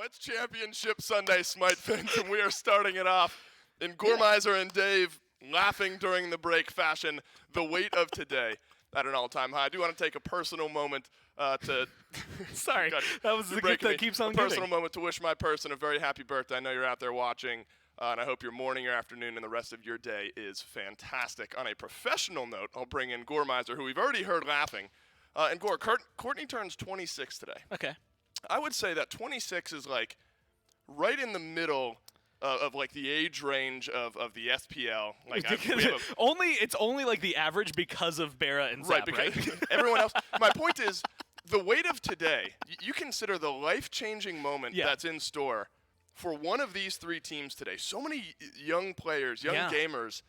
It's Championship Sunday, Smite fans, and we are starting it off in Gormizer and Dave laughing during the break fashion, the weight of today at an all-time high. I do want to take a personal moment to... Sorry, that was the gift that keeps on giving. A personal moment to wish my person a very happy birthday. I know you're out there watching, and I hope your morning, your afternoon, and the rest of your day is fantastic. On a professional note, I'll bring in Gormizer, who we've already heard laughing. And Gore, Courtney turns 26 today. Okay. I would say that 26 is like right in the middle of like the age range of the SPL. Like it's only like the average because of Barra and Zap, right? Everyone else. My point is, the weight of today. You consider the life-changing moment that's in store for one of these three teams today. So many young players, young gamers,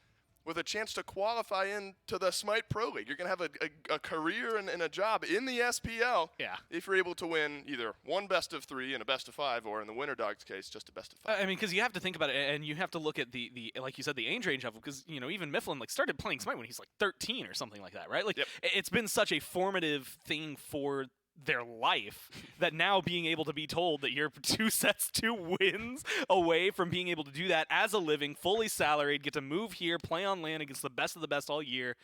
with a chance to qualify into the Smite Pro League. You're going to have a career and a job in the SPL if you're able to win either one best of three and a best of five, or in the Winter Dogs case, just a best of five. I mean, because you have to think about it, and you have to look at the like you said, the age range of it, because, you know, even Mifflin started playing Smite when he's like 13 or something like that, right? Like, it's been such a formative thing for their life that now being able to be told that you're 2 sets, 2 wins away from being able to do that as a living, fully salaried, get to move here, play on LAN against the best of the best all year.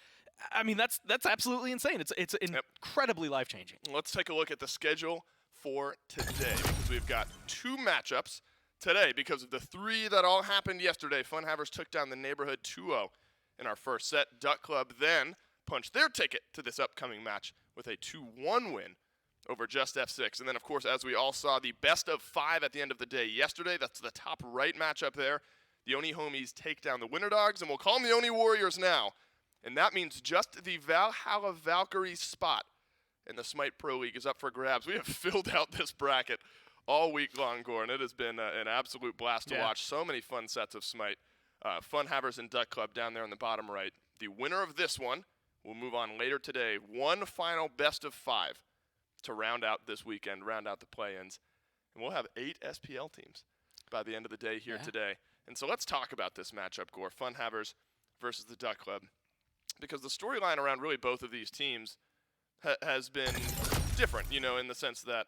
I mean, that's absolutely insane. It's incredibly life-changing. Let's take a look at the schedule for today, because we've got 2 matchups today because of the 3 that all happened yesterday. FUNHAVERS took down the neighborhood 2-0 in our first set. Duck Club then punched their ticket to this upcoming match with a 2-1 win over Just F6. And then, of course, as we all saw, the best of 5 at the end of the day yesterday. That's the top right matchup there. The Oni homies take down the Winter Dogs, and we'll call them the Oni Warriors now. And that means just the Valhalla Valkyrie spot in the Smite Pro League is up for grabs. We have filled out this bracket all week long, Gore, and it has been an absolute blast to watch. So many fun sets of Smite. FUNHAVERS and Duck Club down there on the bottom right. The winner of this one will move on later today. One final best of 5 to round out this weekend, round out the play-ins. And we'll have 8 SPL teams by the end of the day here today. And so let's talk about this matchup, Gore. FUNHAVERS versus the Duck Club. Because the storyline around really both of these teams has been different, you know, in the sense that,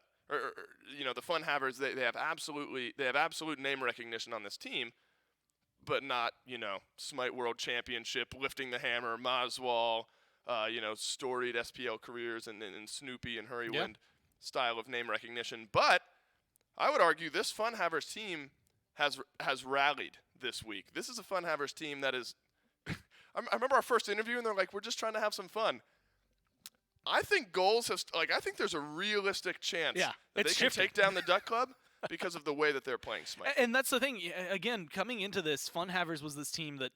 you know, the FUNHAVERS, they have absolute name recognition on this team, but not, you know, Smite World Championship, lifting the hammer, Maswal, you know, storied SPL careers and Snoopy and Hurrywind style of name recognition. But I would argue this FUNHAVERS team has rallied this week. This is a FUNHAVERS team that is I remember our first interview, and they're like, we're just trying to have some fun. I think goals have, I think there's a realistic chance that they can take down the Duck Club because of the way that they're playing Smite. And that's the thing. Again, coming into this, FUNHAVERS was this team that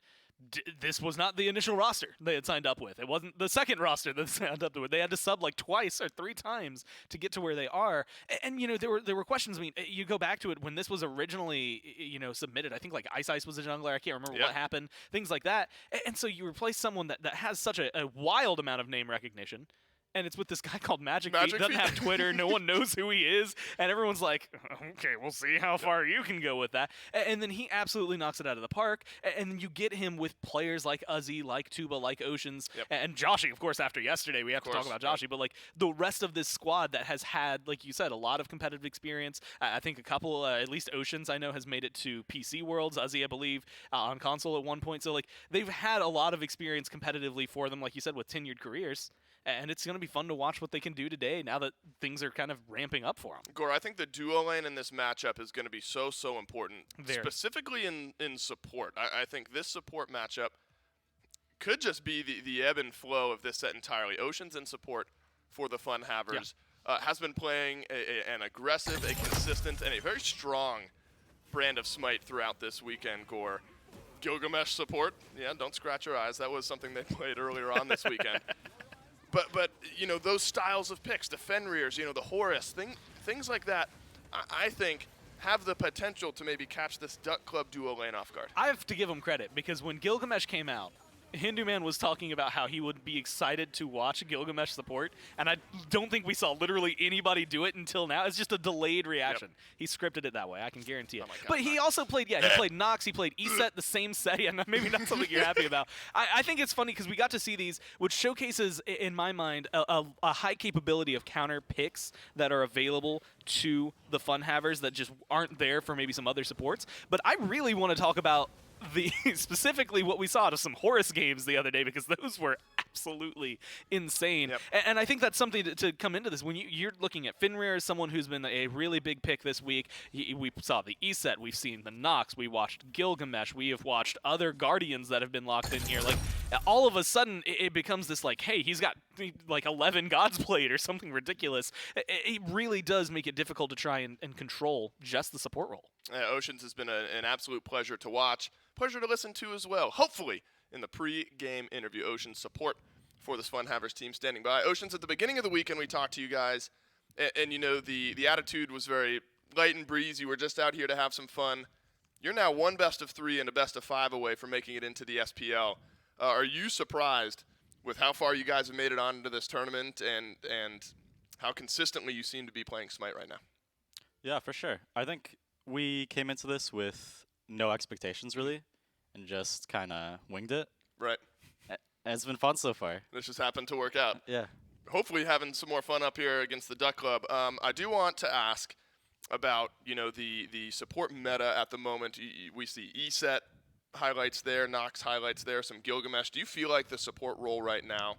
this was not the initial roster they had signed up with. It wasn't the second roster that they signed up with. They had to sub like twice or 3 times to get to where they are. And you know, there were questions. I mean, you go back to it when this was originally, you know, submitted. I think like Ice was a jungler. I can't remember what happened. Things like that. And so you replace someone that has such a wild amount of name recognition. And it's with this guy called Magic Feet. Doesn't have Twitter. No one knows who he is. And everyone's like, okay, we'll see how far you can go with that. And then he absolutely knocks it out of the park. And you get him with players like Uzi, like Tuba, like Oceans, and Joshy, of course, after yesterday. We have to talk about Joshy. But, like, the rest of this squad that has had, like you said, a lot of competitive experience. I think a couple, at least Oceans, I know, has made it to PC Worlds. Uzi, I believe, on console at one point. So, like, they've had a lot of experience competitively for them, like you said, with tenured careers. And it's going to be fun to watch what they can do today now that things are kind of ramping up for them. Gore, I think the duo lane in this matchup is going to be so important, specifically in support. I think this support matchup could just be the ebb and flow of this set entirely. Oceans in support for the FUNHAVERS has been playing an aggressive, a consistent, and a very strong brand of Smite throughout this weekend, Gore. Gilgamesh support, don't scratch your eyes. That was something they played earlier on this weekend. But you know, those styles of picks, the Fenrirs, you know, the Horus, things like that, I think have the potential to maybe catch this Duck Club duo lane off guard. I have to give them credit, because when Gilgamesh came out, Hindu Man was talking about how he would be excited to watch Gilgamesh support, and I don't think we saw literally anybody do it until now. It's just a delayed reaction. He scripted it that way, I can guarantee it. Oh my God, but he also played, he played Nox, he played ESET the same set. Yeah, maybe not something you're happy about. I think it's funny because we got to see these, which showcases, in my mind, a high capability of counter picks that are available to the FUNHAVERS that just aren't there for maybe some other supports. But I really want to talk about specifically what we saw out of some Horus games the other day, because those were absolutely insane. And I think that's something to come into this. When you're looking at Fenrir as someone who's been a really big pick this week, we saw the ESET, we've seen the Nox, we watched Gilgamesh, we have watched other Guardians that have been locked in here. Like, all of a sudden, it becomes this like, hey, he's got like 11 gods played or something ridiculous. It really does make it difficult to try and control just the support role. Oceans has been an absolute pleasure to watch, pleasure to listen to as well. Hopefully, in the pre-game interview, Oceans support for this FUNHAVERS team standing by. Oceans, at the beginning of the weekend, we talked to you guys, and you know, the attitude was very light and breezy. You were just out here to have some fun. You're now one best of 3 and a best of 5 away from making it into the SPL. Are you surprised with how far you guys have made it on into this tournament and how consistently you seem to be playing Smite right now? Yeah, for sure. I think we came into this with no expectations, really, and just kind of winged it. Right. And it's been fun so far. This just happened to work out. Yeah. Hopefully having some more fun up here against the Duck Club. I do want to ask about, you know, the support meta at the moment. We see ESET highlights there, Nox highlights there, some Gilgamesh. Do you feel like the support role right now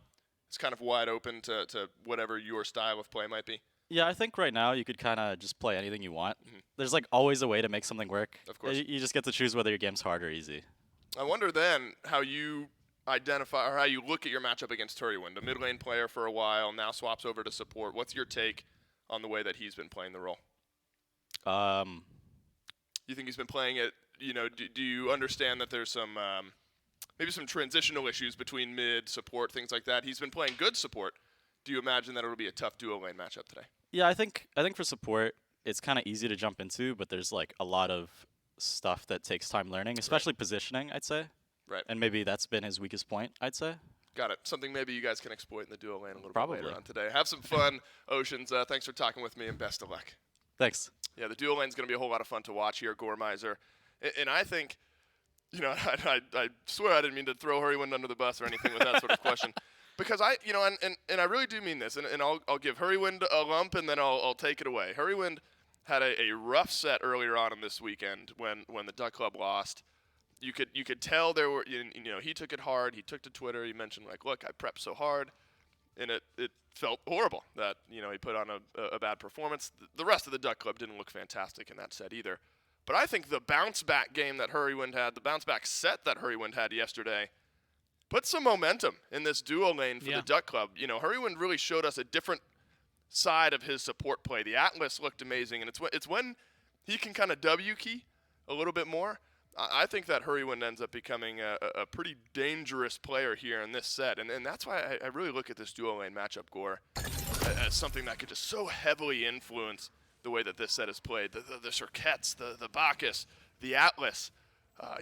is kind of wide open to whatever your style of play might be? Yeah, I think right now you could kind of just play anything you want. There's like always a way to make something work. Of course. You just get to choose whether your game's hard or easy. I wonder then how you identify or how you look at your matchup against Hurrywind, a mid lane player for a while, now swaps over to support. What's your take on the way that he's been playing the role? You think he's been playing it, you know, do you understand that there's some maybe some transitional issues between mid, support, things like that? He's been playing good support. Do you imagine that it'll be a tough duo lane matchup today? Yeah, I think for support, it's kind of easy to jump into, but there's like a lot of stuff that takes time learning, especially positioning, I'd say. Right. And maybe that's been his weakest point, I'd say. Got it. Something maybe you guys can exploit in the duo lane a little Probably. bit later on today. Have some fun, Oceans. Thanks for talking with me, and best of luck. Thanks. Yeah, the duo lane's going to be a whole lot of fun to watch here, Gormizer. And I think, you know, I swear I didn't mean to throw Hurrywind under the bus or anything with that sort of question. Because I, you know, and I really do mean this, and I'll give Hurrywind a lump, and then I'll take it away. Hurrywind had a rough set earlier on in this weekend when the Duck Club lost. You could tell there were, you know, he took it hard. He took to Twitter. He mentioned, like, look, I prepped so hard, and it felt horrible that, you know, he put on a bad performance. The rest of the Duck Club didn't look fantastic in that set either. But I think the bounce back game that Hurrywind had, the bounce back set that Hurrywind had yesterday, put some momentum in this duo lane for the Duck Club. You know, Hurrywind really showed us a different side of his support play. The Atlas looked amazing, and it's when he can kind of W key a little bit more. I think that Hurrywind ends up becoming a pretty dangerous player here in this set, and that's why I really look at this duo lane matchup, Gore, as something that could just so heavily influence the way that this set is played. The Cirquettes, the Bacchus, the Atlas,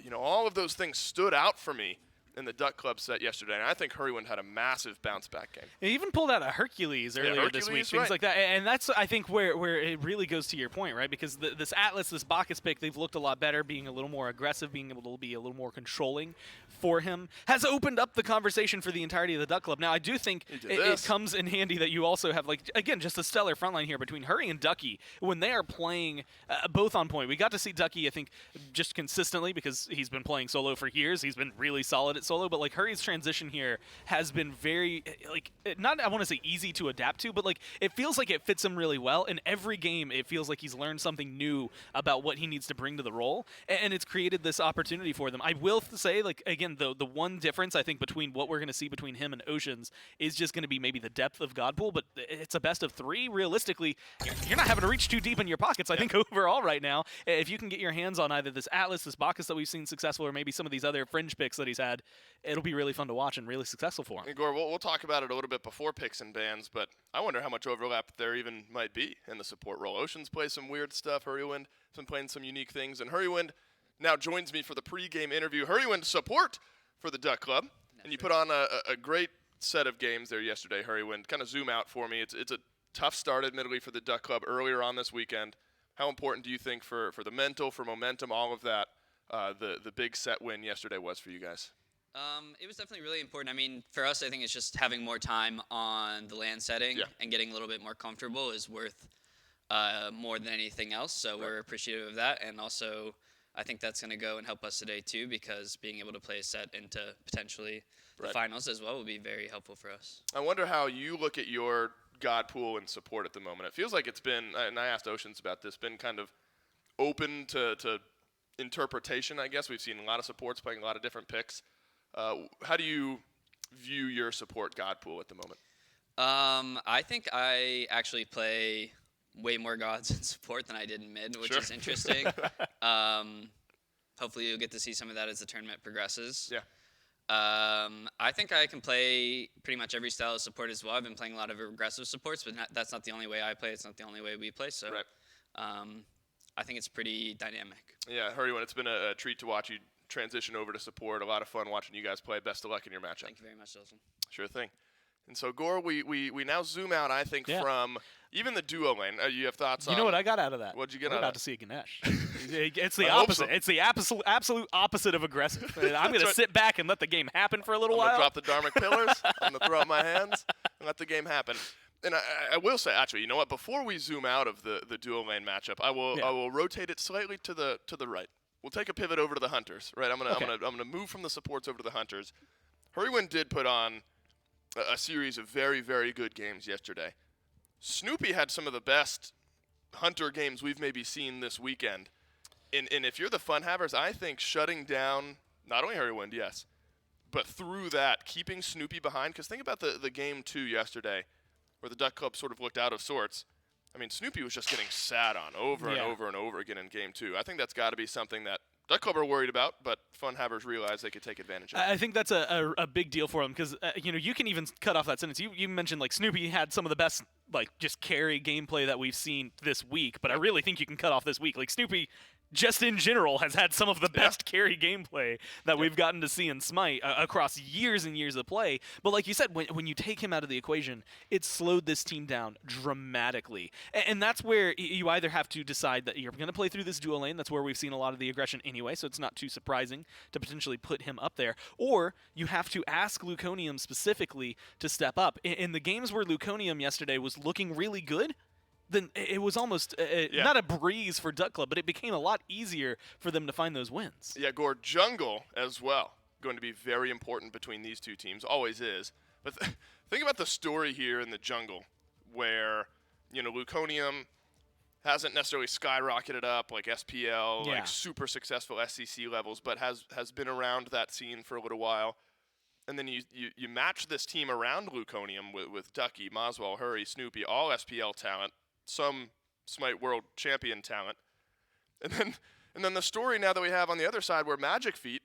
you know, all of those things stood out for me in the Duck Club set yesterday, and I think Hurrywind had a massive bounce-back game. He even pulled out a Hercules earlier this week, things like that. And that's, I think, where it really goes to your point, right? Because this Atlas, this Bacchus pick, they've looked a lot better, being a little more aggressive, being able to be a little more controlling for him, has opened up the conversation for the entirety of the Duck Club. Now, I do think it comes in handy that you also have, like, again, just a stellar frontline here between Hurry and Ducky when they are playing both on point. We got to see Ducky, I think, just consistently because he's been playing solo for years. He's been really solid at solo, but like Hurry's transition here has been very, like, not, I want to say easy to adapt to, but like it feels like it fits him really well. In every game, it feels like he's learned something new about what he needs to bring to the role, and it's created this opportunity for them. I will say, like, again, the one difference I think between what we're going to see between him and Oceans is just going to be maybe the depth of God Pool, but it's a best of 3. Realistically, you're not having to reach too deep in your pockets, I think, overall right now. If you can get your hands on either this Atlas, this Bacchus that we've seen successful, or maybe some of these other fringe picks that he's had, it'll be really fun to watch and really successful for him. And Gore, we'll talk about it a little bit before picks and bans, but I wonder how much overlap there even might be in the support role. Oceans plays some weird stuff. Hurrywind has been playing some unique things, and Hurrywind now joins me for the pre-game interview. Hurrywind support for the Duck Club. And you put on a great set of games there yesterday, Hurrywin. Kind of zoom out for me. It's a tough start, admittedly, for the Duck Club earlier on this weekend. How important do you think for the mental, for momentum, all of that, the big set win yesterday was for you guys? It was definitely really important. I mean, for us, I think it's just having more time on the land setting and getting a little bit more comfortable is worth more than anything else. So we're appreciative of that. And also, I think that's going to go and help us today, too, because being able to play a set into potentially the finals as well will be very helpful for us. I wonder how you look at your God pool and support at the moment. It feels like it's been, and I asked Oceans about this, been kind of open to interpretation, I guess. We've seen a lot of supports playing a lot of different picks. How do you view your support God pool at the moment? I think I actually play way more gods in support than I did in mid, which is interesting. Hopefully you'll get to see some of that as the tournament progresses. Yeah. I think I can play pretty much every style of support as well. I've been playing a lot of aggressive supports, but that's not the only way I play. It's not the only way we play. So I think it's pretty dynamic. Yeah, Hurrywin, it's been a treat to watch you transition over to support. A lot of fun watching you guys play. Best of luck in your matchup. Thank you very much, Wilson. Sure thing. And so, Gore, we now zoom out, I think, from even the duo lane. You have thoughts on... You know what I got out of that? What'd you get We're out about of to see a Ganesh. It's the I hope opposite. so. It's the absolute opposite of aggressive. I'm going to sit back and let the game happen for a little I'm while. going to drop the Dharmic pillars. I'm going to throw up my hands and let the game happen. And I will say, actually, you know what? Before we zoom out of the duo lane matchup, I will rotate it slightly to the right. We'll take a pivot over to the Hunters, right? I'm gonna move from the supports over to the Hunters. Hurrywin did put on a series of very, very good games yesterday. Snoopy had some of the best Hunter games we've maybe seen this weekend. And if you're the FUNHAVERS, I think shutting down not only Hurrywin, yes, but through that, keeping Snoopy behind. Because think about the game 2 yesterday where the Duck Club sort of looked out of sorts. I mean, Snoopy was just getting sat on over and over and over again in game 2. I think that's got to be something that Duck Club are worried about, but FUNHAVERS realized they could take advantage of. I think that's a big deal for them because you can even cut off that sentence. You mentioned like Snoopy had some of the best just carry gameplay that we've seen this week, but I really think you can cut off this week. Like Snoopy, just in general, has had some of the best carry gameplay that we've gotten to see in Smite across years and years of play. But like you said, when you take him out of the equation, it slowed this team down dramatically. And that's where you either have to decide that you're going to play through this dual lane. That's where we've seen a lot of the aggression anyway, so it's not too surprising to potentially put him up there. Or you have to ask Luconium specifically to step up. In the games where Luconium yesterday was looking really good, then it was almost not a breeze for Duck Club, but it became a lot easier for them to find those wins. Yeah, Gore, jungle as well, going to be very important between these two teams, always is. But think about the story here in the jungle where, Luconium hasn't necessarily skyrocketed up like SPL, like super successful SEC levels, but has been around that scene for a little while. And then you match this team around Luconium with Ducky, Moswell, Hurry, Snoopy, all SPL talent, some Smite World Champion talent. And then the story now that we have on the other side where Magic Feet,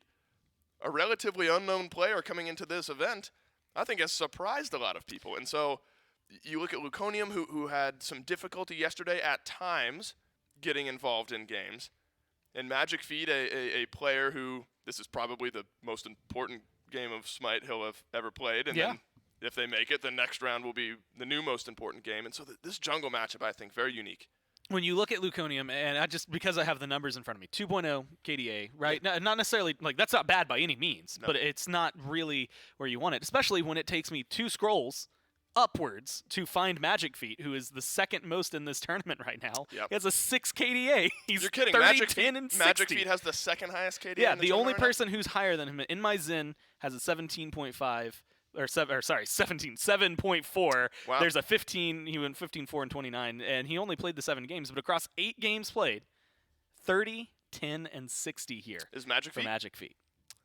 a relatively unknown player coming into this event, I think has surprised a lot of people. And so you look at Luconium, who had some difficulty yesterday at times getting involved in games, and Magic Feet, a player who this is probably the most important game of Smite he'll have ever played. And then if they make it, the next round will be the new most important game. And so this jungle matchup, I think, very unique. When you look at Luconium, and because I have the numbers in front of me, 2.0 KDA, right? Yeah. Not necessarily, that's not bad by any means, but it's not really where you want it, especially when it takes me 2 scrolls upwards to find Magic Feet, who is the second most in this tournament right now. Yep. He has a 6 KDA. He's You're kidding. 30, Magic 10, and 60. Magic Feet has the second highest KDA. Yeah, in the only right person who's higher than him in my Zen has a 17.5. 7.4. Wow. There's a 15. He went 15, 4, and 29, and he only played the 7 games. But across 8 games played, 30, 10, and 60 here. Is Magic Feet? Magic Feet.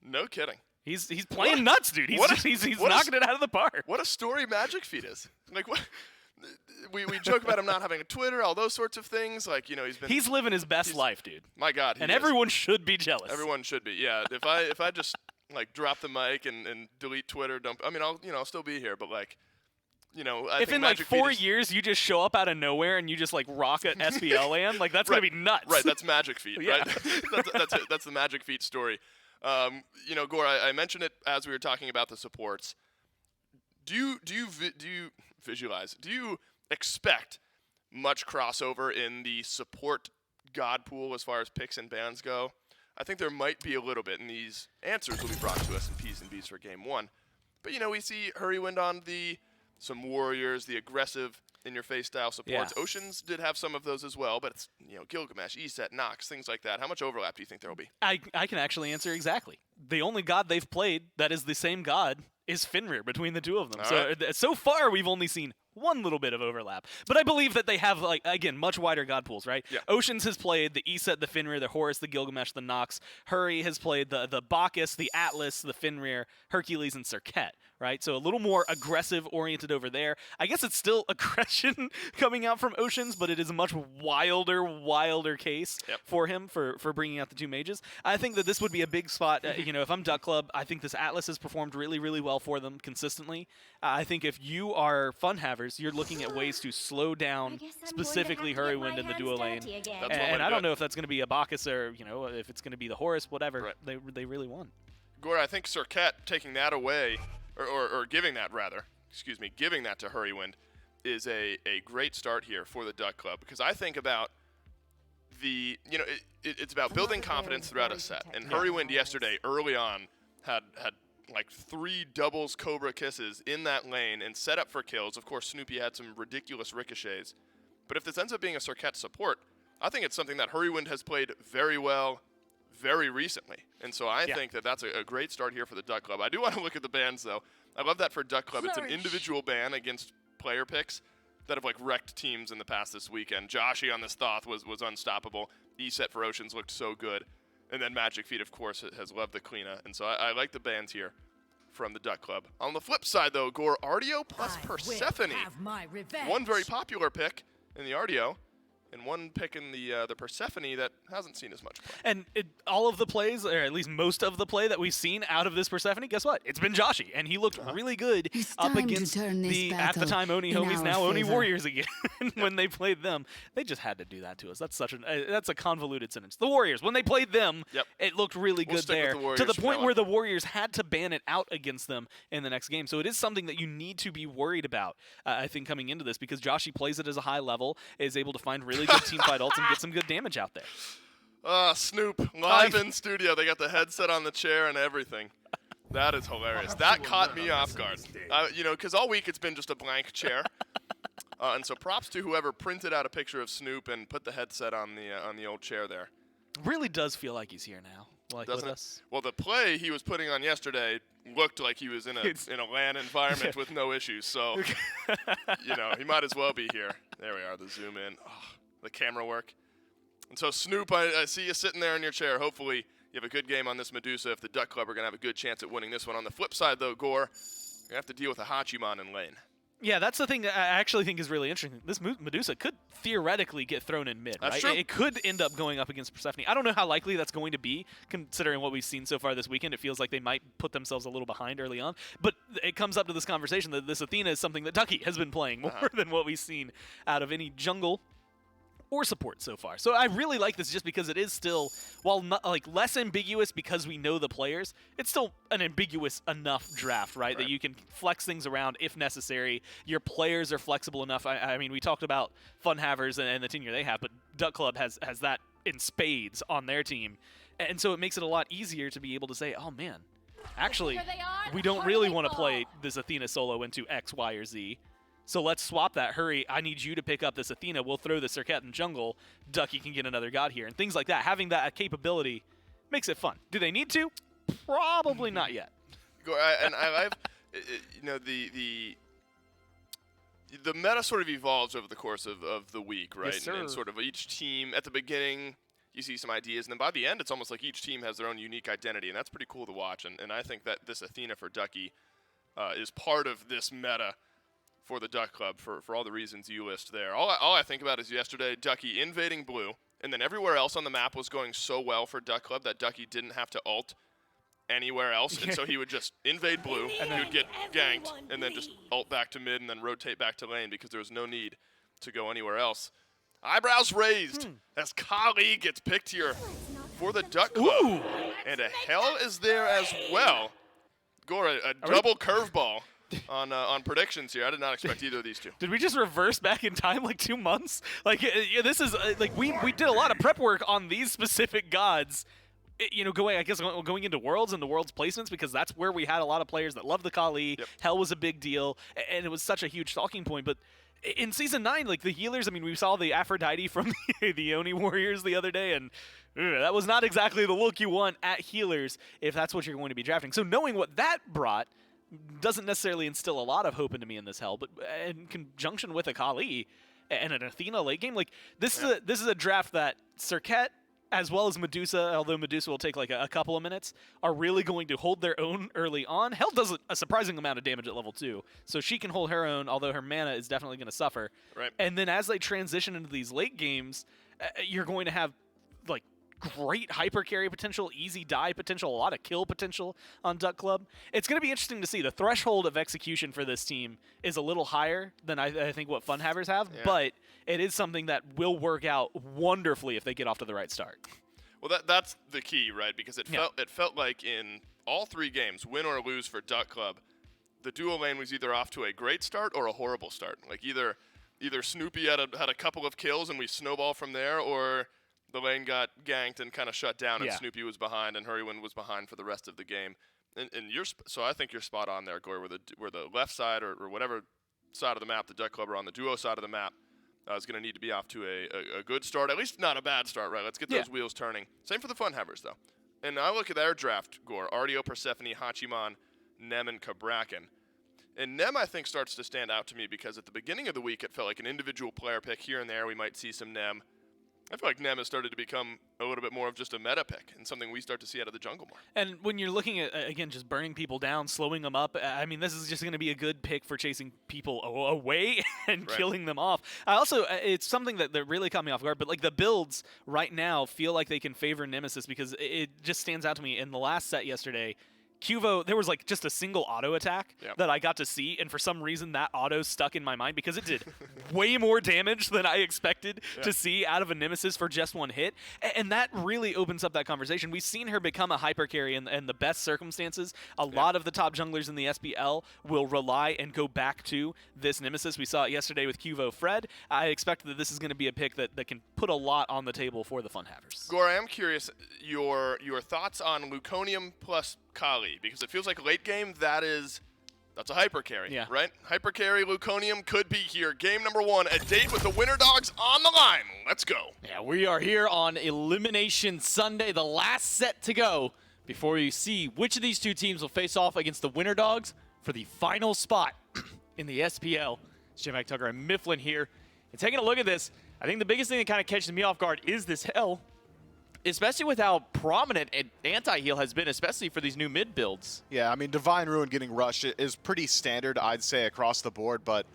No kidding. He's playing nuts, dude. He's knocking it out of the park. What a story Magic Feet is. What? We joke about him not having a Twitter, all those sorts of things. He's living his best life, dude. My God, and everyone should be jealous. Everyone should be. Yeah. If I just drop the mic and delete Twitter, I'll still be here, but I if think in Magic 4 Feet years you just show up out of nowhere and you just rock at SPL land, that's gonna be nuts. Right, that's Magic Feet. Yeah. Right, that's the Magic Feet story. You know, Gore, I mentioned it as we were talking about the supports. Do you visualize? Do you expect much crossover in the support god pool as far as picks and bans go? I think there might be a little bit, and these answers will be brought to us in P's and B's for Game 1. But, you know, we see Hurrywind on some Warriors, the aggressive in-your-face style supports. Yeah. Oceans did have some of those as well, but it's, you know, Gilgamesh, Eset, Nox, things like that. How much overlap do you think there will be? I can actually answer exactly. The only god they've played that is the same god is Fenrir between the two of them. So far, we've only seen one little bit of overlap. But I believe that they have, like, again, much wider god pools, right? Yeah. Oceans has played the Eset, the Fenrir, the Horus, the Gilgamesh, the Nox. Hurry has played the Bacchus, the Atlas, the Fenrir, Hercules, and Serket, right? So a little more aggressive-oriented over there. I guess it's still aggression coming out from Oceans, but it is a much wilder case for him for bringing out the two mages. I think that this would be a big spot. You know, if I'm Duck Club, I think this Atlas has performed really, really well for them consistently. I think if you are FUNHAVERS, you're looking at ways to slow down specifically Hurrywind in the duo lane. And I don't know if that's going to be a Bacchus or, you know, if it's going to be the Horus, whatever. Right. They really won. Gore, I think Serket taking that away, or giving that rather, giving that to Hurrywind is a great start here for the Duck Club, because I think about it's about building confidence throughout a set. And Hurrywind yesterday, early on, had like 3 doubles Cobra Kisses in that lane and set up for kills. Of course, Snoopy had some ridiculous ricochets. But if this ends up being a Serket support, I think it's something that Hurrywind has played very well very recently. And so I think that that's a great start here for the Duck Club. I do want to look at the bans, though. I love that for Duck Club. It's an individual ban against player picks that have, like, wrecked teams in the past this weekend. Joshi on this Thoth was unstoppable. Eset for Oceans looked so good. And then Magic Feet, of course, has loved the Kleena. And so I like the bans here from the Duck Club. On the flip side, though, Gore, Ardeo plus Persephone. One very popular pick in the Ardeo, and one pick in the Persephone that hasn't seen as much play. And all of the plays, or at least most of the play that we've seen out of this Persephone, guess what? It's been Joshi, and he looked really good up against the, at the time, Oni Homies, now Oni Warriors again. When they played them, they just had to do that to us. That's that's a convoluted sentence. The Warriors, when they played them, it looked really good there, to the point where the Warriors had to ban it out against them in the next game. So it is something that you need to be worried about, I think, coming into this, because Joshi plays it as a high level, is able to find really good team fight ults and get some good damage out there. Snoop, live in studio. They got the headset on the chair and everything. That is hilarious. That caught me off guard. You know, because all week it's been just a blank chair. And so props to whoever printed out a picture of Snoop and put the headset on the old chair there. Really does feel like he's here now. Like, doesn't with it? us. Well, the play he was putting on yesterday looked like he was in a LAN environment with no issues. So, you know, he might as well be here. There we are, the zoom in. Oh, the camera work. And so, Snoop, I see you sitting there in your chair. Hopefully, you have a good game on this Medusa. If the Duck Club are going to have a good chance at winning this one. On the flip side, though, Gore, you're going to have to deal with a Hachiman in lane. Yeah, that's the thing that I actually think is really interesting. This Medusa could theoretically get thrown in mid, That's right? true. It could end up going up against Persephone. I don't know how likely that's going to be, considering what we've seen so far this weekend. It feels like they might put themselves a little behind early on. But it comes up to this conversation that this Athena is something that Ducky has been playing more than what we've seen out of any jungle or support so far. So I really like this just because it is still, while not, like, less ambiguous because we know the players, it's still an ambiguous enough draft, right? That you can flex things around if necessary. Your players are flexible enough. I mean, we talked about FUNHAVERS and the tenure they have, but Duck Club has that in spades on their team. And so it makes it a lot easier to be able to say, oh man, actually, we don't really want to play this Athena solo into X, Y, or Z. So let's swap that. Hurry, I need you to pick up this Athena. We'll throw the Serket in jungle. Ducky can get another god here. And things like that. Having that capability makes it fun. Do they need to? Probably not yet. And I've, you know, the meta sort of evolves over the course of the week, right? Yes, sir. And sort of each team, at the beginning, you see some ideas. And then by the end, it's almost like each team has their own unique identity. And that's pretty cool to watch. And I think that this Athena for Ducky is part of this meta for the Duck Club for all the reasons you list there. All I think about is yesterday, Ducky invading blue, and then everywhere else on the map was going so well for Duck Club that Ducky didn't have to ult anywhere else, and so he would just invade blue, and he would get ganked, and then just ult back to mid, and then rotate back to lane because there was no need to go anywhere else. Eyebrows raised as Kali gets picked here for the Duck Club. Ooh. And a Hell is there as well. Gore, a double curveball on predictions here. I did not expect either of these two. Did we just reverse back in time like 2 months? Like this is like we did a lot of prep work on these specific gods. Going into Worlds and the Worlds placements, because that's where we had a lot of players that loved the Kali. Yep. Hell was a big deal, and it was such a huge talking point. But in Season 9, like the healers, I mean, we saw the Aphrodite from the Oni Warriors the other day, and that was not exactly the look you want at healers if that's what you're going to be drafting. So knowing what that brought doesn't necessarily instill a lot of hope into me in this Hell, but in conjunction with a Kali and an Athena late game, like this is a draft that Serket, as well as Medusa, although Medusa will take like a couple of minutes, are really going to hold their own early on. Hell does a surprising amount of damage at level 2, so she can hold her own, although her mana is definitely going to suffer. Right. And then as they transition into these late games, you're going to have like great hyper carry potential, easy die potential, a lot of kill potential on Duck Club. It's going to be interesting to see. The threshold of execution for this team is a little higher than I think what FUNHAVERS have, but it is something that will work out wonderfully if they get off to the right start. Well, that's the key, right? Because it felt like in all 3 games, win or lose for Duck Club, the duo lane was either off to a great start or a horrible start. Like either Snoopy had a couple of kills and we snowball from there, or the lane got ganked and kind of shut down, and Snoopy was behind and Hurrywin was behind for the rest of the game. And so I think you're spot on there, Gore, where the left side or whatever side of the map the Duck Club are on, the duo side of the map, is going to need to be off to a good start, at least not a bad start, right? Let's get those wheels turning. Same for the FUNHAVERS, though. And I look at their draft, Gore, Artio, Persephone, Hachiman, Nem, and Kabrakan. And Nem, I think, starts to stand out to me because at the beginning of the week, it felt like an individual player pick here and there. We might see some Nem. I feel like Nem has started to become a little bit more of just a meta pick and something we start to see out of the jungle more. And when you're looking at, again, just burning people down, slowing them up, I mean, this is just going to be a good pick for chasing people away and killing them off. I also, it's something that really caught me off guard, but like the builds right now feel like they can favor Nemesis because it just stands out to me. In the last set yesterday, Cuvo, there was like just a single auto attack that I got to see, and for some reason that auto stuck in my mind because it did way more damage than I expected to see out of a Nemesis for just one hit, and that really opens up that conversation. We've seen her become a hyper carry in the best circumstances. A lot of the top junglers in the SPL will rely and go back to this Nemesis. We saw it yesterday with Cuvo Fred. I expect that this is going to be a pick that can put a lot on the table for the FUNHAVERS. Gore, I am curious your thoughts on Luconium plus Kali, because it feels like late game that's a hyper carry, right? Hyper carry Luconium could be here. Game number 1, a date with the Winter Dogs on the line. Let's go. Yeah, we are here on Elimination Sunday, the last set to go before you see which of these two teams will face off against the Winter Dogs for the final spot in the SPL. It's Jim Tucker and Mifflin here. And taking a look at this, I think the biggest thing that kind of catches me off guard is this Hell, especially with how prominent anti-heal has been, especially for these new mid builds. Yeah, I mean, Divine Ruin getting rushed is pretty standard, I'd say, across the board, but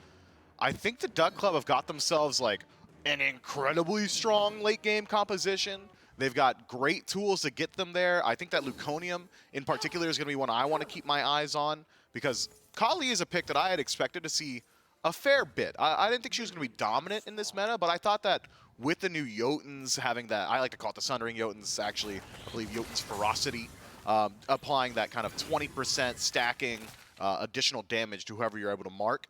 I think the Duck Club have got themselves, like, an incredibly strong late-game composition. They've got great tools to get them there. I think that Luconium, in particular, is going to be one I want to keep my eyes on, because Kali is a pick that I had expected to see a fair bit. I didn't think she was going to be dominant in this meta, but I thought that with the new Jotuns having that, I like to call it the Sundering Jotuns, actually, I believe Jotun's Ferocity, applying that kind of 20% stacking additional damage to whoever you're able to mark,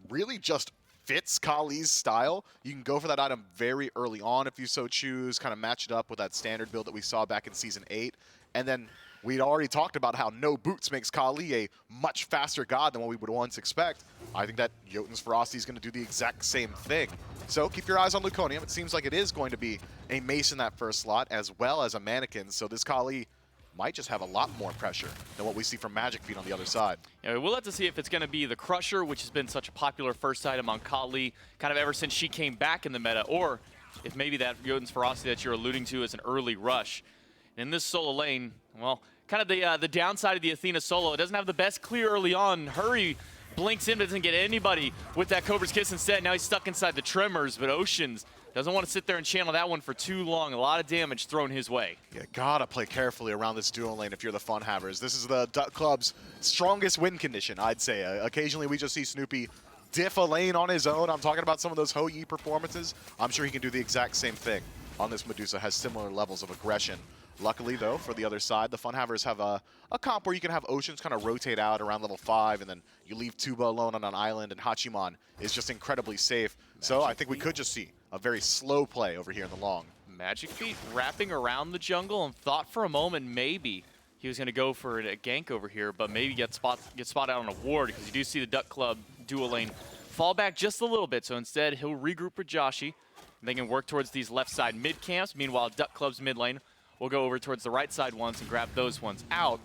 really just fits Kali's style. You can go for that item very early on if you so choose, kind of match it up with that standard build that we saw back in Season 8, and then we'd already talked about how no boots makes Kali a much faster god than what we would once expect. I think that Jotun's Ferocity is going to do the exact same thing. So keep your eyes on Luconium. It seems like it is going to be a mace in that first slot as well as a mannequin. So this Kali might just have a lot more pressure than what we see from Magic Feet on the other side. Yeah, we'll have to see if it's going to be the Crusher, which has been such a popular first item on Kali kind of ever since she came back in the meta, or if maybe that Jotun's Ferocity that you're alluding to is an early rush. In this solo lane, well, kind of the downside of the Athena solo, it doesn't have the best clear early on. Hurry blinks in, but doesn't get anybody with that Cobra's Kiss instead. Now he's stuck inside the Tremors, but Oceans doesn't want to sit there and channel that one for too long. A lot of damage thrown his way. Yeah, gotta play carefully around this duo lane if you're the FUNHAVERS. This is the Duck Club's strongest win condition, I'd say. Occasionally we just see Snoopy diff a lane on his own. I'm talking about some of those Ho-Yi performances. I'm sure he can do the exact same thing on this Medusa, has similar levels of aggression Luckily, though, for the other side, the FUNHAVERS have a comp where you can have Oceans kind of rotate out around level 5, and then you leave Tuba alone on an island, and Hachiman is just incredibly safe. So I think we could just see a very slow play over here in the long. Magic Feet wrapping around the jungle and thought for a moment maybe he was going to go for a gank over here, but maybe get spotted out on a ward, because you do see the Duck Club dual lane fall back just a little bit. So instead, he'll regroup with Joshi. They can work towards these left side mid camps. Meanwhile, Duck Club's mid lane will go over towards the right side ones and grab those ones out.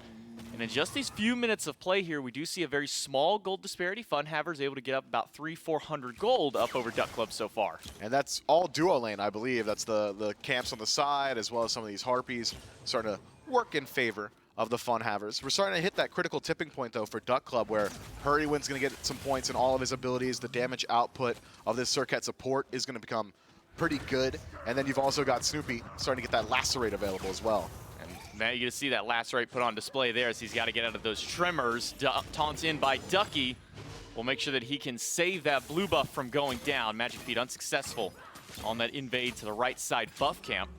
And in just these few minutes of play here, we do see a very small gold disparity. FUNHAVERS able to get up about 300-400 gold up over Duck Club so far. And that's all duo lane, I believe. That's the camps on the side, as well as some of these Harpies starting to work in favor of the FUNHAVERS. We're starting to hit that critical tipping point, though, for Duck Club, where Hurrywin's going to get some points in all of his abilities. The damage output of this Circuit support is going to become pretty good. And then you've also got Snoopy starting to get that Lacerate available as well. And now you're going to see that Lacerate put on display there as he's got to get out of those tremors. Taunts in by Ducky will make sure that he can save that blue buff from going down. Magic Feet unsuccessful on that invade to the right side buff camp.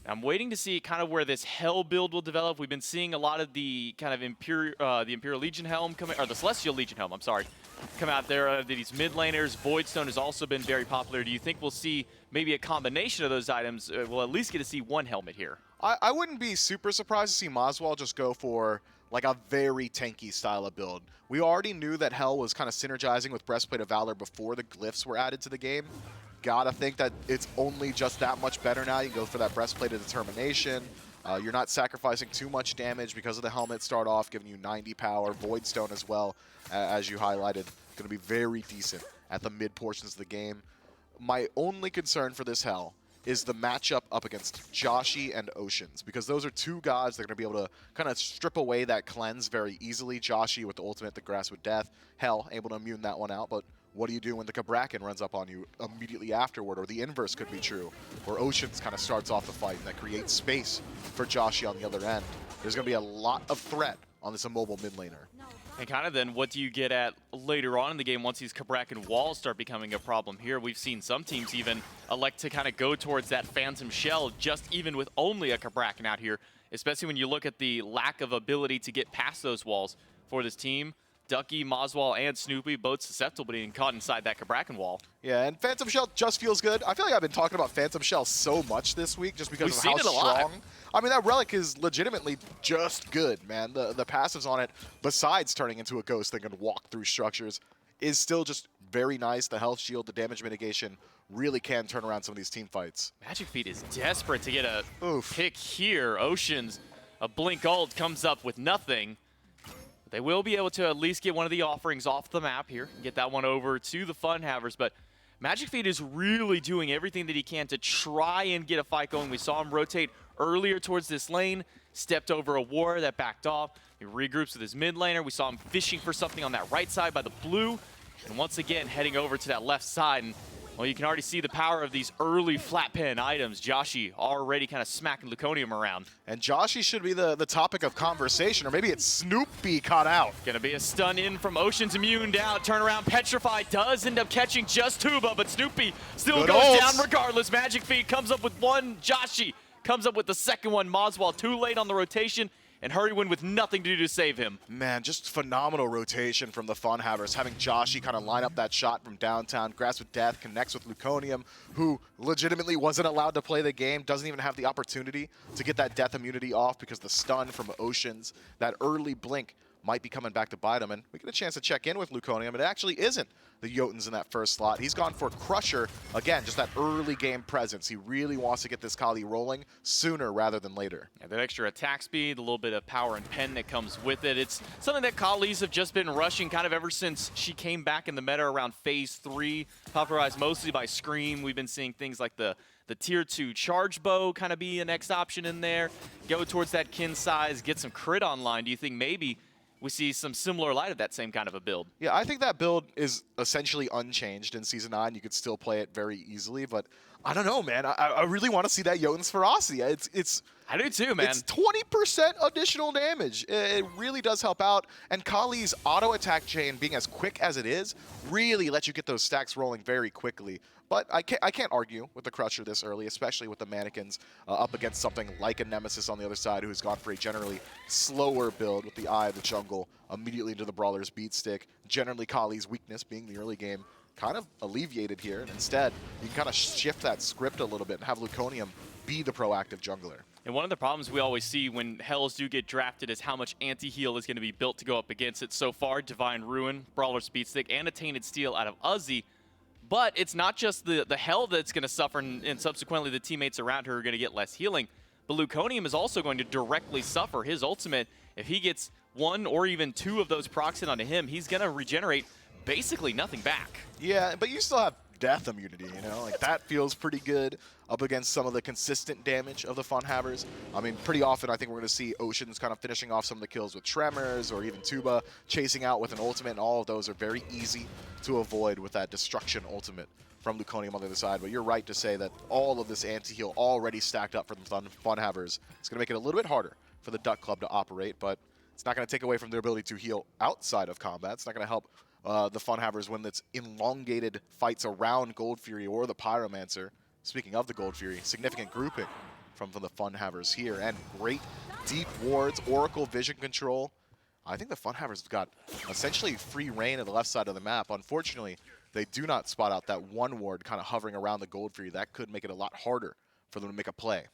I'm waiting to see kind of where this Hell build will develop. We've been seeing a lot of the kind of the Imperial Legion helm coming, or the Celestial Legion helm, I'm sorry, come out there. These mid laners. Voidstone has also been very popular. Do you think we'll see maybe a combination of those items? We'll at least get to see one helmet here. I wouldn't be super surprised to see Maswal just go for like a very tanky style of build. We already knew that Hell was kind of synergizing with Breastplate of Valor before the glyphs were added to the game. Gotta think that it's only just that much better now. You can go for that Breastplate of Determination. You're not sacrificing too much damage because of the helmet start off, giving you 90 power. Voidstone as well, as you highlighted, going to be very decent at the mid portions of the game. My only concern for this Hell is the matchup up against Joshi and Oceans, because those are two gods that are going to be able to kind of strip away that cleanse very easily. Joshi with the ultimate, the Grass with Death. Hell able to immune that one out, but what do you do when the Cabrakan runs up on you immediately afterward? Or the inverse could be true, where Oceans kind of starts off the fight and that creates space for Joshi on the other end. There's going to be a lot of threat on this immobile mid laner. And kind of then what do you get at later on in the game once these Cabrakan walls start becoming a problem here? We've seen some teams even elect to kind of go towards that Phantom Shell just even with only a Cabrakan out here, especially when you look at the lack of ability to get past those walls for this team. Ducky, Maswal, and Snoopy both susceptible to being caught inside that Cabrakan wall. Yeah, and Phantom Shell just feels good. I feel like I've been talking about Phantom Shell so much this week just because of how strong. I mean, that relic is legitimately just good, man. The passives on it, besides turning into a ghost that can walk through structures, is still just very nice. The health shield, the damage mitigation really can turn around some of these team fights. Magic Feet is desperate to get a pick here. Oceans, a blink ult comes up with nothing. They will be able to at least get one of the offerings off the map here, get that one over to the FUNHAVERS, but Magic Feet is really doing everything that he can to try and get a fight going. We saw him rotate earlier towards this lane, stepped over a ward that backed off. He regroups with his mid laner. We saw him fishing for something on that right side by the blue, and once again heading over to that left side. And well, you can already see the power of these early flat pen items. Joshi already kind of smacking Luconium around. And Joshi should be the topic of conversation, or maybe it's Snoopy caught out. Gonna be a stun in from Oceans, immune down, turn around, Petrify does end up catching just Tuba, but Snoopy still goes down regardless. Magic Feet comes up with one, Joshi comes up with the second one, Maswal too late on the rotation, and Hurrywin with nothing to do to save him. Man, just phenomenal rotation from the FUNHAVERS, having Joshi kind of line up that shot from downtown. Grass with Death connects with Luconium, who legitimately wasn't allowed to play the game, doesn't even have the opportunity to get that death immunity off because the stun from Oceans, that early blink, might be coming back to bite him. And we get a chance to check in with Luconium. It actually isn't the Jotuns in that first slot. He's gone for Crusher. Again, just that early game presence. He really wants to get this Kali rolling sooner rather than later. Yeah, that extra attack speed, a little bit of power and pen that comes with it. It's something that Kali's have just been rushing kind of ever since she came back in the meta around Phase 3, popularized mostly by Scream. We've been seeing things like the Tier 2 charge bow kind of be a next option in there. Go towards that kin size, get some crit online. Do you think maybe we see some similar light of that same kind of a build? Yeah, I think that build is essentially unchanged in Season 9. You could still play it very easily, but I don't know, man. I really want to see that Jotun's ferocity. It's I do too, man. It's 20% additional damage. It really does help out. And Kali's auto attack chain, being as quick as it is, really lets you get those stacks rolling very quickly. But I can't argue with the Crusher this early, especially with the mannequins up against something like a Nemesis on the other side, who's gone for a generally slower build with the Eye of the Jungle immediately into the Brawler's Beat Stick. Generally, Kali's weakness being the early game kind of alleviated here. And instead, you can kind of shift that script a little bit and have Luconium be the proactive jungler. And one of the problems we always see when Hells do get drafted is how much anti-heal is going to be built to go up against it. So far, Divine Ruin, Brawler Speed Stick, and a Tainted Steel out of Uzi. But it's not just the Hell that's going to suffer, and subsequently the teammates around her are going to get less healing. But Luconium is also going to directly suffer. His ultimate, if he gets 1 or even 2 of those procs in onto him, he's going to regenerate basically nothing back. Yeah, but you still have death immunity, you know? Like, that feels pretty good up against some of the consistent damage of the FUNHAVERS. I mean, pretty often I think we're going to see Oceans kind of finishing off some of the kills with Tremors, or even Tuba chasing out with an ultimate, and all of those are very easy to avoid with that Destruction ultimate from Luconium on the other side. But you're right to say that all of this anti-heal already stacked up for the FUNHAVERS. It's going to make it a little bit harder for the Duck Club to operate, but it's not going to take away from their ability to heal outside of combat. It's not going to help the FUNHAVERS win its elongated fights around Gold Fury or the Pyromancer. Speaking of the Gold Fury, significant grouping from the FUNHAVERS here, and great deep wards, Oracle vision control. I think the FUNHAVERS have got essentially free reign at the left side of the map. Unfortunately, they do not spot out that one ward kind of hovering around the Gold Fury. That could make it a lot harder for them to make a play.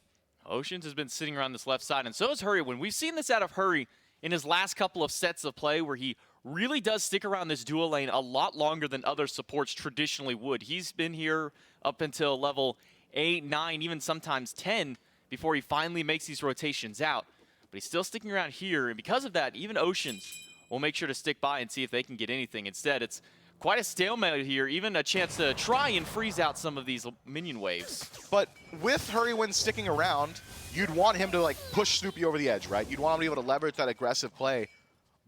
Oceans has been sitting around this left side, and so has Hurry. When we've seen this out of Hurry in his last couple of sets of play, where he really does stick around this dual lane a lot longer than other supports traditionally would. He's been here up until level 8, 9, even sometimes 10 before he finally makes these rotations out. But he's still sticking around here, and because of that, even Oceans will make sure to stick by and see if they can get anything. Instead, it's quite a stalemate here, even a chance to try and freeze out some of these minion waves. But with Hurrywin sticking around, you'd want him to like push Snoopy over the edge, right? You'd want him to be able to leverage that aggressive play,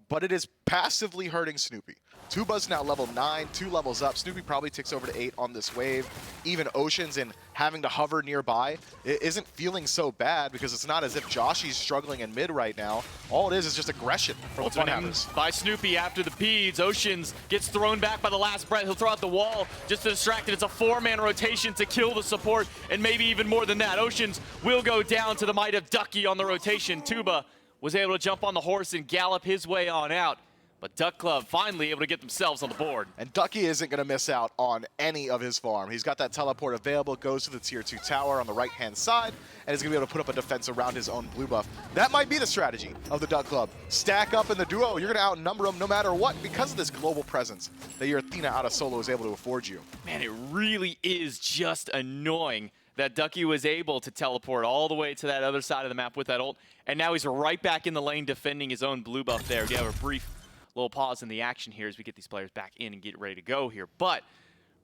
but it is passively hurting Snoopy. Tuba's now level 9, 2 levels up. Snoopy probably ticks over to 8 on this wave. Even Oceans, and having to hover nearby, it isn't feeling so bad because it's not as if Joshy's struggling in mid right now. All it is just aggression from the FUNHAVERS. By Snoopy after the Peds. Oceans gets thrown back by the last breath. He'll throw out the wall just to distract it. It's a 4-man rotation to kill the support, and maybe even more than that. Oceans will go down to the might of Ducky on the rotation. Tuba was able to jump on the horse and gallop his way on out. But Duck Club finally able to get themselves on the board. And Ducky isn't going to miss out on any of his farm. He's got that teleport available, goes to the tier 2 tower on the right-hand side, and is going to be able to put up a defense around his own blue buff. That might be the strategy of the Duck Club. Stack up in the duo. You're going to outnumber them no matter what because of this global presence that your Athena out of solo is able to afford you. Man, it really is just annoying that Ducky was able to teleport all the way to that other side of the map with that ult, and now he's right back in the lane defending his own blue buff there. We have a brief little pause in the action here as we get these players back in and get ready to go here. But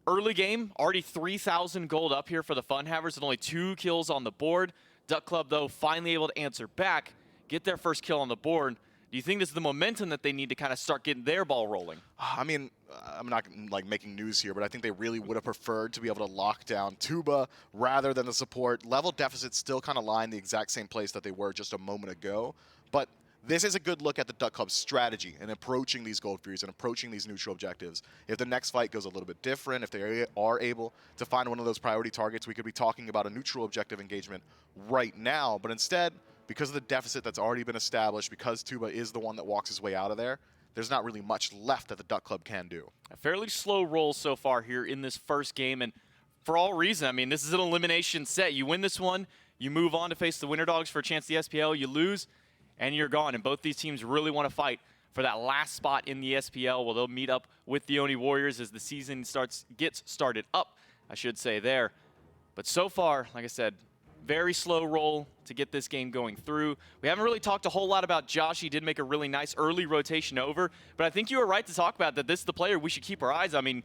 early game, already 3,000 gold up here for the FUNHAVERS and only 2 kills on the board. Duck Club, though, finally able to answer back, get their first kill on the board. Do you think this is the momentum that they need to kind of start getting their ball rolling? I mean, I'm not like making news here, but I think they really would have preferred to be able to lock down Tuba rather than the support. Level deficits still kind of lie in the exact same place that they were just a moment ago. But this is a good look at the Duck Club's strategy in approaching these Gold Furies and approaching these neutral objectives. If the next fight goes a little bit different, if they are able to find one of those priority targets, we could be talking about a neutral objective engagement right now. But instead, because of the deficit that's already been established, because Tuba is the one that walks his way out of there, there's not really much left that the Duck Club can do. A fairly slow roll so far here in this first game, and for all reason, I mean, this is an elimination set. You win this one, you move on to face the Winter Dogs for a chance at the SPL, you lose, and you're gone. And both these teams really want to fight for that last spot in the SPL, where they'll meet up with the Oni Warriors as the season gets started up, I should say there. But so far, like I said, very slow roll to get this game going through. We haven't really talked a whole lot about Josh. He did make a really nice early rotation over, but I think you were right to talk about that this is the player we should keep our eyes on. I mean,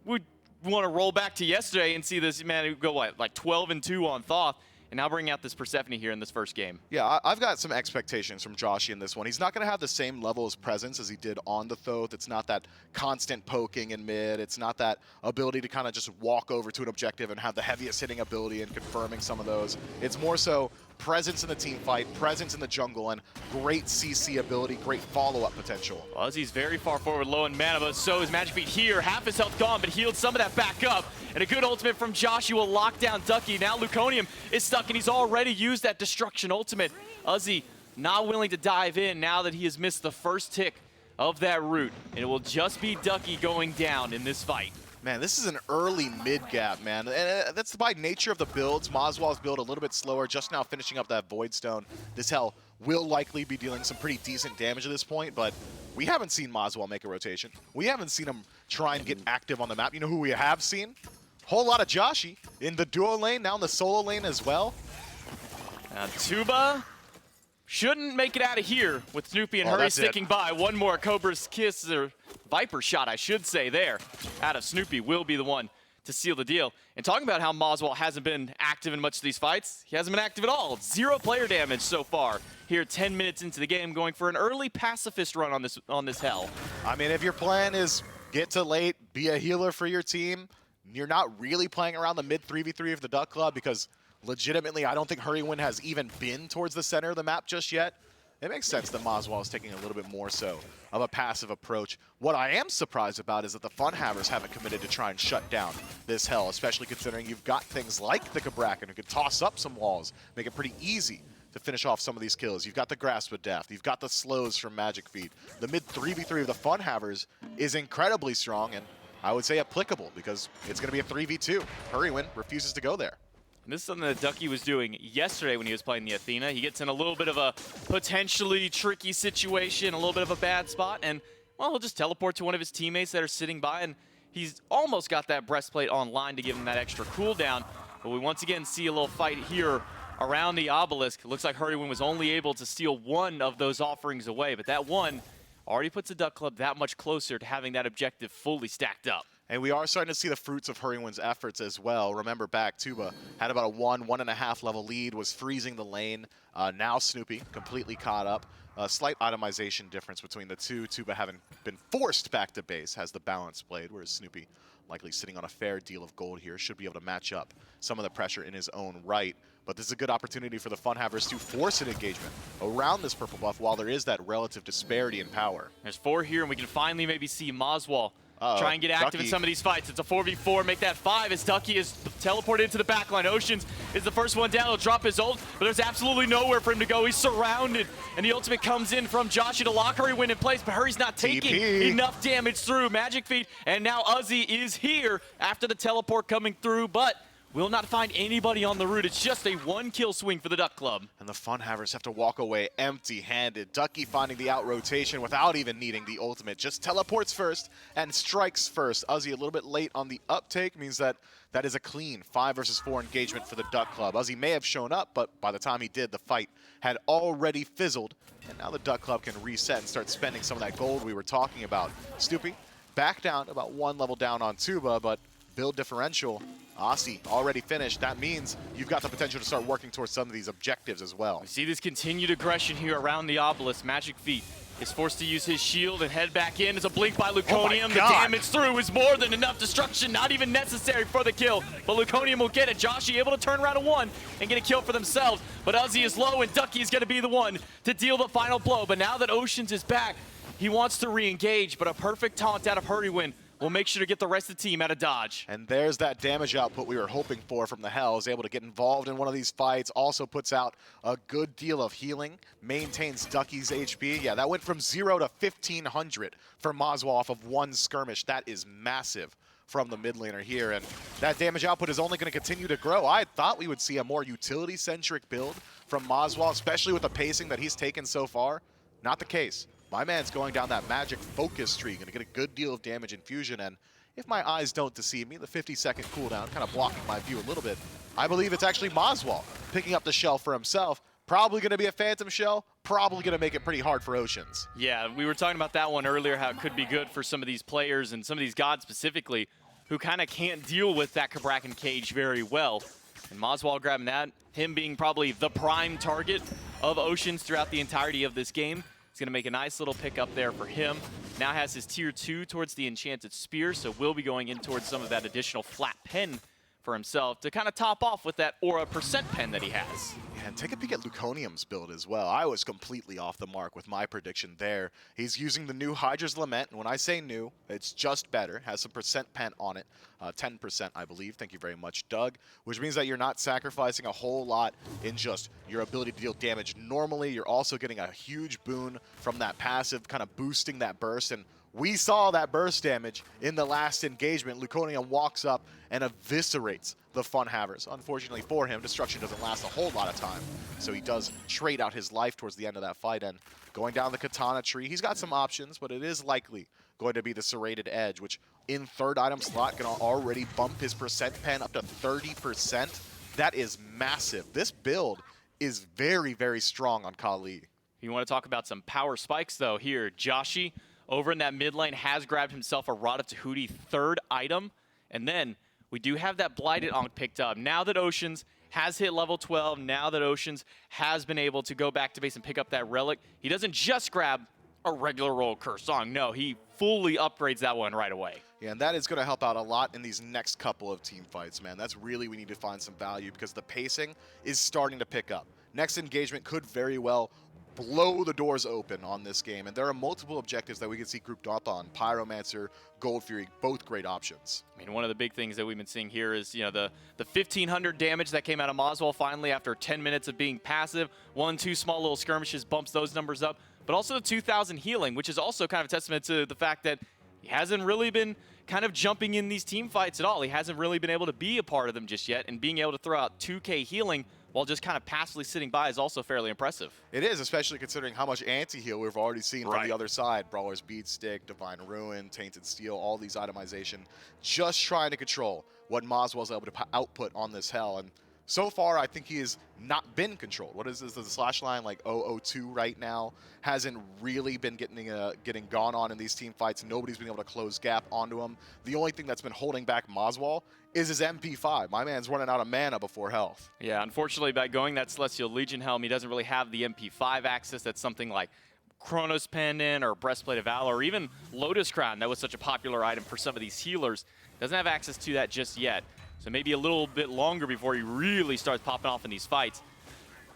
we want to roll back to yesterday and see this man go, what, like 12-2 on Thoth. and now bringing out this Persephone here in this first game. Yeah, I've got some expectations from Joshy in this one. He's not going to have the same level of presence as he did on the Thoth. It's not that constant poking in mid. It's not that ability to kind of just walk over to an objective and have the heaviest hitting ability and confirming some of those. It's more so presence in the team fight, presence in the jungle, and great CC ability, great follow-up potential. Well, Ozzy's very far forward, low in mana, but so is Magic Feet here. Half his health gone, but healed some of that back up. And a good ultimate from Joshua will lock down Ducky. Now Luconium is stuck, and he's already used that Destruction ultimate. Ozzy not willing to dive in now that he has missed the first tick of that root. And it will just be Ducky going down in this fight. Man, this is an early mid gap, man. And that's by nature of the builds. Mazwal's build a little bit slower, just now finishing up that Void Stone. This hell will likely be dealing some pretty decent damage at this point, but we haven't seen Mazwal make a rotation. We haven't seen him try and get active on the map. You know who we have seen? Whole lot of Joshy in the duo lane, now in the solo lane as well. Now Tuba shouldn't make it out of here with Snoopy and Hurry sticking by. One more Cobra's Kiss, or Viper shot, I should say, there. Out of Snoopy will be the one to seal the deal. And talking about how Mazwal hasn't been active in much of these fights, he hasn't been active at all. 0 player damage so far here 10 minutes into the game, going for an early pacifist run on this hell. I mean, if your plan is get to late, be a healer for your team, you're not really playing around the mid 3v3 of the Duck Club, because legitimately, I don't think Hurrywin has even been towards the center of the map just yet. It makes sense that Mazwal is taking a little bit more so of a passive approach. What I am surprised about is that the FUNHAVERS haven't committed to try and shut down this hell, especially considering you've got things like the Cabrakan who could toss up some walls, make it pretty easy to finish off some of these kills. You've got the Grasp of Death. You've got the slows from Magic Feet. The mid 3v3 of the FUNHAVERS is incredibly strong, and I would say applicable, because it's going to be a 3v2. Hurrywin refuses to go there. And this is something that Ducky was doing yesterday when he was playing the Athena. He gets in a little bit of a potentially tricky situation, a little bit of a bad spot, and, well, he'll just teleport to one of his teammates that are sitting by, and he's almost got that breastplate online to give him that extra cooldown. But we once again see a little fight here around the obelisk. It looks like Hurrywin was only able to steal one of those offerings away, but that one already puts the Duck Club that much closer to having that objective fully stacked up. And we are starting to see the fruits of Hurrywin's efforts as well. Remember back, Tuba had about a 1.5 level lead, was freezing the lane. Now Snoopy completely caught up. A slight itemization difference between the two. Tuba having been forced back to base has the balance played, whereas Snoopy likely sitting on a fair deal of gold here, should be able to match up some of the pressure in his own right. But this is a good opportunity for the FUNHAVERS to force an engagement around this purple buff while there is that relative disparity in power. There's 4 here, and we can finally maybe see Mazwal try and get active Ducky in some of these fights. It's a 4v4, make that 5 as Ducky is teleported into the backline. Oceans is the first one down. He'll drop his ult, but there's absolutely nowhere for him to go. He's surrounded, and the ultimate comes in from Joshua to lock Hurrywin in place, but Hurry's not taking enough damage through. Magic Feet, and now Ozzy is here after the teleport coming through, but will not find anybody on the route. It's just a 1-kill swing for the Duck Club. And the FUNHAVERS have to walk away empty-handed. Ducky finding the out-rotation without even needing the ultimate. Just teleports first and strikes first. Ozzy a little bit late on the uptake means that that is a clean 5 versus 4 engagement for the Duck Club. Ozzy may have shown up, but by the time he did, the fight had already fizzled. And now the Duck Club can reset and start spending some of that gold we were talking about. Stoopy back down, about 1 level down on Tuba, but build differential, Aussie already finished. That means you've got the potential to start working towards some of these objectives as well. We see this continued aggression here around the obelisk. Magic Feet is forced to use his shield and head back in. As a blink by Luconium. The damage through is more than enough. Destruction not even necessary for the kill, but Luconium will get it. Joshi able to turn around a 1 and get a kill for themselves, but Ozzy is low, and Ducky is going to be the one to deal the final blow. But now that Oceans is back, he wants to re-engage, but a perfect taunt out of Hurrywin will make sure to get the rest of the team out of dodge. And there's that damage output we were hoping for from the Hell. Is able to get involved in one of these fights, also puts out a good deal of healing, maintains Ducky's HP. Yeah, that went from 0 to 1,500 for Mazwal off of 1 skirmish. That is massive from the mid laner here, and that damage output is only going to continue to grow. I thought we would see a more utility-centric build from Mazwal, especially with the pacing that he's taken so far. Not the case. My man's going down that magic focus tree, going to get a good deal of damage infusion, and if my eyes don't deceive me, the 50-second cooldown kind of blocking my view a little bit. I believe it's actually Mazwal picking up the shell for himself. Probably going to be a Phantom Shell, probably going to make it pretty hard for Oceans. Yeah, we were talking about that one earlier, how it could be good for some of these players and some of these gods specifically who kind of can't deal with that Cabrakan cage very well. And Moswell grabbing that, him being probably the prime target of Oceans throughout the entirety of this game. It's going to make a nice little pickup there for him. Now has his tier 2 towards the Enchanted Spear, so will be going in towards some of that additional flat pen for himself to kind of top off with that aura percent pen that he has. Yeah, and take a peek at Luconium's build as well. I was completely off the mark with my prediction there. He's using the new hi-rez Lament, and when I say new, it's just better. Has some percent pen on it, 10% I believe. Thank you very much, Doug. Which means that you're not sacrificing a whole lot in just your ability to deal damage normally. You're also getting a huge boon from that passive, kind of boosting that burst. And we saw that burst damage in the last engagement. Luconium walks up and eviscerates the FUNHAVERS. Unfortunately for him, destruction doesn't last a whole lot of time, so he does trade out his life towards the end of that fight. And going down the Katana tree, he's got some options, but it is likely going to be the Serrated Edge, which in third item slot can already bump his percent pen up to 30%. That is massive. This build is very, very strong on Kali. You want to talk about some power spikes, though, here. Joshi, over in that mid lane, has grabbed himself a Rod of Tahuti third item. And then we do have that Blighted Ankh picked up. Now that Oceans has hit level 12, now that Oceans has been able to go back to base and pick up that relic, he doesn't just grab a regular old Cursed Song. No, he fully upgrades that one right away. Yeah, and that is going to help out a lot in these next couple of team fights, man. That's really, we need to find some value because the pacing is starting to pick up. Next engagement could very well blow the doors open on this game, and there are multiple objectives that we can see grouped up on. Pyromancer, Gold Fury, both great options. I mean, one of the big things that we've been seeing here is, you know, the 1,500 damage that came out of Moswell finally after 10 minutes of being passive. 1-2 small little skirmishes bumps those numbers up, but also the 2,000 healing, which is also kind of a testament to the fact that he hasn't really been kind of jumping in these team fights at all. He hasn't really been able to be a part of them just yet, and being able to throw out 2K healing while just kind of passively sitting by is also fairly impressive. It is, especially considering how much anti-heal we've already seen from the other side. Brawler's Beat Stick, Divine Ruin, Tainted Steel, all these itemization, just trying to control what Moswell's able to output on this hell. And so far, I think he has not been controlled. What is this, the slash line, like 002 right now? Hasn't really been getting gone on in these team fights. Nobody's been able to close gap onto him. The only thing that's been holding back Moswell is his MP5. My man's running out of mana before health. Yeah, unfortunately, by going that Celestial Legion Helm, he doesn't really have the MP5 access. That's something like Chronos Pendant or Breastplate of Valor or even Lotus Crown. That was such a popular item for some of these healers. Doesn't have access to that just yet. So maybe a little bit longer before he really starts popping off in these fights.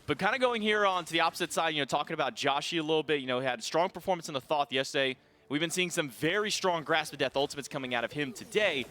But kind of going here on to the opposite side, you know, talking about Joshi a little bit. You know, he had a strong performance in the Thoth yesterday. We've been seeing some very strong Grasp of Death ultimates coming out of him today.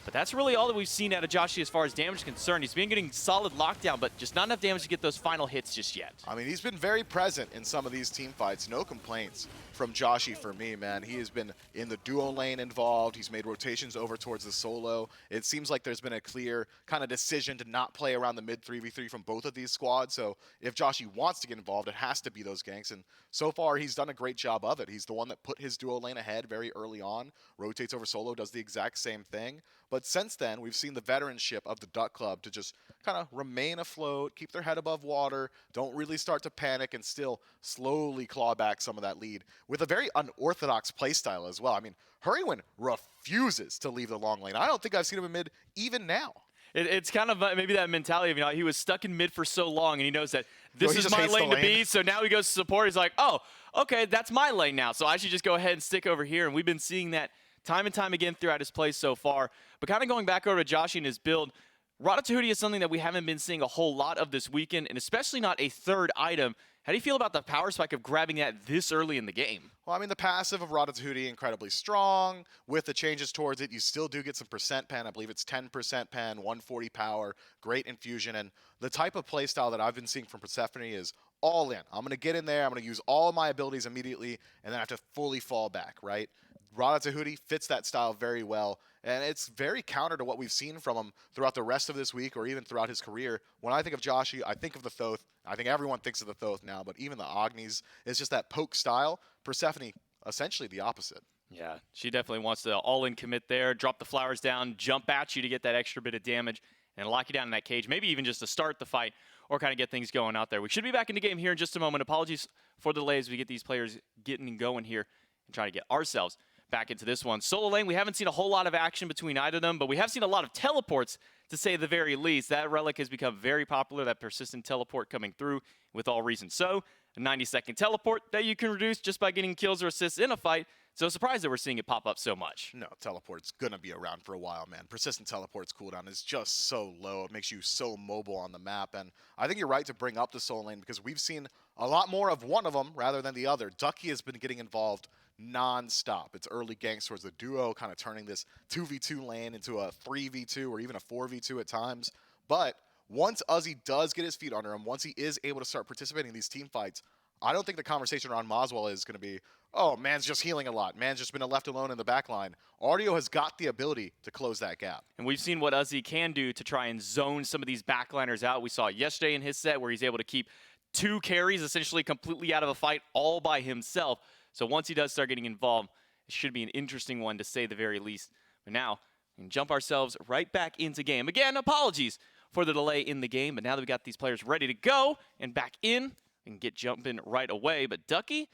But that's really all that we've seen out of Joshi as far as damage is concerned. He's been getting solid lockdown, but just not enough damage to get those final hits just yet. I mean, he's been very present in some of these team fights. No complaints from Joshi for me, man. He has been in the duo lane involved. He's made rotations over towards the solo. It seems like there's been a clear kind of decision to not play around the mid 3v3 from both of these squads. So if Joshi wants to get involved, it has to be those ganks. And so far, he's done a great job of it. He's the one that put his duo lane ahead very early on, rotates over solo, does the exact same thing. But since then, we've seen the veteranship of the Duck Club to just kind of remain afloat, keep their head above water, don't really start to panic, and still slowly claw back some of that lead with a very unorthodox playstyle as well. I mean, Hurrywin refuses to leave the long lane. I don't think I've seen him in mid even now. It's kind of maybe that mentality of, you know, he was stuck in mid for so long, and he knows that this is my lane to be, so now he goes to support. He's like, oh, okay, that's my lane now, so I should just go ahead and stick over here. And we've been seeing that time and time again throughout his play so far. But kind of going back over to Joshi and his build, Rod of Tahuti is something that we haven't been seeing a whole lot of this weekend, and especially not a third item. How do you feel about the power spike of grabbing that this early in the game? Well, I mean, the passive of Rod of Tahuti incredibly strong. With the changes towards it, you still do get some percent pen. I believe it's 10% pen, 140 power, great infusion. And the type of playstyle that I've been seeing from Persephone is all in. I'm going to get in there, I'm going to use all of my abilities immediately, and then I have to fully fall back, right? Rod of Tahuti fits that style very well, and it's very counter to what we've seen from him throughout the rest of this week or even throughout his career. When I think of Joshi, I think of the Thoth. I think everyone thinks of the Thoth now, but even the Agnis, it's just that poke style. Persephone, essentially the opposite. Yeah, she definitely wants to all-in commit there, drop the flowers down, jump at you to get that extra bit of damage, and lock you down in that cage, maybe even just to start the fight or kind of get things going out there. We should be back into game here in just a moment. Apologies for the delay as we get these players getting and going here and trying to get ourselves back into this one. Solo lane, we haven't seen a whole lot of action between either of them, but we have seen a lot of teleports, to say the very least. That relic has become very popular, that persistent teleport coming through with all reason. So, a 90-second teleport that you can reduce just by getting kills or assists in a fight. So surprised that we're seeing it pop up so much. No, teleport's going to be around for a while, man. Persistent teleport's cooldown is just so low. It makes you so mobile on the map. And I think you're right to bring up the solo lane because we've seen a lot more of one of them rather than the other. Ducky has been getting involved non-stop. It's early ganks towards the duo, kind of turning this 2v2 lane into a 3v2 or even a 4v2 at times. But once Uzi does get his feet under him, once he is able to start participating in these team fights, I don't think the conversation around Moswell is going to be, oh, man's just healing a lot. Man's just been left alone in the back line. Artio has got the ability to close that gap. And we've seen what Uzi can do to try and zone some of these backliners out. We saw it yesterday in his set where he's able to keep 2 carries essentially completely out of a fight all by himself. So once he does start getting involved, it should be an interesting one to say the very least. But now, we can jump ourselves right back into game. Again, apologies for the delay in the game, but now that we got these players ready to go and back in, we can get jumping right away. But Ducky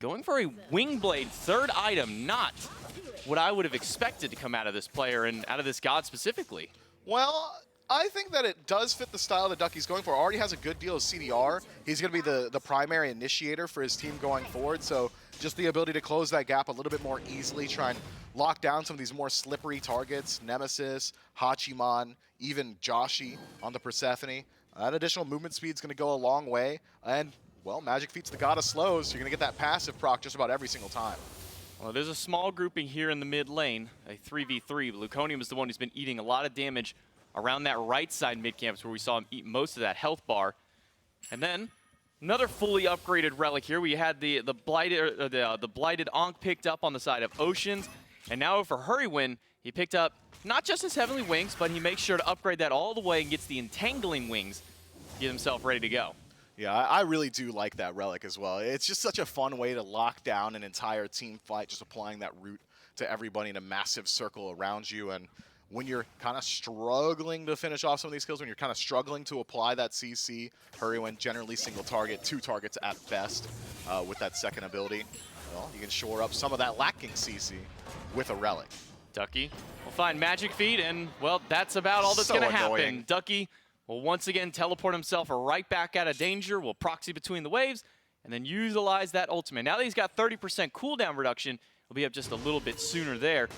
going for a wing blade third item, not what I would have expected to come out of this player and out of this god specifically. Well, I think that it does fit the style that Ducky's going for. Already has a good deal of CDR. He's going to be the primary initiator for his team going forward. So just the ability to close that gap a little bit more easily, try and lock down some of these more slippery targets, Nemesis, Hachiman, even Joshi on the Persephone. That additional movement speed is going to go a long way. And, well, Magic Feet's the god of slows. You're going to get that passive proc just about every single time. Well, there's a small grouping here in the mid lane, a 3v3. Luconium is the one who's been eating a lot of damage around that right side mid camps where we saw him eat most of that health bar. And then another fully upgraded relic here. We had the blighted Ankh picked up on the side of Oceans. And now for Hurrywin, he picked up not just his Heavenly Wings, but he makes sure to upgrade that all the way and gets the Entangling Wings to get himself ready to go. Yeah, I really do like that relic as well. It's just such a fun way to lock down an entire team fight, just applying that root to everybody in a massive circle around you. And when you're kind of struggling to finish off some of these kills, when you're kind of struggling to apply that CC, Hurrywin generally single target, 2 targets at best with that second ability. Well, you can shore up some of that lacking CC with a relic. Ducky will find Magic Feet, and, well, that's about all that's So going to happen. annoying. Ducky will once again teleport himself right back out of danger, will proxy between the waves, and then utilize that ultimate. Now that he's got 30% cooldown reduction, he'll be up just a little bit sooner there.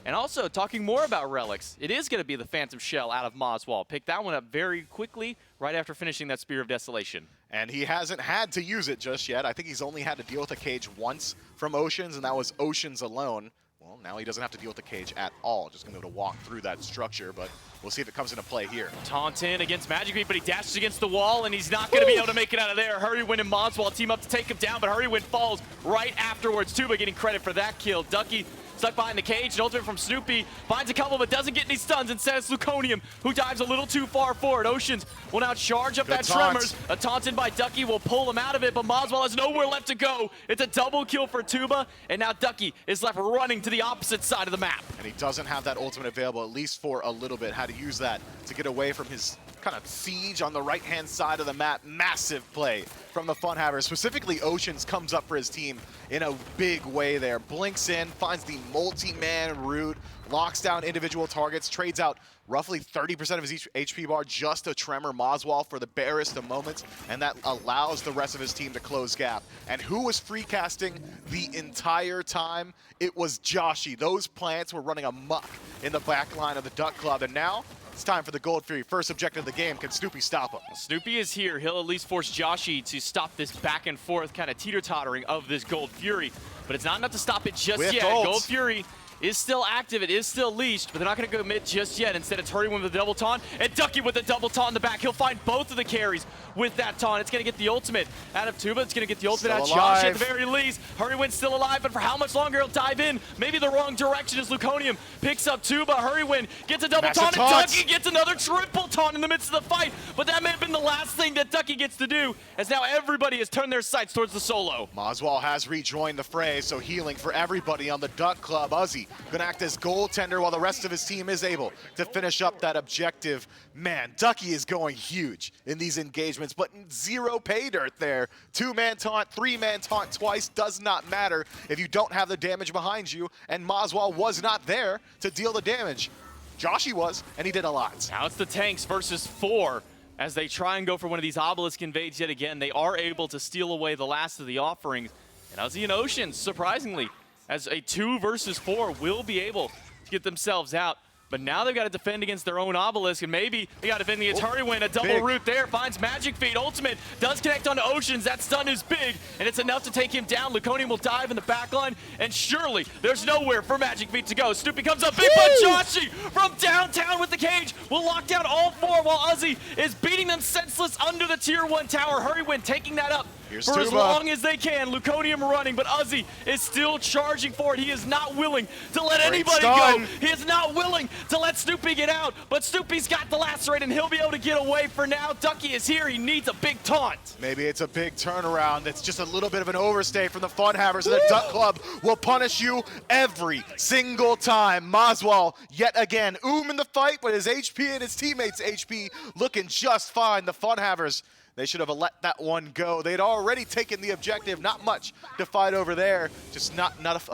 And also, talking more about relics, it is going to be the Phantom Shell out of Moswell. Pick that one up very quickly right after finishing that Spear of Desolation. And he hasn't had to use it just yet. I think he's only had to deal with a cage once from Oceans, and that was Oceans alone. Well, now he doesn't have to deal with the cage at all. Just going to be able to walk through that structure, but we'll see if it comes into play here. Taunton against Magic Feet, but he dashes against the wall, and he's not going to be able to make it out of there. Hurrywin and Moswell team up to take him down, but Hurrywin falls right afterwards. Tuba getting credit for that kill. Ducky stuck behind the cage, an ultimate from Snoopy, finds a couple but doesn't get any stuns. Instead it's Luconium who dives a little too far forward. Oceans will now charge up Good that taunt. Tremors. A taunted by Ducky will pull him out of it, but Moswell has nowhere left to go. It's a double kill for Tuba, and now Ducky is left running to the opposite side of the map. And he doesn't have that ultimate available, at least for a little bit. Had to use that to get away from his kind of siege on the right-hand side of the map. Massive play from the FUNHAVERS. Specifically, Oceans comes up for his team in a big way there. Blinks in, finds the multi-man route, locks down individual targets, trades out roughly 30% of his HP bar just to Tremor Moswell for the barest of moments, and that allows the rest of his team to close gap. And who was free casting the entire time? It was Joshi. Those plants were running amok in the back line of the Duck Club, and now it's time for the Gold Fury. First objective of the game. Can Snoopy stop him? Snoopy is here. He'll at least force Joshi to stop this back and forth kind of teeter-tottering of this Gold Fury. But it's not enough to stop it just With yet. ult. Gold Fury is still active. It is still leashed, but they're not going to commit just yet. Instead, it's Hurrywin with a double taunt, and Ducky with a double taunt in the back. He'll find both of the carries with that taunt. It's going to get the ultimate out of Tuba. It's going to get the ultimate out of Josh at the very least. Hurrywin's still alive, but for how much longer he'll dive in? Maybe the wrong direction as Luconium picks up Tuba. Hurrywin gets a double Massive taunt, and taunts. Ducky gets another triple taunt in the midst of the fight. But that may have been the last thing that Ducky gets to do, as now everybody has turned their sights towards the solo. Moswell has rejoined the fray, so healing for everybody on the Duck Club. Uzi gonna act as goaltender while the rest of his team is able to finish up that objective. Man, Ducky is going huge in these engagements, but zero pay dirt there. 2-man taunt, 3-man taunt twice, does not matter if you don't have the damage behind you, and Maswal was not there to deal the damage. Joshy was, and he did a lot. Now it's the tanks versus 4 as they try and go for one of these obelisk invades yet again. They are able to steal away the last of the offerings. And Ozzy and Ocean, surprisingly, as a 2 versus 4, will be able to get themselves out. But now they've got to defend against their own obelisk, and maybe they got to defend the Atari win. A double root there, finds Magic Feet. Ultimate does connect onto Oceans. That stun is big, and it's enough to take him down. Luconium will dive in the back line, and surely there's nowhere for Magic Feet to go. Snoopy comes up big, but Joshy from downtown with the cage will lock down all 4 while Ozzy is beating them senseless under the tier 1 tower. Hurrywin taking that up for as long as they can. Luconium running, but Ozzy is still charging for it. He is not willing to let anybody go. He is not willing to let Snoopy get out, but Snoopy's got the lacerate, and he'll be able to get away for now. Ducky is here. He needs a big taunt. Maybe it's a big turnaround. It's just a little bit of an overstay from the FUNHAVERS, and the Duck Club will punish you every single time. Maswal, yet again, in the fight, but his HP and his teammates' HP looking just fine. The FUNHAVERS, they should have let that one go. They'd already taken the objective. Not much to fight over there. Just not enough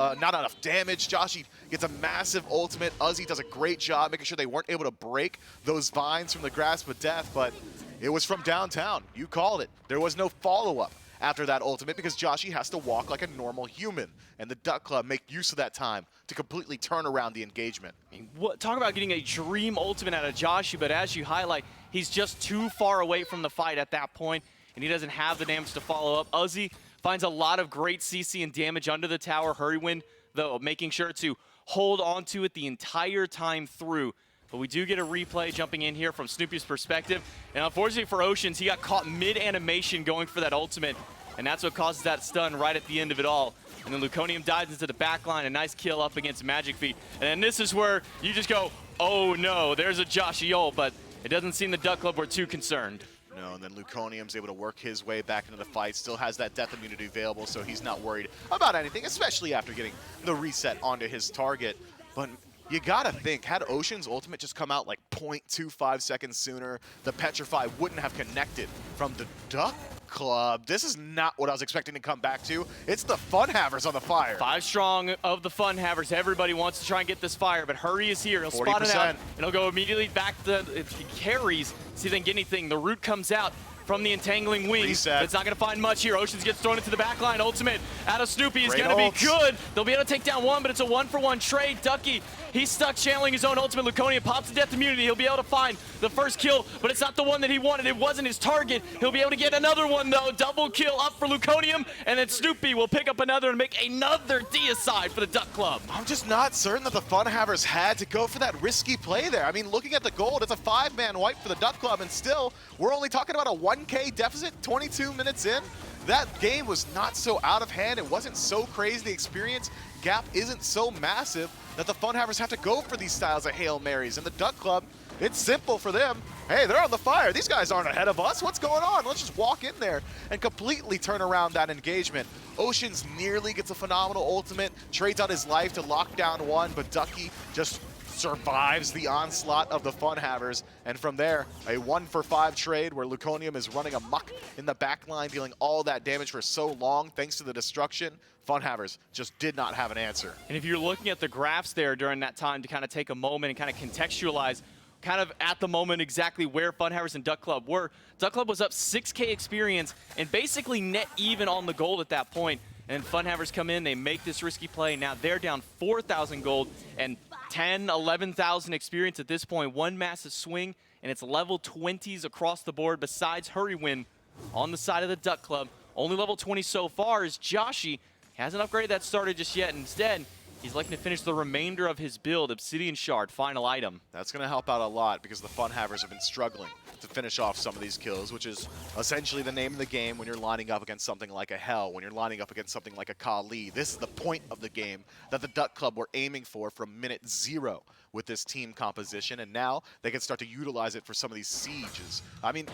damage. Joshy gets a massive ultimate. Ozzy does a great job making sure they weren't able to break those vines from the grasp of death, but it was from downtown. You called it. There was no follow-up after that ultimate because Joshy has to walk like a normal human, and the Duck Club make use of that time to completely turn around the engagement. I mean, talk about getting a dream ultimate out of Joshy, but as you highlight, he's just too far away from the fight at that point, and he doesn't have the damage to follow up. Ozzy finds a lot of great CC and damage under the tower. Hurrywin, though, making sure to hold onto it the entire time through. But we do get a replay jumping in here from Snoopy's perspective. And unfortunately for Oceans, he got caught mid-animation going for that ultimate, and that's what causes that stun right at the end of it all. And then Luconium dives into the back line, a nice kill up against Magic Feet. And then this is where you just go, oh no, there's a Joshy ult, but it doesn't seem the Duck Club were too concerned. No, and then Luconium's able to work his way back into the fight, still has that death immunity available, so he's not worried about anything, especially after getting the reset onto his target. But you gotta think, had Ocean's ultimate just come out like 0.25 seconds sooner, the Petrify wouldn't have connected from the Duck Club. This is not what I was expecting to come back to. It's the FUNHAVERS on the fire. 5 strong of the FUNHAVERS. Everybody wants to try and get this fire, but Hurry is here. He'll spot it out, and he'll go immediately back to if he carries, see if they can get anything. The root comes out from the entangling wings. It's not going to find much here. Oceans gets thrown into the back line. Ultimate out of Snoopy is going to be good. They'll be able to take down one, but it's a 1-for-1 trade. Ducky, he's stuck channeling his own ultimate. Luconium pops the death immunity. He'll be able to find the first kill, but it's not the one that he wanted. It wasn't his target. He'll be able to get another one, though. Double kill up for Luconium, and then Snoopy will pick up another and make another deicide for the Duck Club. I'm just not certain that the FUNHAVERS had to go for that risky play there. I mean, looking at the gold, it's a 5-man wipe for the Duck Club, and still, we're only talking about a 1K deficit 22 minutes in. That game was not so out of hand. It wasn't so crazy. The experience gap isn't so massive that the FUNHAVERS have to go for these styles of Hail Marys. And the Duck Club, it's simple for them. Hey, they're on the fire. These guys aren't ahead of us. What's going on? Let's just walk in there and completely turn around that engagement. Oceans nearly gets a phenomenal ultimate, trades out his life to lock down one, but Ducky just survives the onslaught of the FUNHAVERS, and from there, a 1-for-5 trade where Luconium is running amok in the back line, dealing all that damage for so long thanks to the destruction. FUNHAVERS just did not have an answer. And if you're looking at the graphs there during that time to kind of take a moment and kind of contextualize kind of at the moment exactly where FUNHAVERS and Duck Club were, Duck Club was up 6K experience and basically net even on the gold at that point. And FUNHAVERS come in, they make this risky play. Now they're down 4,000 gold and 10, 11,000 experience at this point. One massive swing, and it's level 20s across the board besides Hurrywin on the side of the Duck Club. Only level 20 so far is Joshy. He hasn't upgraded that starter just yet. Instead, he's looking to finish the remainder of his build, Obsidian Shard, final item. That's going to help out a lot because the FUNHAVERS have been struggling to finish off some of these kills, which is essentially the name of the game when you're lining up against something like a Hell, when you're lining up against something like a Kali. This is the point of the game that the Duck Club were aiming for from minute 0 with this team composition, and now they can start to utilize it for some of these sieges. I mean,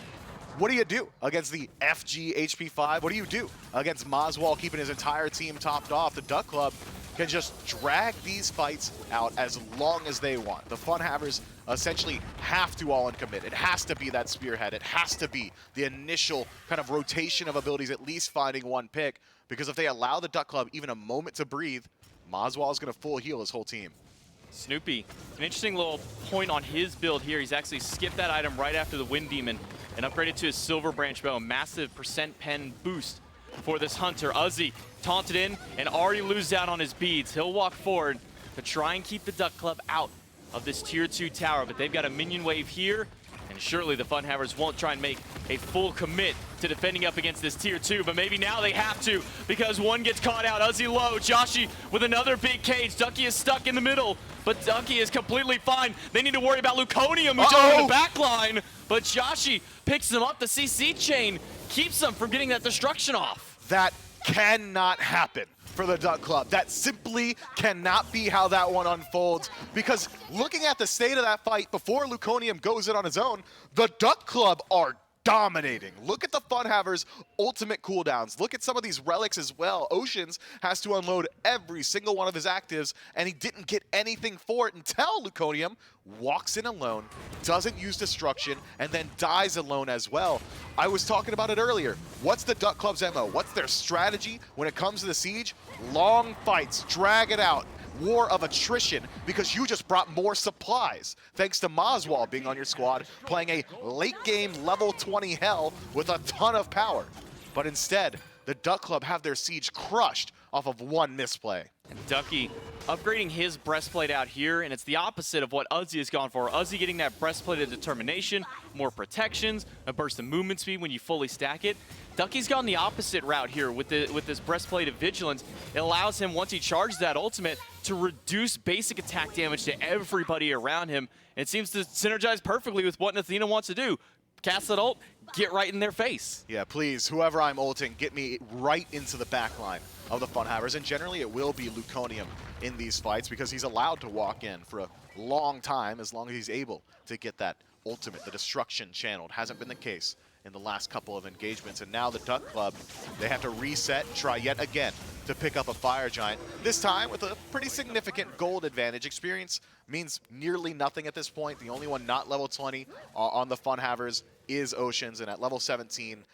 what do you do against the FG HP5? What do you do against Maswal keeping his entire team topped off? The Duck Club can just drag these fights out as long as they want. The FUNHAVERS essentially have to all in commit. It has to be that spearhead. It has to be the initial kind of rotation of abilities, at least finding one pick, because if they allow the Duck Club even a moment to breathe, Mazwal is going to full heal his whole team. Snoopy, an interesting little point on his build here. He's actually skipped that item right after the Wind Demon and upgraded to his Silver Branch Bow, a massive percent pen boost for this Hunter. Uzi taunted in and already loses out on his beads. He'll walk forward to try and keep the Duck Club out of this tier 2 tower, but they've got a minion wave here, and surely the FUNHAVERS won't try and make a full commit to defending up against this tier 2, but maybe now they have to, because one gets caught out. Uzi low, Joshi with another big cage. Ducky is stuck in the middle, but Ducky is completely fine. They need to worry about Luconium, who's over the back line, but Joshi picks him up. The CC chain keeps them from getting that destruction off. That cannot happen for the Duck Club. That simply cannot be how that one unfolds, because looking at the state of that fight before Luconium goes in on his own, the Duck Club are dominating. Look at the FUNHAVERS ultimate cooldowns. Look at some of these relics as well. Oceans has to unload every single one of his actives, and he didn't get anything for it until Luconium walks in alone, doesn't use destruction, and then dies alone as well. I was talking about it earlier. What's the Duck Club's MO? What's their strategy when it comes to the siege? Long fights, drag it out. War of attrition, because you just brought more supplies. Thanks to Mazwal being on your squad, playing a late game level 20 hell with a ton of power. But instead, the Duck Club have their siege crushed off of one misplay. And Ducky upgrading his breastplate out here, and it's the opposite of what Uzi has gone for. Uzi getting that breastplate of determination, more protections, a burst of movement speed when you fully stack it. Ducky's gone the opposite route here with this breastplate of vigilance. It allows him, once he charges that ultimate, to reduce basic attack damage to everybody around him. It seems to synergize perfectly with what Athena wants to do. Cast that ult, get right in their face. Yeah, please, whoever I'm ulting, get me right into the back line of the FUNHAVERS, and generally it will be Luconium in these fights, because he's allowed to walk in for a long time as long as he's able to get that ultimate, the destruction channeled. Hasn't been the case in the last couple of engagements, and now the Duck Club, they have to reset and try yet again to pick up a Fire Giant, this time with a pretty significant gold advantage. Experience means nearly nothing at this point. The only one not level 20 on the FUNHAVERS is Oceans, and at level 17,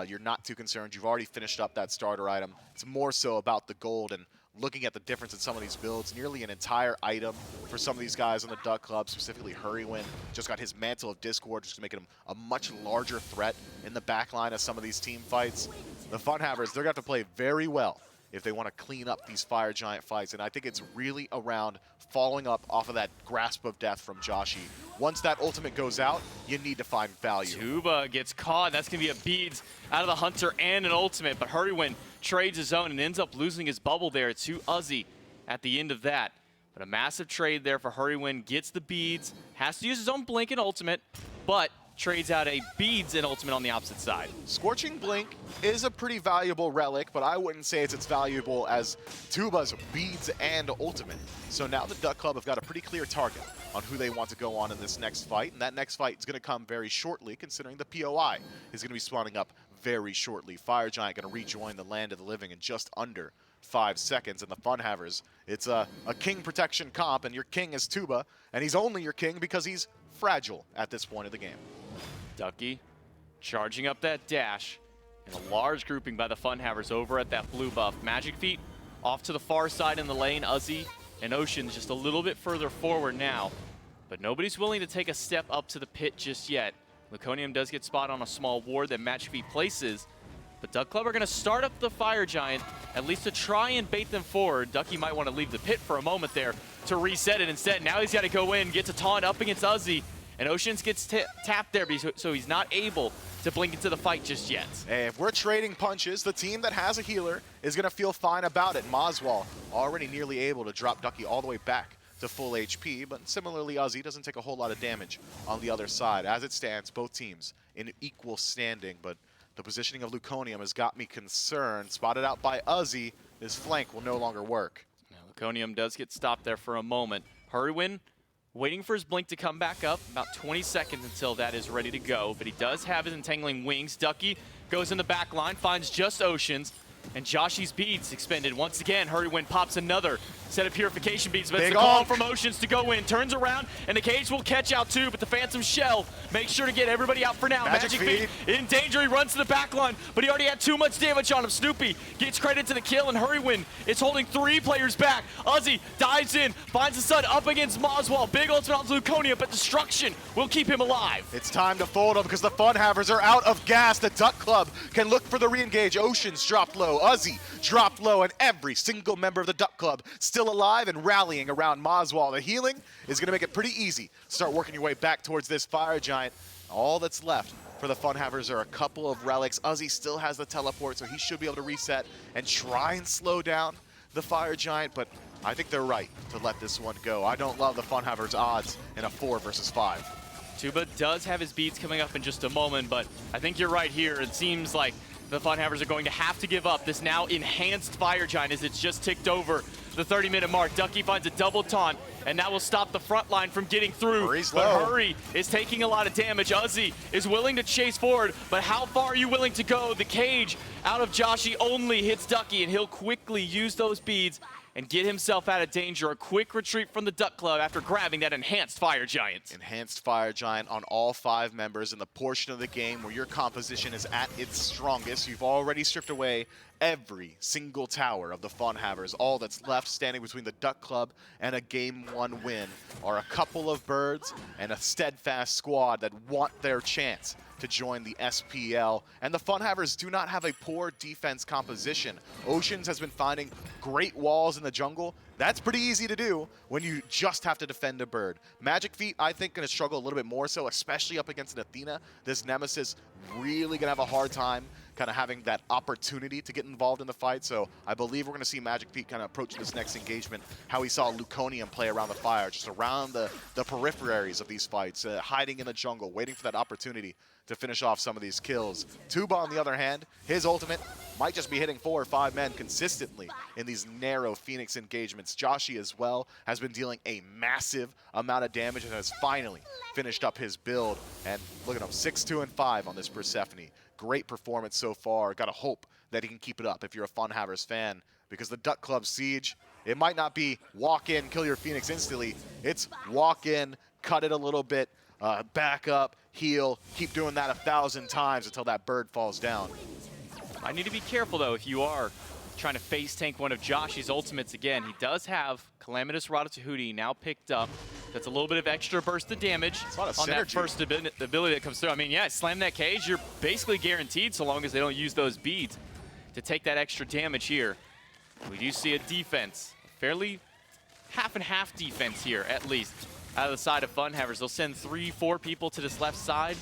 you're not too concerned. You've already finished up that starter item. It's more so about the gold, and looking at the difference in some of these builds, nearly an entire item for some of these guys on the Duck Club, specifically Hurrywin, just got his Mantle of Discord, just making him a much larger threat in the back line of some of these team fights. The FUNHAVERS, they're going to have to play very well if they want to clean up these Fire Giant fights, and I think it's really around following up off of that grasp of death from Joshi. Once that ultimate goes out, you need to find value. Tuba gets caught. That's going to be a beads out of the Hunter and an ultimate, but Hurrywin trades his own and ends up losing his bubble there to Uzi at the end of that. But a massive trade there for Hurrywin. Gets the beads, has to use his own blink and ultimate, but trades out a beads and ultimate on the opposite side. Scorching Blink is a pretty valuable relic, but I wouldn't say it's as valuable as Tuba's beads and ultimate. So now the Duck Club have got a pretty clear target on who they want to go on in this next fight, and that next fight is going to come very shortly, considering the POI is going to be spawning up very shortly. Fire Giant going to rejoin the land of the living in just under 5 seconds, and the FUNHAVERS, it's a king protection comp, and your king is Tuba, and he's only your king because he's fragile at this point of the game. Ducky charging up that dash, and a large grouping by the FUNHAVERS over at that blue buff. Magic Feet off to the far side in the lane. Uzi and Ocean's just a little bit further forward now, but nobody's willing to take a step up to the pit just yet. Luconium does get spotted on a small ward that Magic Feet places, but Duck Club are going to start up the Fire Giant, at least to try and bait them forward. Ducky might want to leave the pit for a moment there to reset it instead. Now he's got to go in, gets a taunt up against Uzi, and Oceans gets tapped there, so he's not able to blink into the fight just yet. Hey, if we're trading punches, the team that has a healer is going to feel fine about it. Mazwal already nearly able to drop Ducky all the way back to full HP, but similarly Uzi doesn't take a whole lot of damage on the other side. As it stands, both teams in equal standing, but the positioning of Luconium has got me concerned. Spotted out by Uzi, his flank will no longer work. Now, Luconium does get stopped there for a moment. Hurrywin waiting for his blink to come back up, about 20 seconds until that is ready to go, but he does have his entangling wings. Ducky goes in the back line, finds just Oceans, And Joshy's beads expended once again. Hurrywin pops another set of purification beads, but it's Big the call onk. from Oceans to go in. Turns around, and the cage will catch out too, but the Phantom Shell makes sure to get everybody out for now. Magic Feet in danger. He runs to the back line, but he already had too much damage on him. Snoopy gets credit to the kill, and Hurrywin is holding 3 players back. Uzi dives in, finds the sun up against Moswell. Big ultimate on Luconia, but destruction will keep him alive. It's time to fold them because the Funhavers are out of gas. The Duck Club can look for the re-engage. Oceans dropped low. Uzi dropped low, and every single member of the Duck Club still alive and rallying around Moswell. The healing is going to make it pretty easy. Start working your way back towards this Fire Giant. All that's left for the Funhavers are a couple of relics. Uzi still has the teleport, so he should be able to reset and try and slow down the Fire Giant, but I think they're right to let this one go. I don't love the Funhavers' odds in a 4 versus 5. Tuba does have his beats coming up in just a moment, but I think you're right here. It seems like the Funhavers are going to have to give up this now enhanced Fire Giant as it's just ticked over the 30-minute mark. Ducky finds a double taunt, and that will stop the front line from getting through. Hurry's but low. Hurry is taking a lot of damage. Uzi is willing to chase forward, but how far are you willing to go? The cage out of Joshy only hits Ducky, and he'll quickly use those beads and get himself out of danger. A quick retreat from the Duck Club after grabbing that enhanced Fire Giant. Enhanced Fire Giant on all 5 members in the portion of the game where your composition is at its strongest. You've already stripped away every single tower of the Funhavers. All that's left standing between the Duck Club and a Game 1 win are a couple of birds and a steadfast squad that want their chance to join the SPL. And the Funhavers do not have a poor defense composition. Oceans has been finding great walls in the jungle. That's pretty easy to do when you just have to defend a bird. Magic Feet, I think, going to struggle a little bit more so, especially up against an Athena. This Nemesis really going to have a hard time kind of having that opportunity to get involved in the fight. So I believe we're going to see Magic Feet kind of approach this next engagement how we saw Luconium play around the fire, just around the peripheries of these fights, hiding in the jungle, waiting for that opportunity to finish off some of these kills. Tuba, on the other hand, his ultimate might just be hitting 4 or 5 men consistently in these narrow Phoenix engagements. Joshy as well has been dealing a massive amount of damage and has finally finished up his build. And look at him, 6-2 and 5 on this Persephone. Great performance so far. Gotta hope that he can keep it up if you're a Funhavers fan, because the Duck Club siege, it might not be walk in, kill your Phoenix instantly. It's walk in, cut it a little bit, back up, heal, keep doing that 1,000 times until that bird falls down. I need to be careful, though, if you are trying to face tank one of Joshy's ultimates again. He does have Calamitous Ratatouille now picked up. That's a little bit of extra burst of damage It's a lot of on that synergy. first ability that comes through. I mean, yeah, slam that cage, you're basically guaranteed so long as they don't use those beads to take that extra damage here. We do see a defense, fairly half and half defense here, at least, out of the side of Funhavers. They'll send 3-4 people to this left side,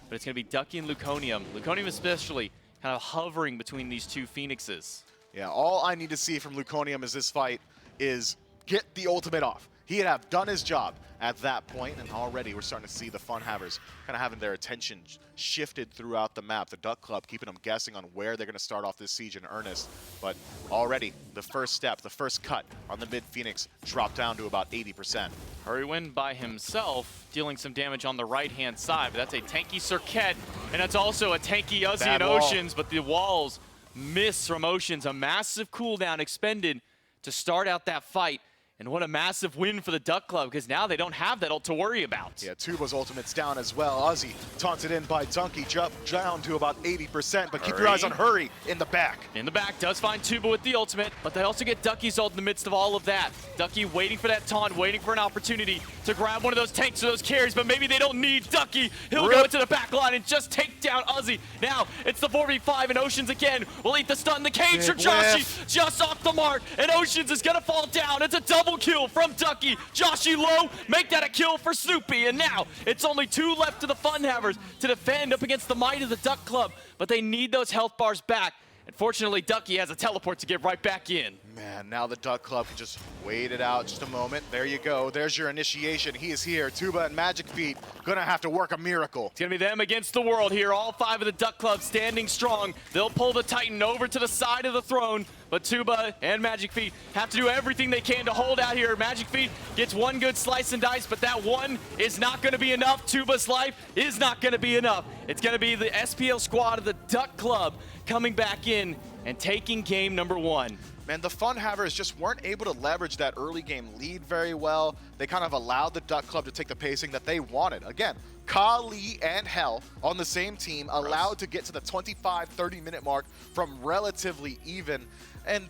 but it's going to be Ducky and Luconium. Luconium especially kind of hovering between these two Phoenixes. Yeah, all I need to see from Luconium as this fight is get the ultimate off. He'd have done his job at that point, and already we're starting to see the Funhavers kind of having their attention shifted throughout the map. The Duck Club keeping them guessing on where they're going to start off this siege in earnest. But already, the first step, the first cut on the mid-Phoenix dropped down to about 80%. Hurrywin by himself, dealing some damage on the right-hand side, but that's a tanky Circuit, and that's also a tanky Uzi Bad and wall. Oceans, but the walls miss from Oceans. A massive cooldown expended to start out that fight. And what a massive win for the Duck Club, because now they don't have that ult to worry about. Yeah, Tuba's ultimate's down as well. Uzi taunted in by Donkey, jumped down to about 80%, but keep your eyes on Hurry in the back. In the back, does find Tuba with the ultimate, but they also get Ducky's ult in the midst of all of that. Ducky waiting for that taunt, waiting for an opportunity to grab one of those tanks or those carries, but maybe they don't need Ducky. He'll go into the back line and just take down Uzi. Now, it's the 4v5, and Oceans again will eat the stun. The cage from Big Joshy, whiff. just off the mark, and Oceans is gonna fall down. It's a double kill from Ducky. Joshy low, make that a kill for Snoopy, and now it's only 2 left to the Funhavers to defend up against the might of the Duck Club, but they need those health bars back. Unfortunately, Ducky has a teleport to get right back in. Man, now the Duck Club can just wait it out just a moment. There you go. There's your initiation. He is here. Tuba and Magic Feet gonna have to work a miracle. It's going to be them against the world here. All 5 of the Duck Club standing strong. They'll pull the Titan over to the side of the throne, but Tuba and Magic Feet have to do everything they can to hold out here. Magic Feet gets one good slice and dice, but that one is not going to be enough. Tuba's life is not going to be enough. It's going to be the SPL squad of the Duck Club coming back in and taking game number 1. Man, the FUNHAVERS just weren't able to leverage that early game lead very well. They kind of allowed the Duck Club to take the pacing that they wanted. Again, Kali and Hell on the same team, allowed to get to the 25-30 minute mark from relatively even. And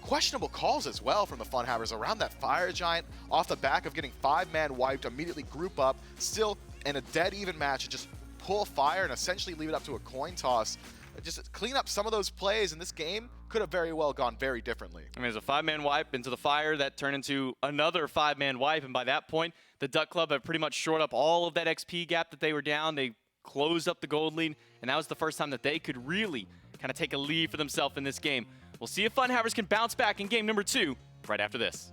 questionable calls as well from the FUNHAVERS around that Fire Giant off the back of getting 5-man wiped, immediately group up, still in a dead even match, and just pull fire and essentially leave it up to a coin toss. Just clean up some of those plays, and this game could have very well gone very differently. I mean, there's a 5-man wipe into the fire that turned into another 5-man wipe, and by that point, the Duck Club had pretty much shored up all of that XP gap that they were down. They closed up the gold lead, and that was the first time that they could really kind of take a lead for themselves in this game. We'll see if FUNHAVERS can bounce back in game number 2 right after this.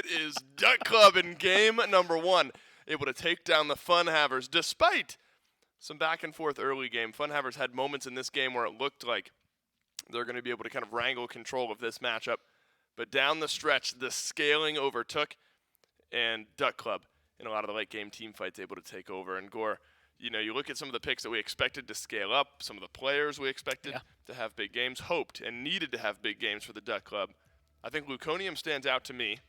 It is Duck Club in game number 1, able to take down the FUNHAVERS despite some back and forth early game. FUNHAVERS had moments in this game where it looked like they're going to be able to kind of wrangle control of this matchup. But down the stretch, the scaling overtook, and Duck Club in a lot of the late game team fights able to take over. And Gore, you look at some of the picks that we expected to scale up, some of the players we expected to have big games, hoped and needed to have big games for the Duck Club. I think Luconium stands out to me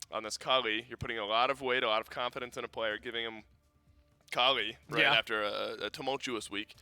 on this Kali. You're putting a lot of weight, a lot of confidence in a player, giving him Kali after a tumultuous week.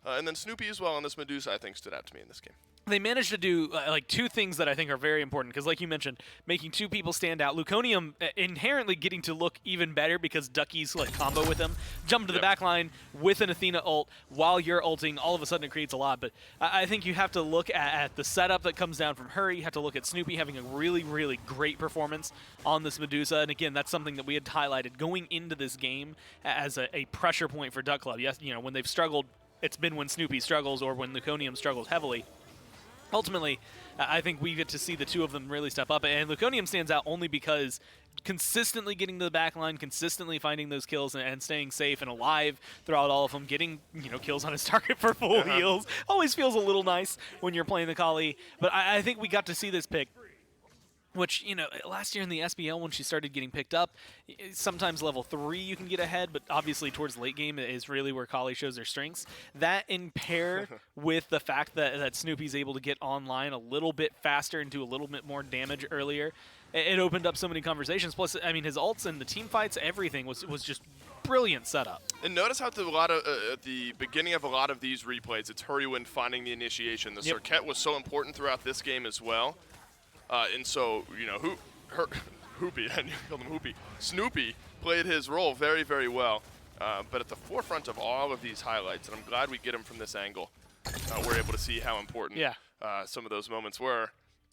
And then Snoopy as well on this Medusa, I think, stood out to me in this game. They managed to do like two things that I think are very important because, like you mentioned, making two people stand out. Luconium inherently getting to look even better because Ducky's like combo with him, jump to the back line with an Athena ult while you're ulting. All of a sudden, it creates a lot. But I think you have to look at the setup that comes down from her. You have to look at Snoopy having a really, really great performance on this Medusa. And again, that's something that we had highlighted going into this game as a pressure point for Duck Club. Yes, when they've struggled, it's been when Snoopy struggles or when Luconium struggles heavily. Ultimately, I think we get to see the two of them really step up, and Luconium stands out only because consistently getting to the back line, consistently finding those kills and staying safe and alive throughout all of them, getting kills on his target for full heals, always feels a little nice when you're playing the Kali. But I think we got to see this pick, which, last year in the SPL when she started getting picked up, sometimes level 3 you can get ahead, but obviously towards late game is really where Kali shows their strengths. That in pair with the fact that Snoopy's able to get online a little bit faster and do a little bit more damage earlier, it opened up so many conversations. Plus, I mean, his ults and the team fights, everything was just brilliant setup. And notice how at the beginning of a lot of these replays, it's Hurrywind finding the initiation. The Circuit was so important throughout this game as well. And so, Hoopy, I called him Hoopy. Snoopy played his role very, very well. But at the forefront of all of these highlights, and I'm glad we get him from this angle, we're able to see how important some of those moments were.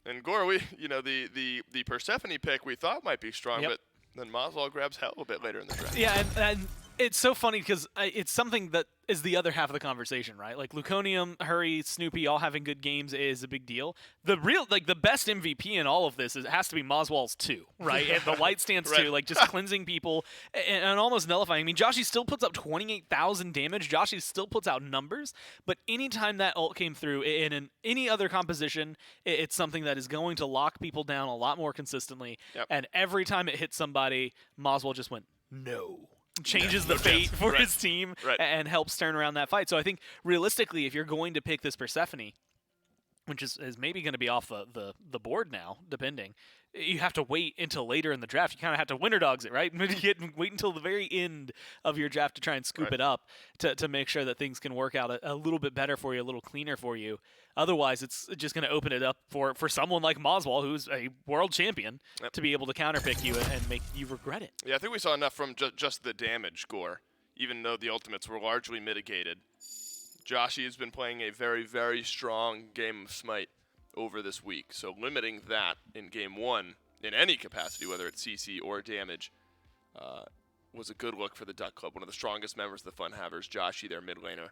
And Gore, the Persephone pick we thought might be strong, but then Maswal grabs hell a bit later in the draft. Yeah, and it's so funny because it's something that is the other half of the conversation, right? Like Luconium, Hurry, Snoopy all having good games is a big deal. The best MVP in all of this has to be Maswal's 2, right? And the light stance 2, like just cleansing people and almost nullifying. I mean, Joshy still puts up 28,000 damage. Joshy still puts out numbers, but anytime that ult came through in any other composition, it's something that is going to lock people down a lot more consistently. And every time it hits somebody, Maswal just went, no. Changes the fate for his team and helps turn around that fight. So I think realistically, if you're going to pick this Persephone, which is maybe going to be off the board now, depending, you have to wait until later in the draft. You kind of have to winter dogs it, right? Wait until the very end of your draft to try and scoop it up to make sure that things can work out a little bit better for you, a little cleaner for you. Otherwise, it's just going to open it up for someone like Maswal, who's a world champion, to be able to counterpick you and make you regret it. Yeah, I think we saw enough from just the damage, Gore, even though the ultimates were largely mitigated. Joshy has been playing a very, very strong game of Smite over this week, so limiting that in game 1 in any capacity, whether it's CC or damage, was a good look for the Duck Club, one of the strongest members of the FUNHAVERS, Joshy, their mid laner.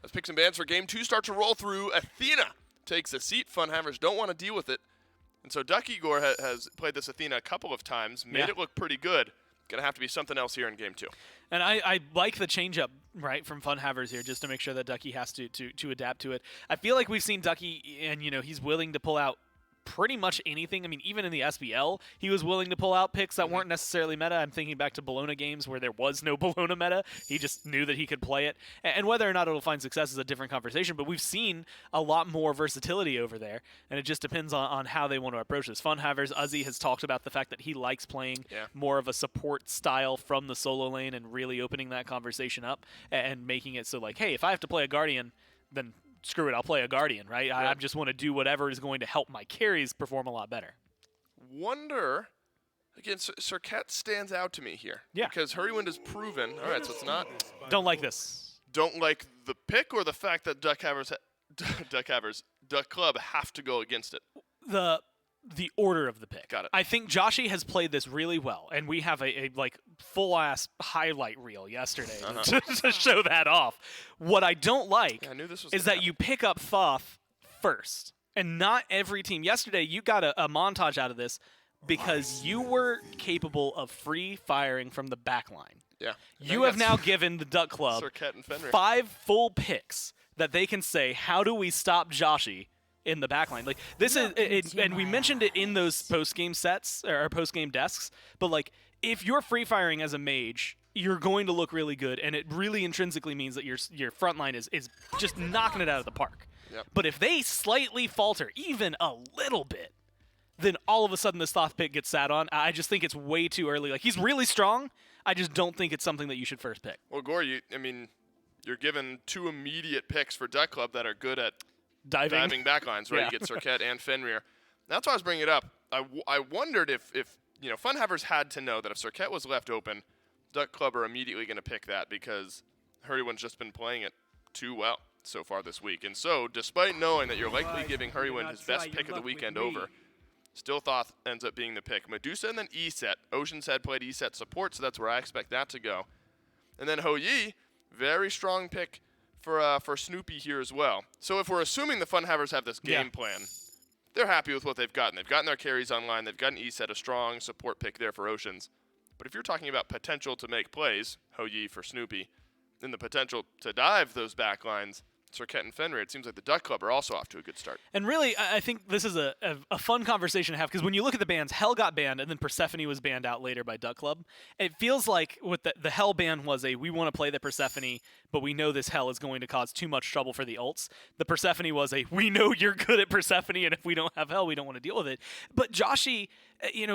As picks and bans for game 2 start to roll through, Athena takes a seat. FUNHAVERS don't want to deal with it, and so Duck Igor has played this Athena a couple of times, made it look pretty good. Going to have to be something else here in game 2. And I like the change-up, right, from FUNHAVERS here, just to make sure that Ducky has to adapt to it. I feel like we've seen Ducky, and, he's willing to pull out pretty much anything. I mean, even in the SPL, he was willing to pull out picks that weren't necessarily meta. I'm thinking back to Bologna games where there was no Bologna meta. He just knew that he could play it. And whether or not it'll find success is a different conversation, but we've seen a lot more versatility over there, and it just depends on how they want to approach this. FUNHAVERS, Uzi has talked about the fact that he likes playing more of a support style from the solo lane and really opening that conversation up and making it so, like, hey, if I have to play a Guardian, then screw it, I'll play a Guardian, right? I just want to do whatever is going to help my carries perform a lot better. Wonder, again, Circuit stands out to me here. Yeah. Because Hurrywind is proven. All right, so it's not. Don't like this. Don't like the pick or the fact that Duck Club have to go against it? The order of the pick. Got it. I think Joshy has played this really well, and we have a full-ass highlight reel yesterday to show that off. What I don't like is that you pick up Thoth first, and not every team. Yesterday, you got a montage out of this. because you were capable of free firing from the back line. Yeah. You have now given the Duck Club Surquette and Fenrir. 5 full picks that they can say, how do we stop Joshi in the back line? Like, this is, and we mentioned it in those post-game sets, or post-game desks, but, like, if you're free firing as a mage, you're going to look really good, and it really intrinsically means that your front line is just knocking it out of the park. Yep. But if they slightly falter, even a little bit, then all of a sudden this Thoth pick gets sat on. I just think it's way too early. Like, he's really strong. I just don't think it's something that you should first pick. Well, Gore, you're given 2 immediate picks for Duck Club that are good at diving backlines, right? Yeah. You get Surquette and Fenrir. That's why I was bringing it up. I wondered if FUNHAVERS had to know that if Surquette was left open, Duck Club are immediately going to pick that because Hurrywind's just been playing it too well so far this week. And so, despite knowing that you're likely giving Hurrywin his best pick of the weekend over, still Thoth ends up being the pick. Medusa and then E-Set. Ocean's Head played E-Set support, so that's where I expect that to go. And then Ho Yi, very strong pick for Snoopy here as well. So if we're assuming the FUNHAVERS have this game plan, they're happy with what they've gotten. They've gotten their carries online. They've gotten E-Set, a strong support pick there for Oceans. But if you're talking about potential to make plays, Ho Yi for Snoopy, and the potential to dive those back lines, Surquette and Fenrir, it seems like the Duck Club are also off to a good start. And really, I think this is a fun conversation to have, because when you look at the bans, Hell got banned, and then Persephone was banned out later by Duck Club. It feels like with the Hell ban was we want to play the Persephone, but we know this Hell is going to cause too much trouble for the ults. The Persephone was we know you're good at Persephone, and if we don't have Hell, we don't want to deal with it. But Joshi,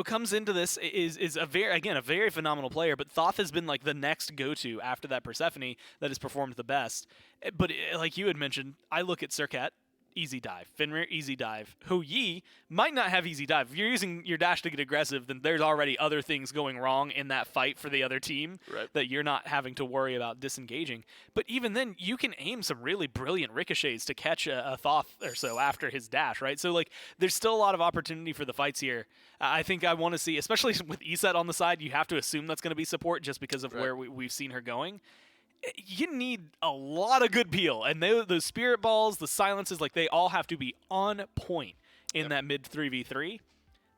comes into this, is a very phenomenal player, but Thoth has been like the next go-to after that Persephone that has performed the best. But like you had mentioned, I look at Surquette, easy dive. Fenrir, easy dive. Ho Yi might not have easy dive. If you're using your dash to get aggressive, then there's already other things going wrong in that fight for the other team that you're not having to worry about disengaging. But even then, you can aim some really brilliant ricochets to catch a Thoth or so after his dash, right? So, like, there's still a lot of opportunity for the fights here. I think I want to see, especially with E-Set on the side, you have to assume that's going to be support just because of where we've seen her going. You need a lot of good peel, and those spirit balls, the silences, like, they all have to be on point in that mid 3v3,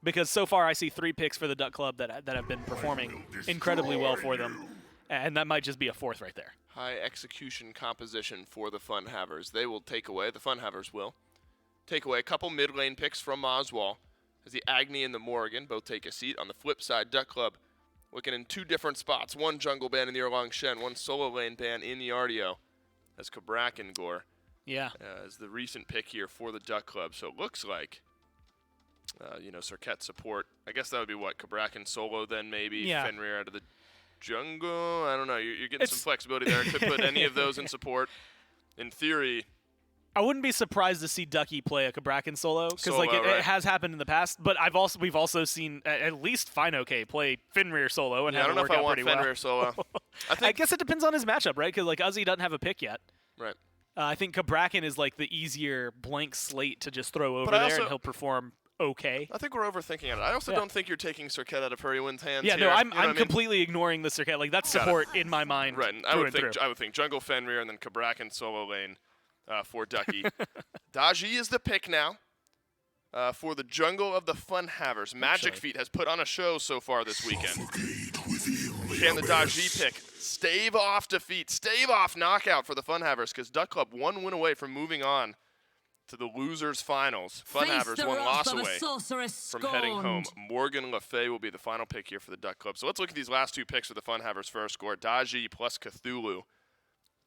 because so far I see 3 picks for the Duck Club that have been performing incredibly well for them, and that might just be a 4th right there. High execution composition for the FUNHAVERS. They will take away, the FUNHAVERS will take away a couple mid lane picks from Oswald, as the Agni and the Morrigan both take a seat. On the flip side, Duck Club looking in 2 different spots. One jungle ban in the Erlang Shen, one solo lane ban in the RDO. As Kabrak and Gore. Yeah. As the recent pick here for the Duck Club. So it looks like, Surquette support. I guess that would be what? Kabrak and solo then maybe. Yeah. Fenrir out of the jungle. I don't know. You're getting some flexibility there. Could put any of those in support. In theory, I wouldn't be surprised to see Ducky play a Kabrakan solo, because it has happened in the past. But we've also seen at least FineOK play Fenrir solo and I have don't it know work if I out want pretty Fenrir well. solo. I guess it depends on his matchup, right? Because Uzi doesn't have a pick yet. Right. I think Kabrakan is like the easier blank slate to just throw over there, and he'll perform okay. I think we're overthinking it. I also don't think you're taking Surquette out of Hurrywin's hands. Yeah, here. no, I'm completely ignoring the Surquette. Like, that's support in my mind. Right, and I would think jungle Fenrir and then Kabrakan solo lane for Ducky. Daji is the pick now for the jungle of the FUNHAVERS. Magic Feet has put on a show so far this weekend. Can the Daji pick stave off defeat, stave off knockout for the FUNHAVERS, because Duck Club 1 win away from moving on to the losers finals. FUNHAVERS 1 loss away from heading home. Morgan Le Fay will be the final pick here for the Duck Club. So let's look at these last 2 picks for the FUNHAVERS first. Score Daji plus Cthulhu.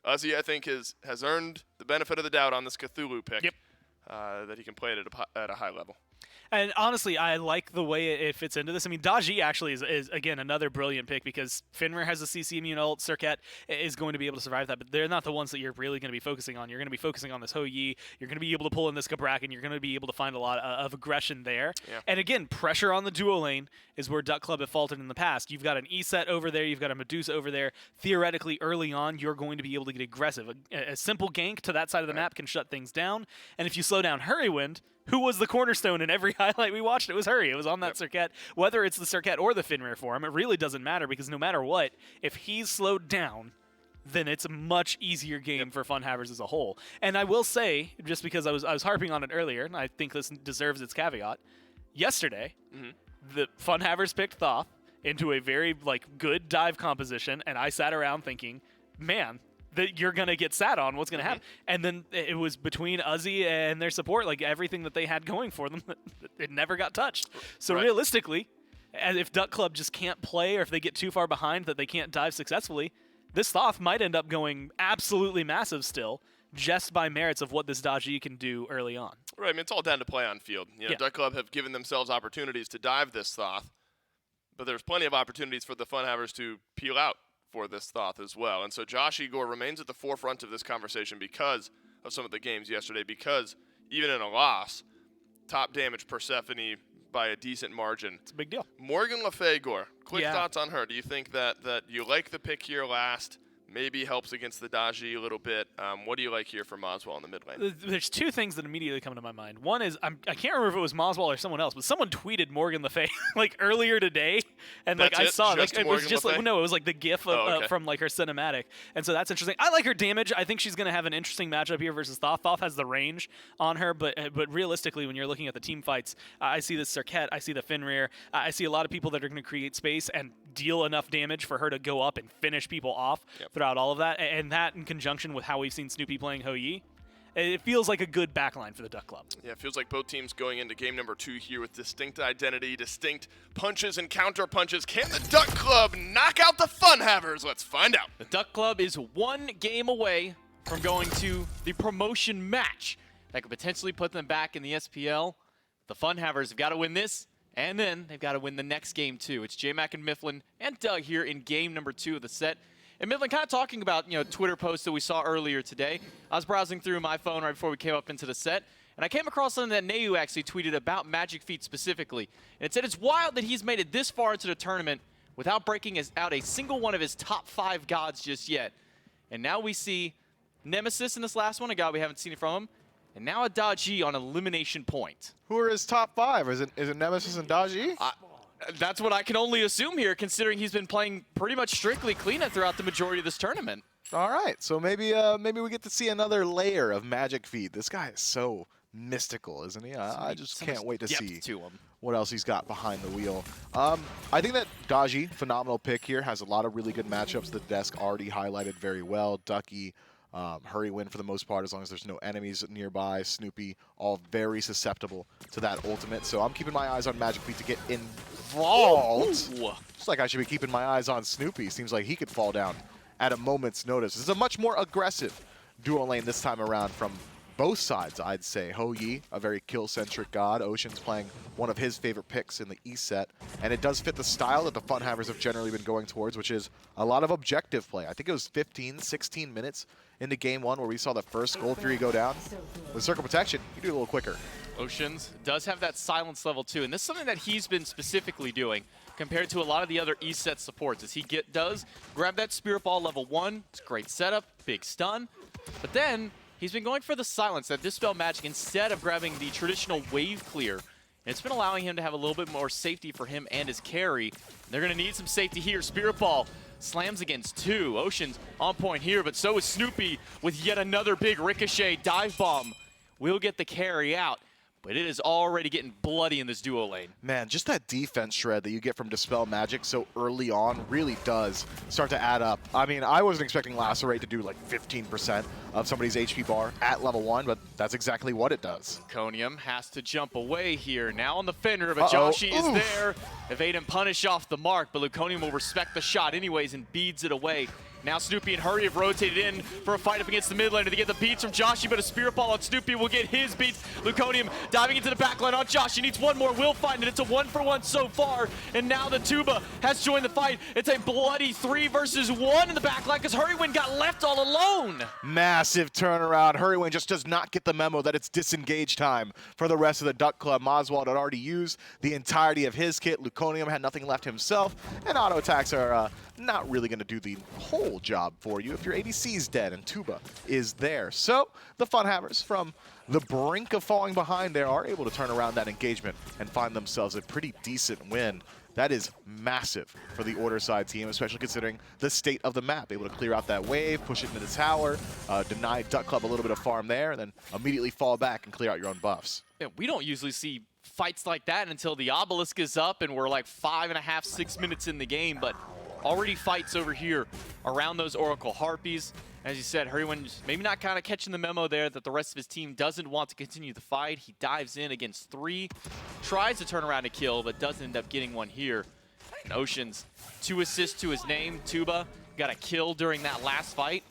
Uzi, I think, has earned the benefit of the doubt on this Cthulhu pick. That he can play it at a high level. And honestly, I like the way it fits into this. I mean, Daji actually is again, another brilliant pick, because Fenrir has a CC immune ult. Surquette is going to be able to survive that, but they're not the ones that you're really going to be focusing on. You're going to be focusing on this Ho Yi. You're going to be able to pull in this Kabrak, and you're going to be able to find a lot of aggression there. Yeah. And again, pressure on the duo lane is where Duck Club have faltered in the past. You've got an E-Set over there. You've got a Medusa over there. Theoretically, early on, you're going to be able to get aggressive. A simple gank to that side of the map can shut things down. And if you slow down Hurrywind, who was the cornerstone in every highlight we watched? It was Hurry. It was on that Surquette. Whether it's the Surquette or the Fenrir for him, it really doesn't matter, because no matter what, if he's slowed down, then it's a much easier game for FUNHAVERS as a whole. And I will say, just because I was harping on it earlier, and I think this deserves its caveat, yesterday, the FUNHAVERS picked Thoth into a very good dive composition, and I sat around thinking, man, that you're gonna get sat on. What's gonna happen? And then it was between Uzi and their support, everything that they had going for them, it never got touched. So realistically, as if Duck Club just can't play, or if they get too far behind that they can't dive successfully, this Thoth might end up going absolutely massive still, just by merits of what this Daji can do early on. Right, I mean, it's all down to play on field. Duck Club have given themselves opportunities to dive this Thoth, but there's plenty of opportunities for the FUNHAVERS to peel out for this Thoth as well. And so Josh Igor remains at the forefront of this conversation because of some of the games yesterday, because even in a loss, top damage Persephone by a decent margin. It's a big deal. Morgan Lefebvre, quick thoughts on her. Do you think that you like the pick here last? Maybe helps against the Daji a little bit. What do you like here for Moswell in the mid lane? There's two things that immediately come to my mind. One is I can't remember if it was Moswell or someone else, but someone tweeted Morgan Le Fay earlier today, and I saw it was just no, it was the GIF of, from her cinematic, and so that's interesting. I like her damage. I think she's going to have an interesting matchup here versus Thoth. Thoth has the range on her, but realistically, when you're looking at the team fights, I see the Serket, I see the Fenrir, I see a lot of people that are going to create space and deal enough damage for her to go up and finish people off throughout all of that, and that in conjunction with how we've seen Snoopy playing Ho Yi, it feels like a good backline for the Duck Club. Yeah, it feels like both teams going into game number 2 here with distinct identity, distinct punches and counter punches. Can the Duck Club knock out the FUNHAVERS? Let's find out. The Duck Club is one game away from going to the promotion match that could potentially put them back in the SPL. The FUNHAVERS have got to win this, and then they've got to win the next game too. It's J-Mac and Mifflin and Doug here in game number 2 of the set. And Mifflin, kind of talking about Twitter posts that we saw earlier today. I was browsing through my phone right before we came up into the set, and I came across something that Neu actually tweeted about Magic Feet specifically. And it said it's wild that he's made it this far into the tournament without breaking out a single one of his top 5 gods just yet. And now we see Nemesis in this last one, a god we haven't seen it from him, and now a Daji on elimination point. Who are his top 5? Is it Nemesis and Daji? That's what I can only assume here, considering he's been playing pretty much strictly clean throughout the majority of this tournament. All right, so maybe we get to see another layer of Magic Feet. This guy is so mystical, isn't he? I just can't wait to see what else he's got behind the wheel. I think that Daji, phenomenal pick here, has a lot of really good matchups. The desk already highlighted very well. Ducky, Hurry win for the most part as long as there's no enemies nearby. Snoopy, all very susceptible to that ultimate. So I'm keeping my eyes on Magic Feet to get involved. Ooh. Just like I should be keeping my eyes on Snoopy. Seems like he could fall down at a moment's notice. This is a much more aggressive duo lane this time around from both sides, I'd say. Ho Yi, a very kill-centric god. Ocean's playing one of his favorite picks in the E set. And it does fit the style that the FUNHAVERS have generally been going towards, which is a lot of objective play. I think it was 15, 16 minutes into game 1 where we saw the first Gold Fury go down. With Circle Protection, you do it a little quicker. Oceans does have that silence level too, and this is something that he's been specifically doing compared to a lot of the other E set supports. As he does grab that Spirit Ball level 1, it's a great setup, big stun, but then he's been going for the silence, that Dispel Magic, instead of grabbing the traditional wave clear. And it's been allowing him to have a little bit more safety for him and his carry. They're going to need some safety here. Spirit Ball slams against 2. Ocean's on point here, but so is Snoopy with yet another big ricochet dive bomb. We'll get the carry out, but it is already getting bloody in this duo lane. Man, just that defense shred that you get from Dispel Magic so early on really does start to add up. I mean, I wasn't expecting Lacerate to do like 15% of somebody's HP bar at level 1, but that's exactly what it does. Conium has to jump away here. Now on the Fenrir, but Joshi is there. Evade and punish off the mark, but Luconium will respect the shot anyways and beads it away. Now Snoopy and Hurry have rotated in for a fight up against the mid laner to get the beats from Joshi, but a Spirit Ball on Snoopy will get his beats. Luconium diving into the back line on Joshi, needs one more, will find it. It's a 1-for-1 so far, and now the Tuba has joined the fight. It's a bloody 3 versus 1 in the back line because Hurrywin got left all alone. Massive turnaround. Hurrywin just does not get the memo that it's disengage time for the rest of the Duck Club. Moswald had already used the entirety of his kit. Luconium had nothing left himself, and auto attacks are not really going to do the whole job for you if your ADC's dead and Tuba is there. So the FUNHAVERS, from the brink of falling behind there, are able to turn around that engagement and find themselves a pretty decent win. That is massive for the Order side team, especially considering the state of the map. Able to clear out that wave, push it into the tower, deny Duck Club a little bit of farm there, and then immediately fall back and clear out your own buffs. Yeah, we don't usually see fights like that until the obelisk is up and we're like 5.5, 6 minutes in the game, but already fights over here around those Oracle Harpies. As you said, Hurrywin's maybe not kind of catching the memo there that the rest of his team doesn't want to continue the fight. He dives in against 3, tries to turn around a kill, but doesn't end up getting one here. And Ocean's 2 assists to his name. Tuba got a kill during that last fight.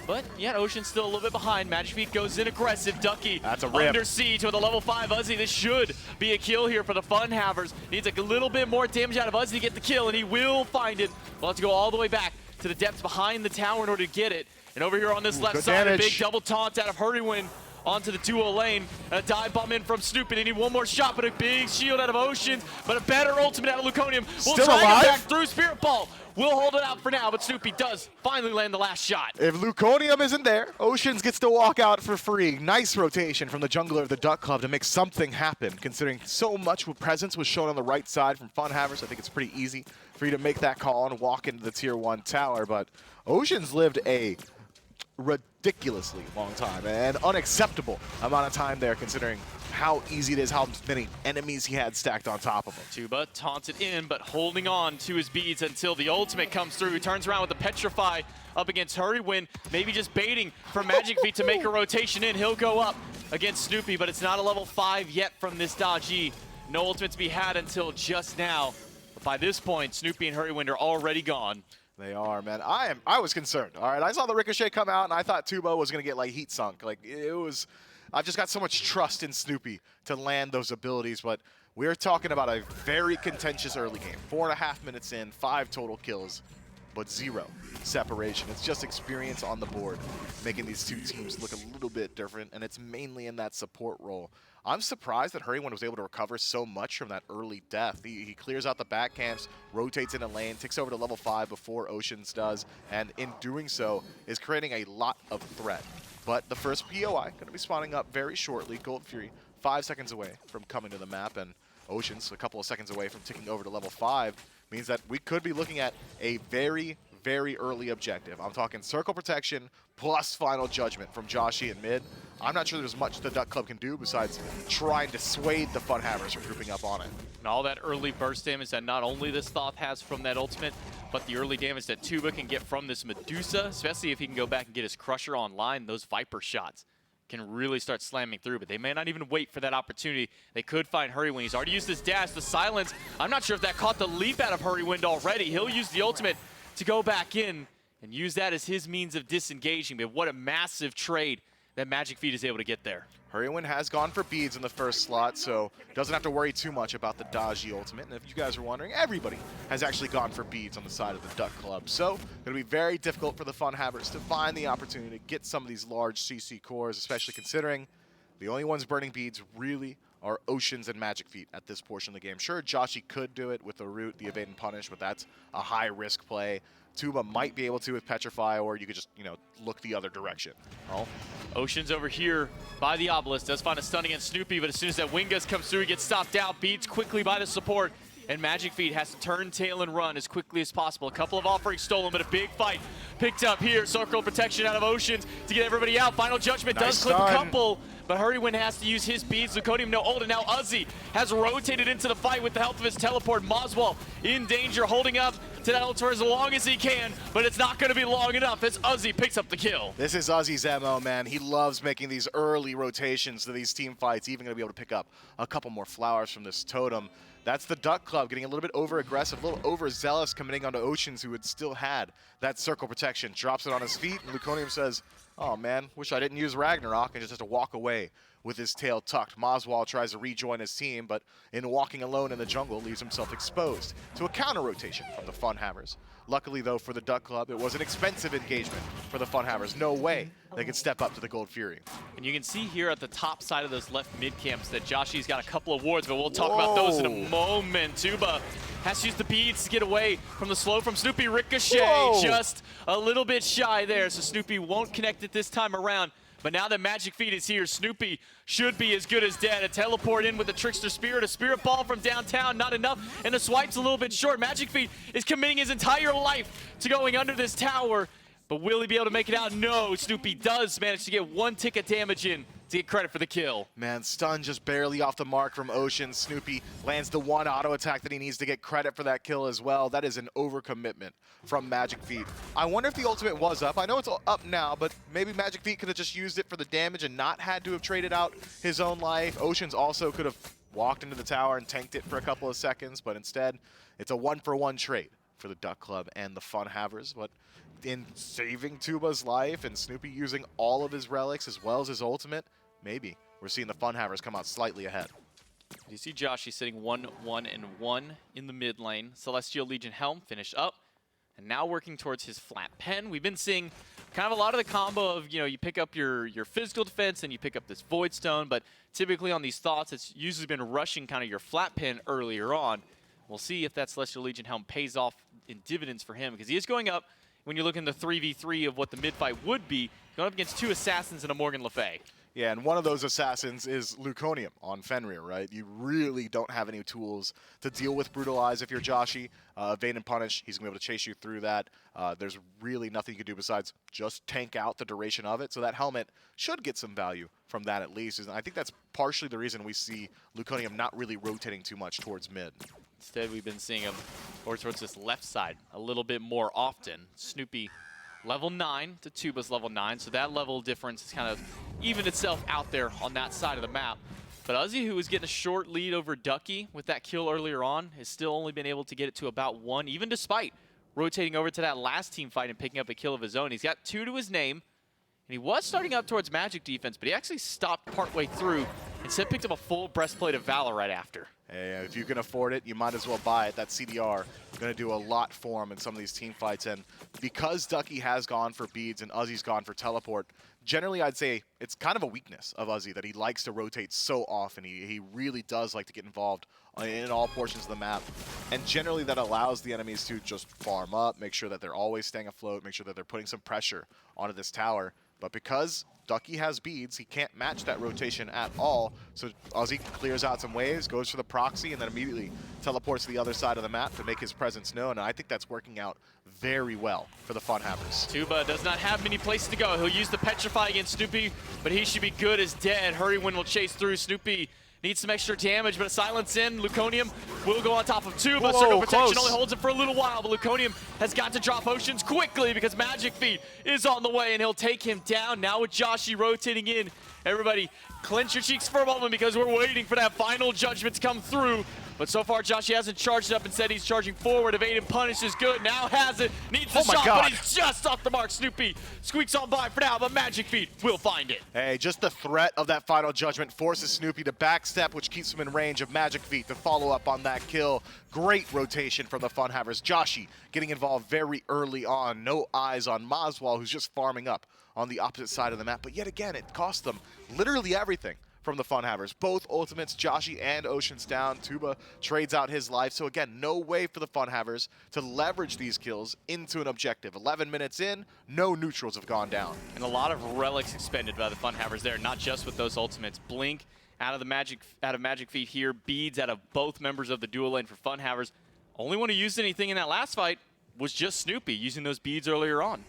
But yeah, Ocean's still a little bit behind. Magic Feet goes in aggressive. Ducky That's a rip. under siege with a level 5 Uzi. This should be a kill here for the FUNHAVERS. Needs a little bit more damage out of Uzi to get the kill, and he will find it. We'll have to go all the way back to the depths behind the tower in order to get it. And over here on this left side, a big double taunt out of Hurrywin onto the duo lane. A dive bomb in from Snoopy. They need one more shot, but a big shield out of Oceans. But a better ultimate out of Luconium. We'll Still try alive? to back through Spirit Ball. We'll hold it out for now, but Snoopy does finally land the last shot. If Luconium isn't there, Oceans gets to walk out for free. Nice rotation from the jungler of the Duck Club to make something happen, considering so much presence was shown on the right side from FUNHAVERS. I think it's pretty easy for you to make that call and walk into the Tier 1 tower, but Oceans lived a ridiculously long time and unacceptable amount of time there, considering how easy it is, how many enemies he had stacked on top of him. Tuba taunted in, but holding on to his beads until the ultimate comes through. He turns around with the Petrify up against Hurrywin, maybe just baiting for Magic Feet to make a rotation in. He'll go up against Snoopy, but it's not a level 5 yet from this Dodgy. No ultimate to be had until just now. But by this point, Snoopy and Hurrywin are already gone. They are, man. I was concerned. All right, I saw the Ricochet come out, and I thought Tuba was gonna get like heat sunk. Like it was. I've just got so much trust in Snoopy to land those abilities, but we're talking about a very contentious early game. 4.5 minutes in, 5 total kills, but 0 separation. It's just experience on the board, making these two teams look a little bit different, and it's mainly in that support role. I'm surprised that Hurrywin was able to recover so much from that early death. He clears out the back camps, rotates in a lane, takes over to level 5 before Oceans does, and in doing so is creating a lot of threat. But the first POI going to be spawning up very shortly. Gold Fury 5 seconds away from coming to the map, and Oceans a couple of seconds away from ticking over to level 5 means that we could be looking at a very, very early objective. I'm talking circle protection plus final judgment from Joshi in mid. I'm not sure there's much the Duck Club can do besides trying to sway the FUNHAVERS from grouping up on it. And all that early burst damage that not only this Thoth has from that ultimate, but the early damage that Tuba can get from this Medusa, especially if he can go back and get his Crusher online, those Viper shots can really start slamming through, but they may not even wait for that opportunity. They could find Hurrywin. He's already used his dash, the silence. I'm not sure if that caught the leap out of Hurrywin already. He'll use the ultimate to go back in and use that as his means of disengaging, but what a massive trade that Magic Feet is able to get there. Hurrywin has gone for beads in the first slot, so doesn't have to worry too much about the Dodgy ultimate. And if you guys are wondering, everybody has actually gone for beads on the side of the Duck Club. So it'll be very difficult for the FUNHAVERS to find the opportunity to get some of these large CC cores, especially considering the only ones burning beads really are Oceans and Magic Feet at this portion of the game. Sure, Joshi could do it with the root, the evade and punish, but that's a high-risk play. Tuba might be able to with Petrify, or you could just, look the other direction. Well, Ocean's over here by the obelisk, does find a stun against Snoopy, but as soon as that Wingus comes through, he gets stopped out, beats quickly by the support, and Magic Feet has to turn tail and run as quickly as possible. A couple of offerings stolen, but a big fight picked up here. Circle protection out of Oceans to get everybody out. Final Judgment does clip a couple, but Hurrywin has to use his beads. Luconium no ult, and now Uzi has rotated into the fight with the help of his teleport. Moswell in danger, holding up to that ult for as long as he can, but it's not going to be long enough as Uzi picks up the kill. This is Uzi's MO, man. He loves making these early rotations to these team fights, even going to be able to pick up a couple more flowers from this totem. That's the Duck Club getting a little bit over-aggressive, a little overzealous coming in onto Oceans, who had still had that circle protection. Drops it on his feet, and Luconium says, oh man, wish I didn't use Ragnarok, and just has to walk away with his tail tucked. Moswell tries to rejoin his team, but in walking alone in the jungle, leaves himself exposed to a counter rotation from the FUNHAVERS. Luckily, though, for the Duck Club, it was an expensive engagement for the FUNHAVERS. No way they could step up to the Gold Fury. And you can see here at the top side of those left mid camps that Joshi's got a couple of wards, but we'll talk about those in a moment. Tuba has to use the beads to get away from the slow from Snoopy. Ricochet just a little bit shy there, so Snoopy won't connect it this time around. But now that Magic Feet is here, Snoopy should be as good as dead. A teleport in with the Trickster Spirit, a Spirit Ball from downtown, not enough, and the swipe's a little bit short. Magic Feet is committing his entire life to going under this tower, but will he be able to make it out? No, Snoopy does manage to get one tick of damage in to get credit for the kill. Man, stun just barely off the mark from Ocean. Snoopy lands the one auto attack that he needs to get credit for that kill as well. That is an overcommitment from Magic Feet. I wonder if the ultimate was up. I know it's up now, but maybe Magic Feet could have just used it for the damage and not had to have traded out his own life. Ocean's also could have walked into the tower and tanked it for a couple of seconds, but instead, it's a 1-for-1 trade for the Duck Club and the FUNHAVERS. But in saving Tuba's life and Snoopy using all of his relics as well as his ultimate, maybe we're seeing the FUNHAVERS come out slightly ahead. You see Joshy sitting 1-1-1 in the mid lane. Celestial Legion Helm finished up, and now working towards his flat pen. We've been seeing kind of a lot of the combo of, you pick up your physical defense and you pick up this Void Stone, but typically on these thoughts, it's usually been rushing kind of your flat pen earlier on. We'll see if that Celestial Legion Helm pays off in dividends for him, because he is going up, when you're looking at the 3v3 of what the mid fight would be, going up against 2 assassins and a Morgan Le Fay. Yeah, and one of those assassins is Luconium on Fenrir, right? You really don't have any tools to deal with Brutalize if you're Joshy. Evade and Punish, he's going to be able to chase you through that. There's really nothing you can do besides just tank out the duration of it. So that helmet should get some value from that at least. And I think that's partially the reason we see Luconium not really rotating too much towards mid. Instead, we've been seeing him towards this left side a little bit more often. Snoopy level 9 to Tuba's level 9, so that level difference is kind of evened itself out there on that side of the map. But Uzi, who was getting a short lead over Ducky with that kill earlier on, has still only been able to get it to about 1, even despite rotating over to that last team fight and picking up a kill of his own. He's got 2 to his name, and he was starting up towards Magic defense, but he actually stopped partway through. Instead, picked up a full Breastplate of Valor right after. Hey, if you can afford it, you might as well buy it. That CDR going to do a lot for him in some of these team fights. And because Ducky has gone for beads and Uzi's gone for teleport, generally I'd say it's kind of a weakness of Uzi that he likes to rotate so often. He really does like to get involved in all portions of the map. And generally that allows the enemies to just farm up, make sure that they're always staying afloat, make sure that they're putting some pressure onto this tower. But because Ducky has beads, he can't match that rotation at all. So Uzi clears out some waves, goes for the proxy, and then immediately teleports to the other side of the map to make his presence known. And I think that's working out very well for the FUNHAVERS. Tuba does not have many places to go. He'll use the Petrify against Snoopy, but he should be good as dead. Hurrywin will chase through. Snoopy needs some extra damage, but a silence in. Luconium will go on top of Tuba. Whoa, Circle protection close. only holds it for a little while, but Luconium has got to drop Oceans quickly because Magic Feet is on the way, and he'll take him down. Now with Joshy rotating in, everybody clench your cheeks for a moment because we're waiting for that final judgment to come through. But so far, Joshy hasn't charged up. Instead, he's charging forward. Evade and Punish is good. Now has it. Needs the shot, but he's just off the mark. Snoopy squeaks on by for now, but Magic Feet will find it. Hey, just the threat of that final judgment forces Snoopy to backstep, which keeps him in range of Magic Feet to follow up on that kill. Great rotation from the FUNHAVERS. Joshy getting involved very early on. No eyes on Maswal, who's just farming up on the opposite side of the map. But yet again, it cost them literally everything from the FUNHAVERS. Both ultimates, Joshy and Ocean's down. Tuba trades out his life. So again, no way for the FUNHAVERS to leverage these kills into an objective. 11 minutes in, no neutrals have gone down. And a lot of relics expended by the FUNHAVERS there, not just with those ultimates. Blink out of Magic Feet here, beads out of both members of the dual lane for FUNHAVERS. Only one who used anything in that last fight was just Snoopy, using those beads earlier on.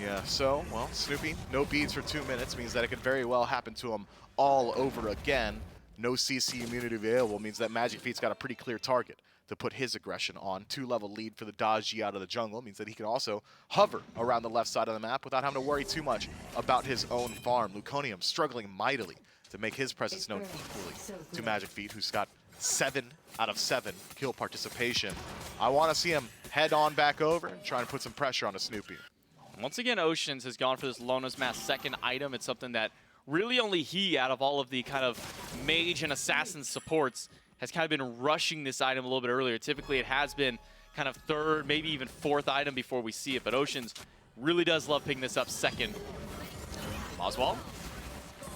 Yeah, so, well, Snoopy, no beads for 2 minutes means that it could very well happen to him all over again. No CC immunity available means that Magic Feet's got a pretty clear target to put his aggression on. 2-level lead for the Dodgy out of the jungle means that he can also hover around the left side of the map without having to worry too much about his own farm. Luconium struggling mightily to make his presence known equally to Magic Feet, who's got 7 out of 7 kill participation. I want to see him head on back over and try and put some pressure on a Snoopy. Once again, Oceans has gone for this Lona's Mask second item. It's something that really only he, out of all of the kind of mage and assassin supports, has kind of been rushing this item a little bit earlier. Typically, it has been kind of third, maybe even fourth item before we see it, but Oceans really does love picking this up second. Oswald,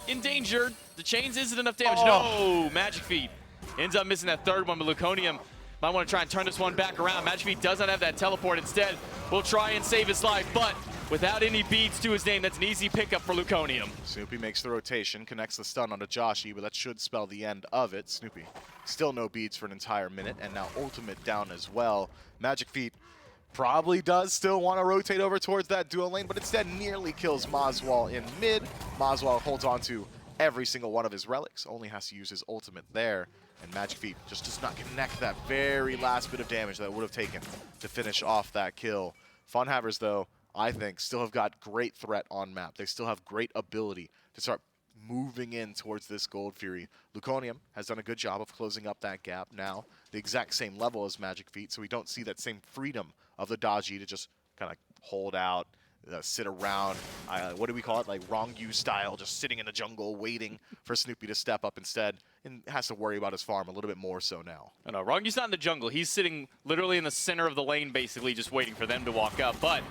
endangered. The chains isn't enough damage. Oh. No, Magic Feet ends up missing that third one, but Luconium might want to try and turn this one back around. Magic Feet does not have that teleport. Instead, will try and save his life, but without any beads to his name, that's an easy pickup for Luconium. Snoopy makes the rotation, connects the stun onto Joshy, but that should spell the end of it. Snoopy still no beads for an entire minute, and now ultimate down as well. Magic Feet probably does still want to rotate over towards that dual lane, but instead nearly kills Maswal in mid. Maswal holds on to every single one of his relics. Only has to use his ultimate there. And Magic Feet just does not connect that very last bit of damage that it would have taken to finish off that kill. FUNHAVERS, though, I think, still have got great threat on map. They still have great ability to start moving in towards this Gold Fury. Luconium has done a good job of closing up that gap now. The exact same level as Magic Feet, so we don't see that same freedom of the Dodgy to just kind of hold out, sit around, what do we call it, like Rongu style, just sitting in the jungle waiting for Snoopy to step up instead, and has to worry about his farm a little bit more so now. No, Rongu's not in the jungle. He's sitting literally in the center of the lane, basically, just waiting for them to walk up. But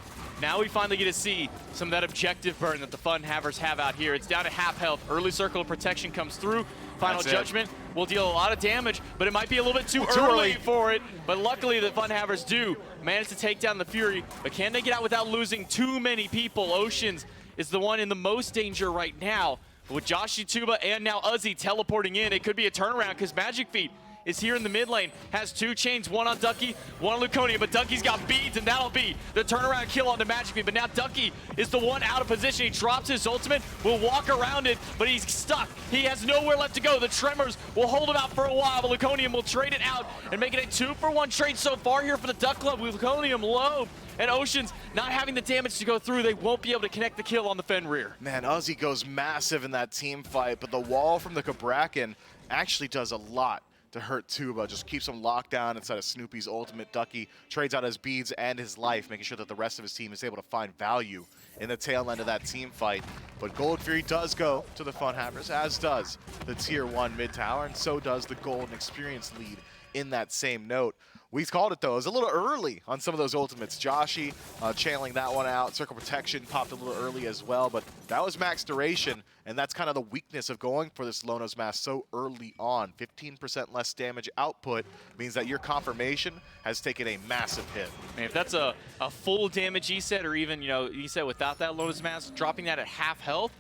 now we finally get to see some of that objective burn that the FUNHAVERS have out here. It's down to half health. Early circle of protection comes through. Final Judgment will deal a lot of damage, but it might be a little bit too early for it. But luckily, the FUNHAVERS do manage to take down the Fury. But can they get out without losing too many people? Oceans is the one in the most danger right now. With Joshi, Tuba, and now Uzi teleporting in, it could be a turnaround because Magic Feet is here in the mid lane, has 2 chains, one on Ducky, one on Luconia, but Ducky's got beads, and that'll be the turnaround kill onto Magic Feet. But now Ducky is the one out of position. He drops his ultimate, will walk around it, but he's stuck. He has nowhere left to go. The Tremors will hold him out for a while, but Luconium will trade it out and make it a 2-for-1 trade so far here for the Duck Club. Luconium low, and Oceans not having the damage to go through. They won't be able to connect the kill on the Fenrir. Man, Uzi goes massive in that team fight, but the wall from the Cabrakan actually does a lot to hurt Tuba. Just keeps him locked down inside of Snoopy's ultimate. Ducky trades out his beads and his life, making sure that the rest of his team is able to find value in the tail end of that team fight. But Gold Fury does go to the FUNHAVERS, as does the Tier 1 mid tower, and so does the Golden Experience lead in that same note. We called it, though. It was a little early on some of those ultimates. Joshi channeling that one out. Circle Protection popped a little early as well, but that was max duration, and that's kind of the weakness of going for this Lono's Mask so early on. 15% less damage output means that your confirmation has taken a massive hit. Man, if that's a full damage ESET, or even, ESET without that Lono's Mask, dropping that at half health,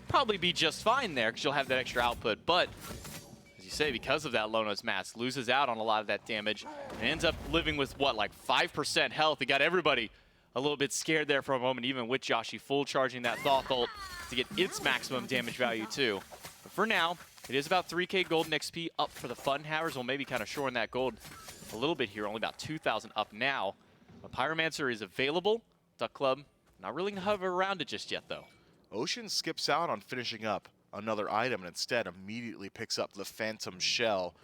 probably be just fine there because you'll have that extra output. But as you say, because of that Lono's Mask, loses out on a lot of that damage and ends up living with, what, like 5% health. It got everybody a little bit scared there for a moment, even with Joshi full charging that Thoth ult to get its maximum damage value too. But for now, it is about 3K golden XP up for the FUNHAVERS. We'll maybe kind of shoring that gold a little bit here, only about 2,000 up now. But Pyromancer is available. Duck Club not really gonna hover around it just yet though. Ocean skips out on finishing up another item and instead immediately picks up the Phantom Shell.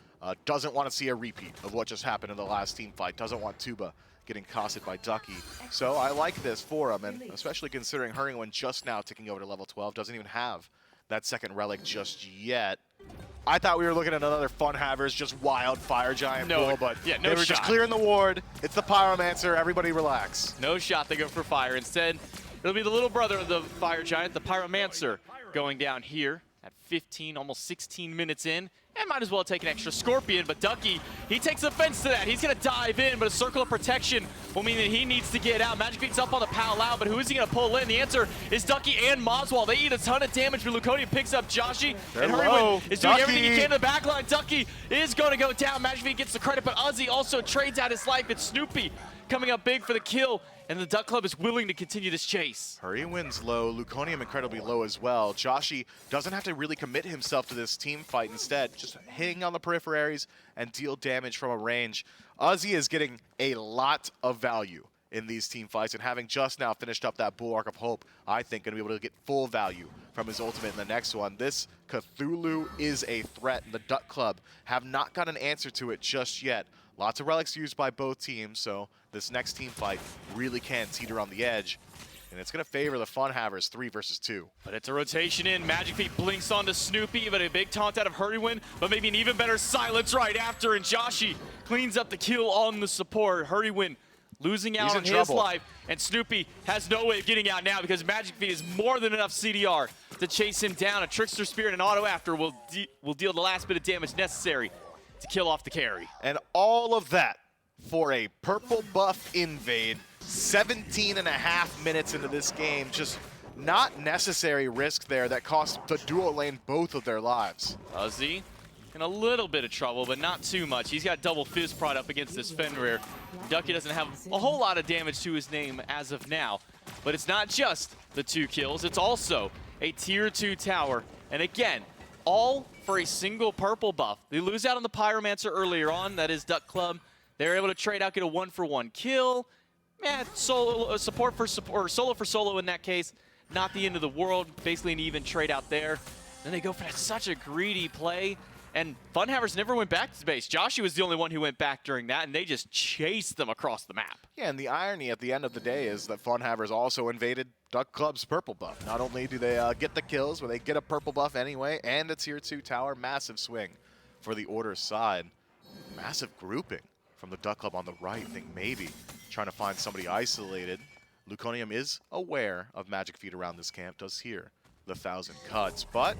Doesn't want to see a repeat of what just happened in the last team fight. Doesn't want Tuba getting costed by Ducky. So I like this for him, and especially considering Hurricane just now ticking over to level 12, doesn't even have that second relic just yet. I thought we were looking at another FUNHAVERS, just wild Fire Giant pull, but they were just clearing the ward. It's the Pyromancer. Everybody relax. No shot. They go for fire. Instead, it'll be the little brother of the Fire Giant, the Pyromancer, going down here at 15, almost 16 minutes in. And might as well take an extra Scorpion, but Ducky, he takes offense to that. He's going to dive in, but a Circle of Protection will mean that he needs to get out. Magic Feet's up on the Pal out, but who is he going to pull in? The answer is Ducky and Moswell. They eat a ton of damage, but Luconia picks up Joshi, and Hurricane is doing everything he can in the back line. Ducky is going to go down. Magic Feet gets the credit, but Uzi also trades out his life. It's Snoopy coming up big for the kill, and the Duck Club is willing to continue this chase. Hurricane's low, Luconium incredibly low as well. Joshi doesn't have to really commit himself to this team fight. Instead, just hang on the peripheries and deal damage from a range. Uzi is getting a lot of value in these team fights, and having just now finished up that Bulwark of Hope, I think going to be able to get full value from his ultimate in the next one. This Cthulhu is a threat, and the Duck Club have not got an answer to it just yet. Lots of relics used by both teams, so this next team fight really can teeter on the edge. And it's going to favor the FUNHAVERS 3 versus 2. But it's a rotation in. Magic Feet blinks onto Snoopy, but a big taunt out of Hurricane, but maybe an even better silence right after. And Joshi cleans up the kill on the support. Hurricane losing out on his life, and Snoopy has no way of getting out now because Magic Feet is more than enough CDR to chase him down. A Trickster Spirit and auto after will deal the last bit of damage necessary to kill off the carry. And all of that for a purple buff invade. 17.5 minutes into this game. Just not necessary risk there that cost the duo lane both of their lives. Uzi in a little bit of trouble, but not too much. He's got double Fizz Prod up against this Fenrir. Ducky doesn't have a whole lot of damage to his name as of now, but it's not just the 2 kills, it's also a tier 2 tower. And again, all for a single purple buff. They lose out on the Pyromancer earlier on, that is Duck Club. They're able to trade out, get a 1-for-1 kill. Solo for solo in that case. Not the end of the world, basically an even trade out there. Then they go for such a greedy play. And FUNHAVERS never went back to base. Joshi was the only one who went back during that, and they just chased them across the map. Yeah, and the irony at the end of the day is that FUNHAVERS also invaded Duck Club's purple buff. Not only do they get the kills, where they get a purple buff anyway, and a tier 2 tower, massive swing for the Order side. Massive grouping from the Duck Club on the right. I think maybe trying to find somebody isolated. Luconium is aware of Magic Feet around this camp, does hear the 1,000 cuts, but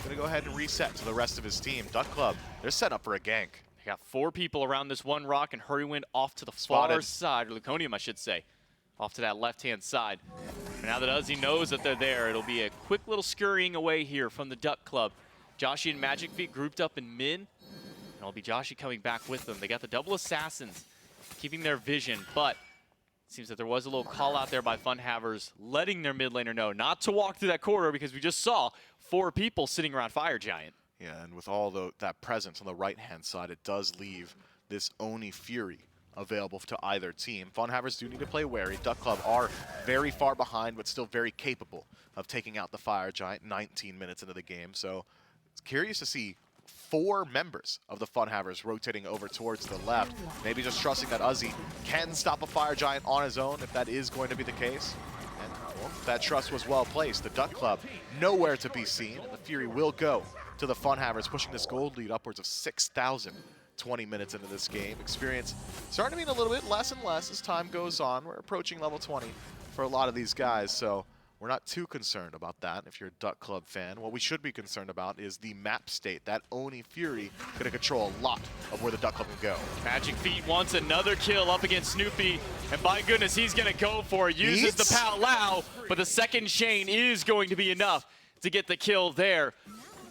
gonna go ahead and reset to the rest of his team. Duck Club, they're set up for a gank. They got 4 people around this one rock, and Hurrywind off to the far side, or Luconium, I should say, off to that left-hand side. And now that Uzi knows that they're there, it'll be a quick little scurrying away here from the Duck Club. Joshi and Magic Feet grouped up in mid, and it'll be Joshi coming back with them. They got the double assassins, keeping their vision, but seems that there was a little call out there by FUNHAVERS, letting their mid laner know not to walk through that corridor, because we just saw 4 people sitting around Fire Giant. Yeah, and with all that presence on the right-hand side, it does leave this Oni Fury available to either team. FUNHAVERS do need to play wary. Duck Club are very far behind, but still very capable of taking out the Fire Giant 19 minutes into the game. So it's curious to see 4 members of the FUNHAVERS rotating over towards the left. Maybe just trusting that Uzi can stop a Fire Giant on his own, if that is going to be the case. And well, that trust was well placed. The Duck Club nowhere to be seen, and the Fury will go to the FUNHAVERS, pushing this gold lead upwards of 6,000 20 minutes into this game. Experience starting to mean a little bit less and less as time goes on. We're approaching level 20 for a lot of these guys, so we're not too concerned about that if you're a Duck Club fan. What we should be concerned about is the map state. That Oni Fury going to control a lot of where the Duck Club can go. Magic Feet wants another kill up against Snoopy, and by goodness, he's going to go for it. Uses the Pow Lao, but the second chain is going to be enough to get the kill there.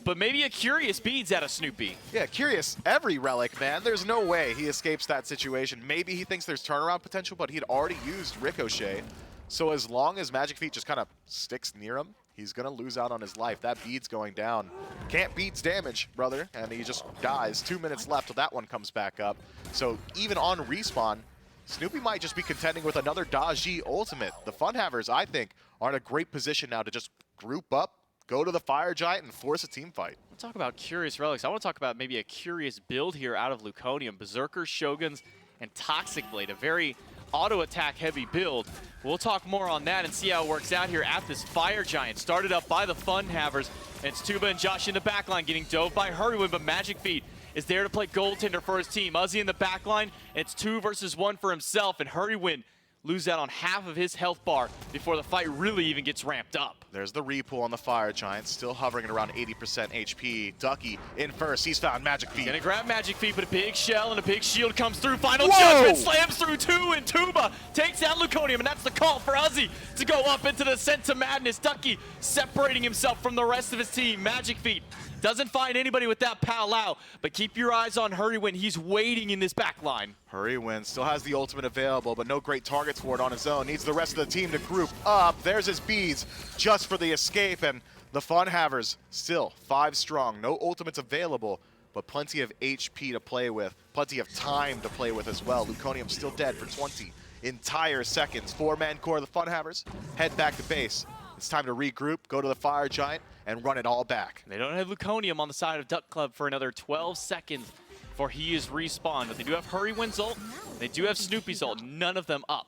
But maybe a Curious Beads out of Snoopy. Yeah, Curious, every relic, man. There's no way he escapes that situation. Maybe he thinks there's turnaround potential, but he'd already used Ricochet. So as long as Magic Feet just kind of sticks near him, he's going to lose out on his life. That bead's going down. Can't beats damage, brother, and he just dies. 2 minutes left till that one comes back up. So even on respawn, Snoopy might just be contending with another Daji ultimate. The FUNHAVERS, I think, are in a great position now to just group up, go to the Fire Giant, and force a team fight. We'll talk about Curious Relics. I want to talk about maybe a curious build here out of Luconium. Berserkers, Shoguns, and Toxic Blade, a very auto-attack heavy build. We'll talk more on that and see how it works out here at this Fire Giant. Started up by the FUNHAVERS, and it's Tuba and Josh in the backline getting dove by Hurrywind, but Magic Feet is there to play goaltender for his team. Uzi in the backline, and it's 2 versus 1 for himself, and Hurrywind lose out on half of his health bar before the fight really even gets ramped up. There's the repull on the Fire Giant, still hovering at around 80% HP. Ducky in first, he's found Magic Feet. Gonna grab Magic Feet, but a big shell and a big shield comes through. Final Judgment slams through 2, and Tuba takes down Luconium, and that's the call for Uzi to go up into the Scent of Madness. Ducky separating himself from the rest of his team. Magic Feet doesn't find anybody with that Pow Lao, but keep your eyes on Hurrywind. He's waiting in this back line. Hurrywind still has the ultimate available, but no great targets for it on his own. Needs the rest of the team to group up. There's his beads just for the escape, and the FUNHAVERS still 5 strong. No ultimates available, but plenty of HP to play with. Plenty of time to play with as well. Luconium still dead for 20 entire seconds. 4-man core of the FUNHAVERS head back to base. It's time to regroup, go to the Fire Giant, and run it all back. They don't have Luconium on the side of Duck Club for another 12 seconds before he is respawned. But they do have Hurrywind's ult. They do have Snoopy's ult. None of them up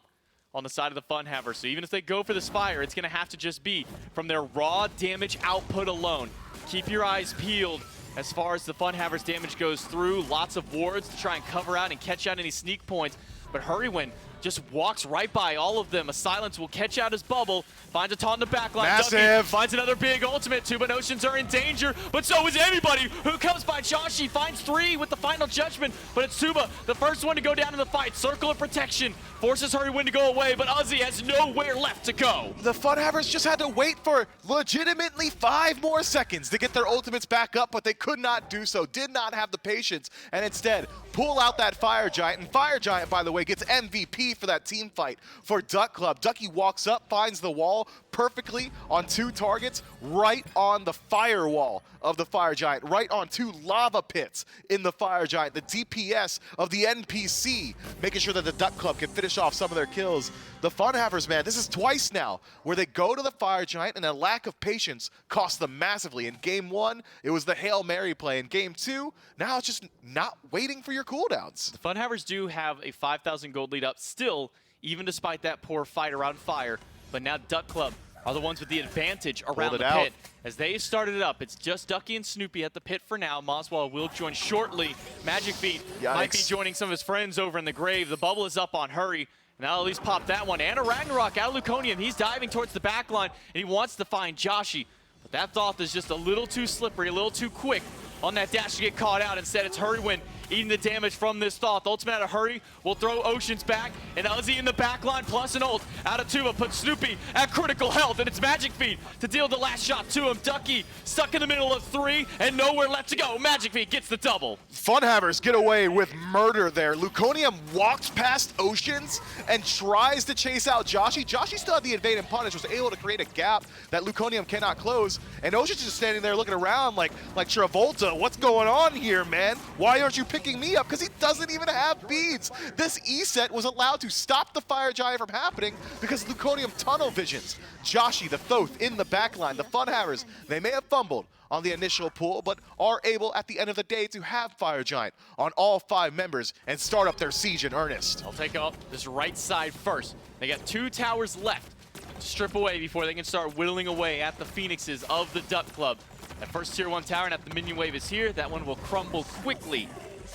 on the side of the FUNHAVERS. So even if they go for this fire, it's going to have to just be from their raw damage output alone. Keep your eyes peeled as far as the FUNHAVERS damage goes through. Lots of wards to try and cover out and catch out any sneak points. But Hurrywind just walks right by all of them. A silence will catch out his bubble. Finds a taunt in the backline. Massive. Ducky finds another big ultimate. Tuba Notions are in danger, but so is anybody who comes by. Joshi finds 3 with the final judgment, but it's Tuba, the first one to go down in the fight. Circle of protection forces Hurrywind to go away, but Uzi has nowhere left to go. The FUNHAVERS just had to wait for legitimately 5 more seconds to get their ultimates back up, but they could not do so, did not have the patience, and instead pull out that Fire Giant. And Fire Giant, by the way, gets MVP for that team fight for Duck Club. Ducky walks up, finds the wall, perfectly on 2 targets, right on the firewall of the Fire Giant, right on 2 lava pits in the Fire Giant, the DPS of the NPC, making sure that the Duck Club can finish off some of their kills. The FUNHAVERS, man, this is twice now where they go to the Fire Giant and a lack of patience costs them massively. In Game 1, it was the Hail Mary play. In Game 2, now it's just not waiting for your cooldowns. The FUNHAVERS do have a 5,000 gold lead up still, even despite that poor fight around fire. But now Duck Club are the ones with the advantage around the pit. As they started it up, it's just Ducky and Snoopy at the pit for now. Moswell will join shortly. Magic Feet might be joining some of his friends over in the grave. The bubble is up on Hurry. And I'll at least pop that one. And a Ragnarok out of Luconium. He's diving towards the back line, and he wants to find Joshi. But that Thoth is just a little too slippery, a little too quick on that dash to get caught out. Instead, it's Hurrywin eating the damage from this Thoth. Ultimate out of Hurry will throw Oceans back, and Uzi in the back line plus an ult out of Tuba puts Snoopy at critical health, and it's Magic Feet to deal the last shot to him. Ducky stuck in the middle of 3 and nowhere left to go. Magic Feet gets the double. FUNHAVERS get away with murder there. Luconium walks past Oceans and tries to chase out Joshi. Joshi still had the invade and punish, was able to create a gap that Luconium cannot close, and Oceans just standing there looking around like Travolta. What's going on here, man? Why aren't you picking me up? Because he doesn't even have beads. This E-set was allowed to stop the Fire Giant from happening because Luconium tunnel visions. Joshi, the Thoth in the backline. The FUNHAVERS, they may have fumbled on the initial pull, but are able at the end of the day to have Fire Giant on all 5 members and start up their siege in earnest. I'll take out this right side first. They got 2 towers left to strip away before they can start whittling away at the Phoenixes of the Duck Club. That first tier 1 tower, and at the minion wave is here. That one will crumble quickly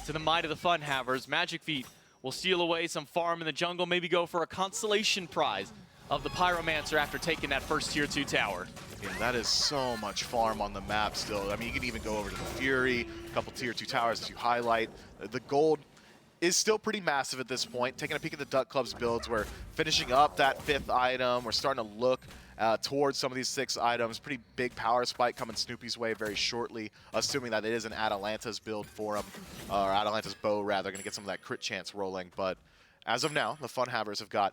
to the might of the FUNHAVERS. Magic Feet will steal away some farm in the jungle, maybe go for a consolation prize of the Pyromancer after taking that first tier 2 tower. Yeah, that is so much farm on the map still. I mean, you can even go over to the Fury, a couple tier 2 towers as you highlight. The gold is still pretty massive at this point. Taking a peek at the Duck Club's builds, we're finishing up that 5th item. We're starting to look towards some of these 6 items. Pretty big power spike coming Snoopy's way very shortly, assuming that it is an Atalanta's build for him, or Atalanta's bow rather, gonna get some of that crit chance rolling. But as of now, the FUNHAVERS have got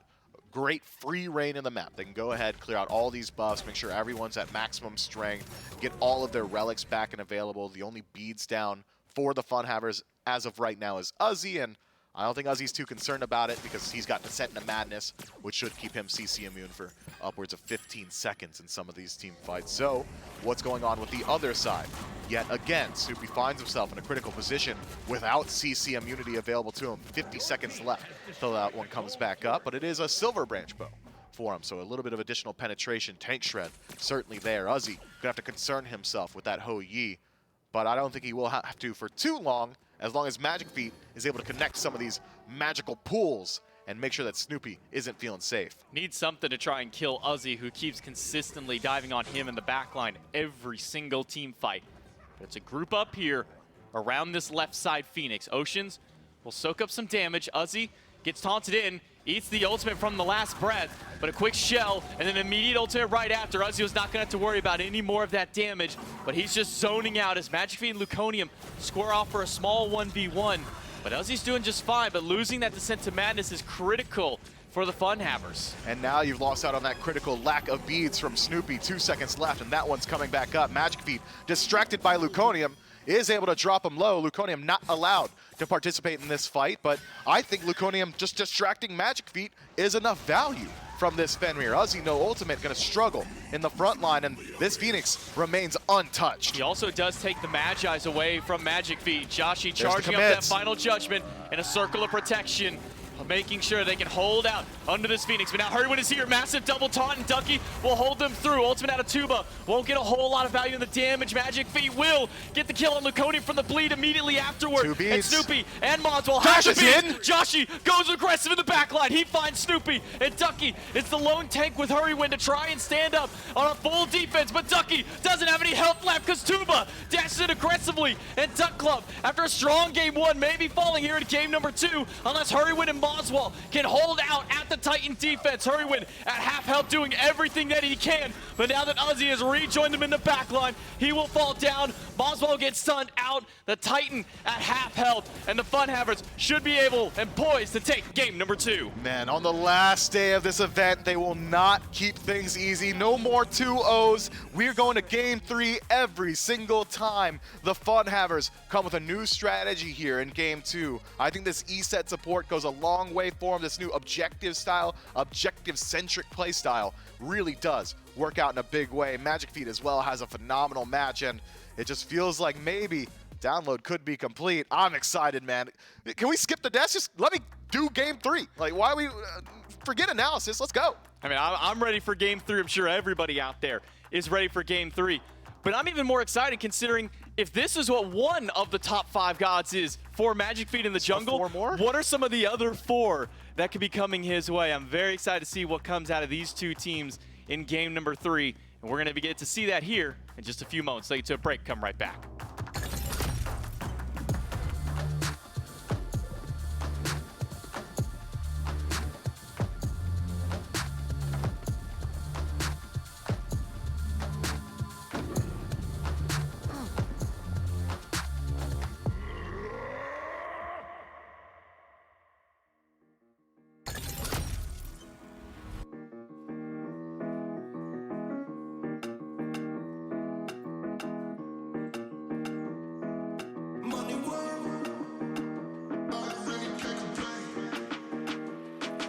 great free reign in the map. They can go ahead, clear out all these buffs, make sure everyone's at maximum strength, get all of their relics back and available. The only beads down for the FUNHAVERS as of right now is Uzi, and I don't think Uzi's too concerned about it because he's got Descent into Madness, which should keep him CC immune for upwards of 15 seconds in some of these team fights. So, what's going on with the other side? Yet again, Snoopy finds himself in a critical position without CC immunity available to him. 50 seconds left till that one comes back up, but it is a Silver Branch bow for him, so a little bit of additional penetration. Tank Shred certainly there. Uzi gonna have to concern himself with that Ho Yi, but I don't think he will have to for too long as Magic Feet is able to connect some of these magical pools and make sure that Snoopy isn't feeling safe. Needs something to try and kill Uzi, who keeps consistently diving on him in the backline every single team fight. But it's a group up here around this left side Phoenix. Oceans will soak up some damage. Uzi gets taunted in, eats the ultimate from the last breath, but a quick shell and then immediate ultimate right after. Uzi was not going to have to worry about any more of that damage, but he's just zoning out as Magic Feet and Luconium square off for a small 1v1. But Uzi's doing just fine, but losing that Descent to Madness is critical for the FUNHAVERS. And now you've lost out on that critical lack of beads from Snoopy. 2 seconds left, and that one's coming back up. Magic Feet, distracted by Luconium, is able to drop him low. Luconium not allowed to participate in this fight, but I think Luconium just distracting Magic Feet is enough value from this Fenrir. Uzi, no ultimate, gonna struggle in the front line, and this Phoenix remains untouched. He also does take the Magi's away from Magic Feet. Joshi charging up that final judgment in a circle of protection, making sure they can hold out under this Phoenix. But now Hurrywin is here, massive double taunt, and Ducky will hold them through. Ultimate out of Tuba, won't get a whole lot of value in the damage. Magic Feet will get the kill on Luconium from the bleed immediately afterward. And Snoopy and Mods will have the beat. Joshi goes aggressive in the backline. He finds Snoopy, and Ducky is the lone tank with Hurrywin to try and stand up on a full defense, but Ducky doesn't have any health lap because Tuba dashes it aggressively. And Duck Club, after a strong game 1, may be falling here in game number 2 unless Hurrywin and Boswell can hold out at the Titan defense. Hurrywin at half health doing everything that he can, but now that Uzi has rejoined them in the back line, he will fall down. Boswell gets stunned out. The Titan at half health, and the FUNHAVERS should be able and poised to take game number 2. Man, on the last day of this event, they will not keep things easy. No more 2-0s. We're going to game 3 every single time. The FUNHAVERS come with a new strategy here in game 2. I think this E-set support goes a long way for them. This new objective style, objective-centric play style really does work out in a big way. Magic Feet as well has a phenomenal match, and it just feels like maybe download could be complete. I'm excited, man. Can we skip the desk? Just let me do game 3. Like, why we forget analysis? Let's go. I mean, I'm ready for game 3. I'm sure everybody out there is ready for game 3. But I'm even more excited considering if this is what one of the top 5 gods is for Magic Feet in the jungle, 4 more? What are some of the other 4 that could be coming his way? I'm very excited to see what comes out of these 2 teams in game number 3. And we're going to get to see that here in just a few moments. Take it to a break. Come right back. Money world.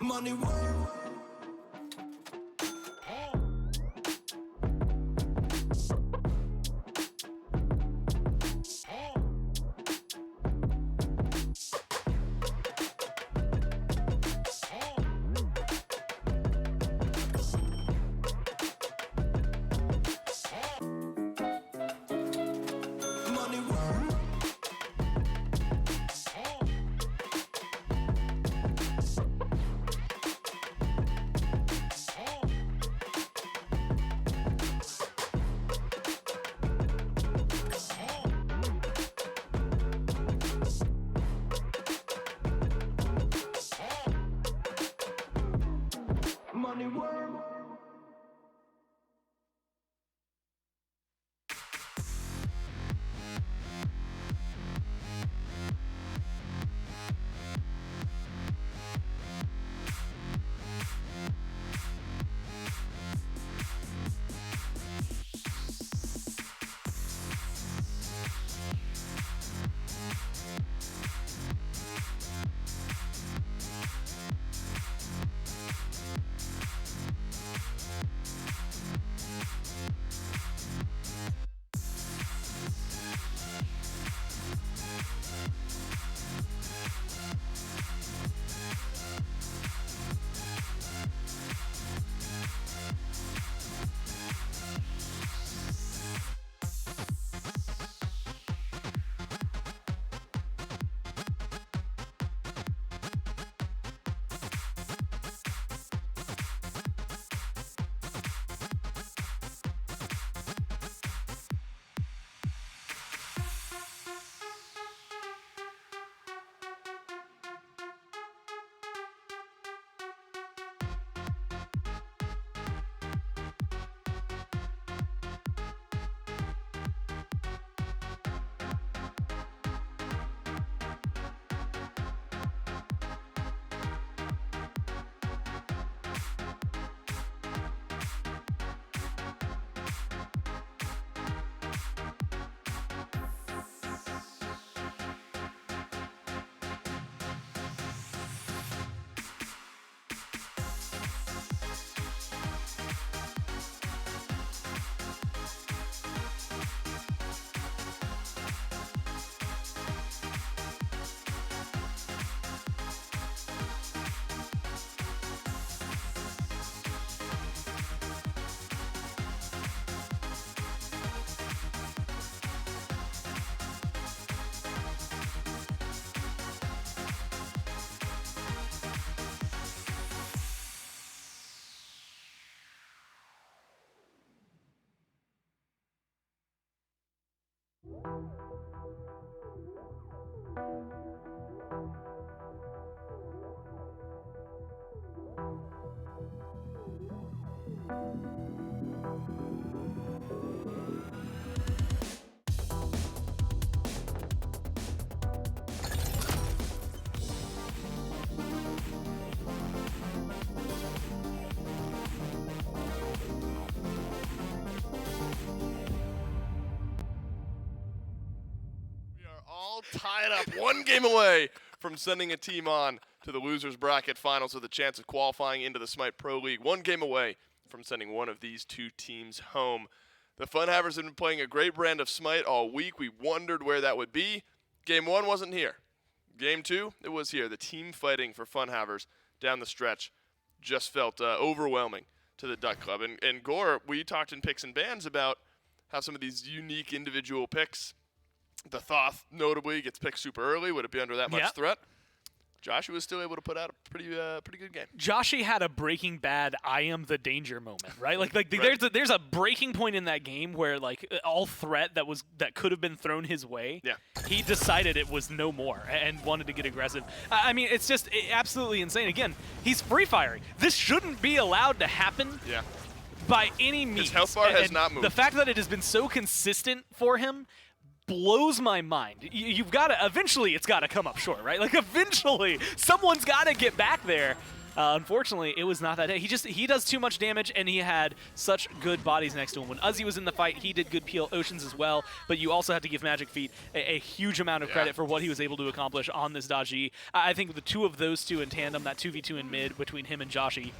Money world. Money world. tie it up, one game away from sending a team on to the losers bracket finals with a chance of qualifying into the Smite Pro League. One game away from sending one of these two teams home. The FUNHAVERS have been playing a great brand of Smite all week. We wondered where that would be. Game 1 wasn't here. Game 2, it was here. The team fighting for FUNHAVERS down the stretch just felt overwhelming to the Duck Club. And Gore, we talked in Picks and Bans about how some of these unique individual picks, the Thoth notably gets picked super early. Would it be under that much threat? Joshua was still able to put out a pretty good game. Joshy had a Breaking Bad "I am the danger" moment, right? Like Right. there's a breaking point in that game where like all threat that could have been thrown his way, he decided it was no more and wanted to get aggressive. I mean, it's just absolutely insane. Again, he's free firing. This shouldn't be allowed to happen. Yeah. By any means. His health bar has And not moved. The fact that it has been so consistent for him blows my mind. You've got to, eventually it's got to come up short, right? Like eventually someone's got to get back there. Unfortunately, it was not that day. He does too much damage, and he had such good bodies next to him. When Uzi was in the fight, he did good peel Oceans as well, but you also have to give Magic Feet a huge amount of credit for what he was able to accomplish on this Daji. I think the two of those two in tandem, that 2v2 in mid between him and Joshy,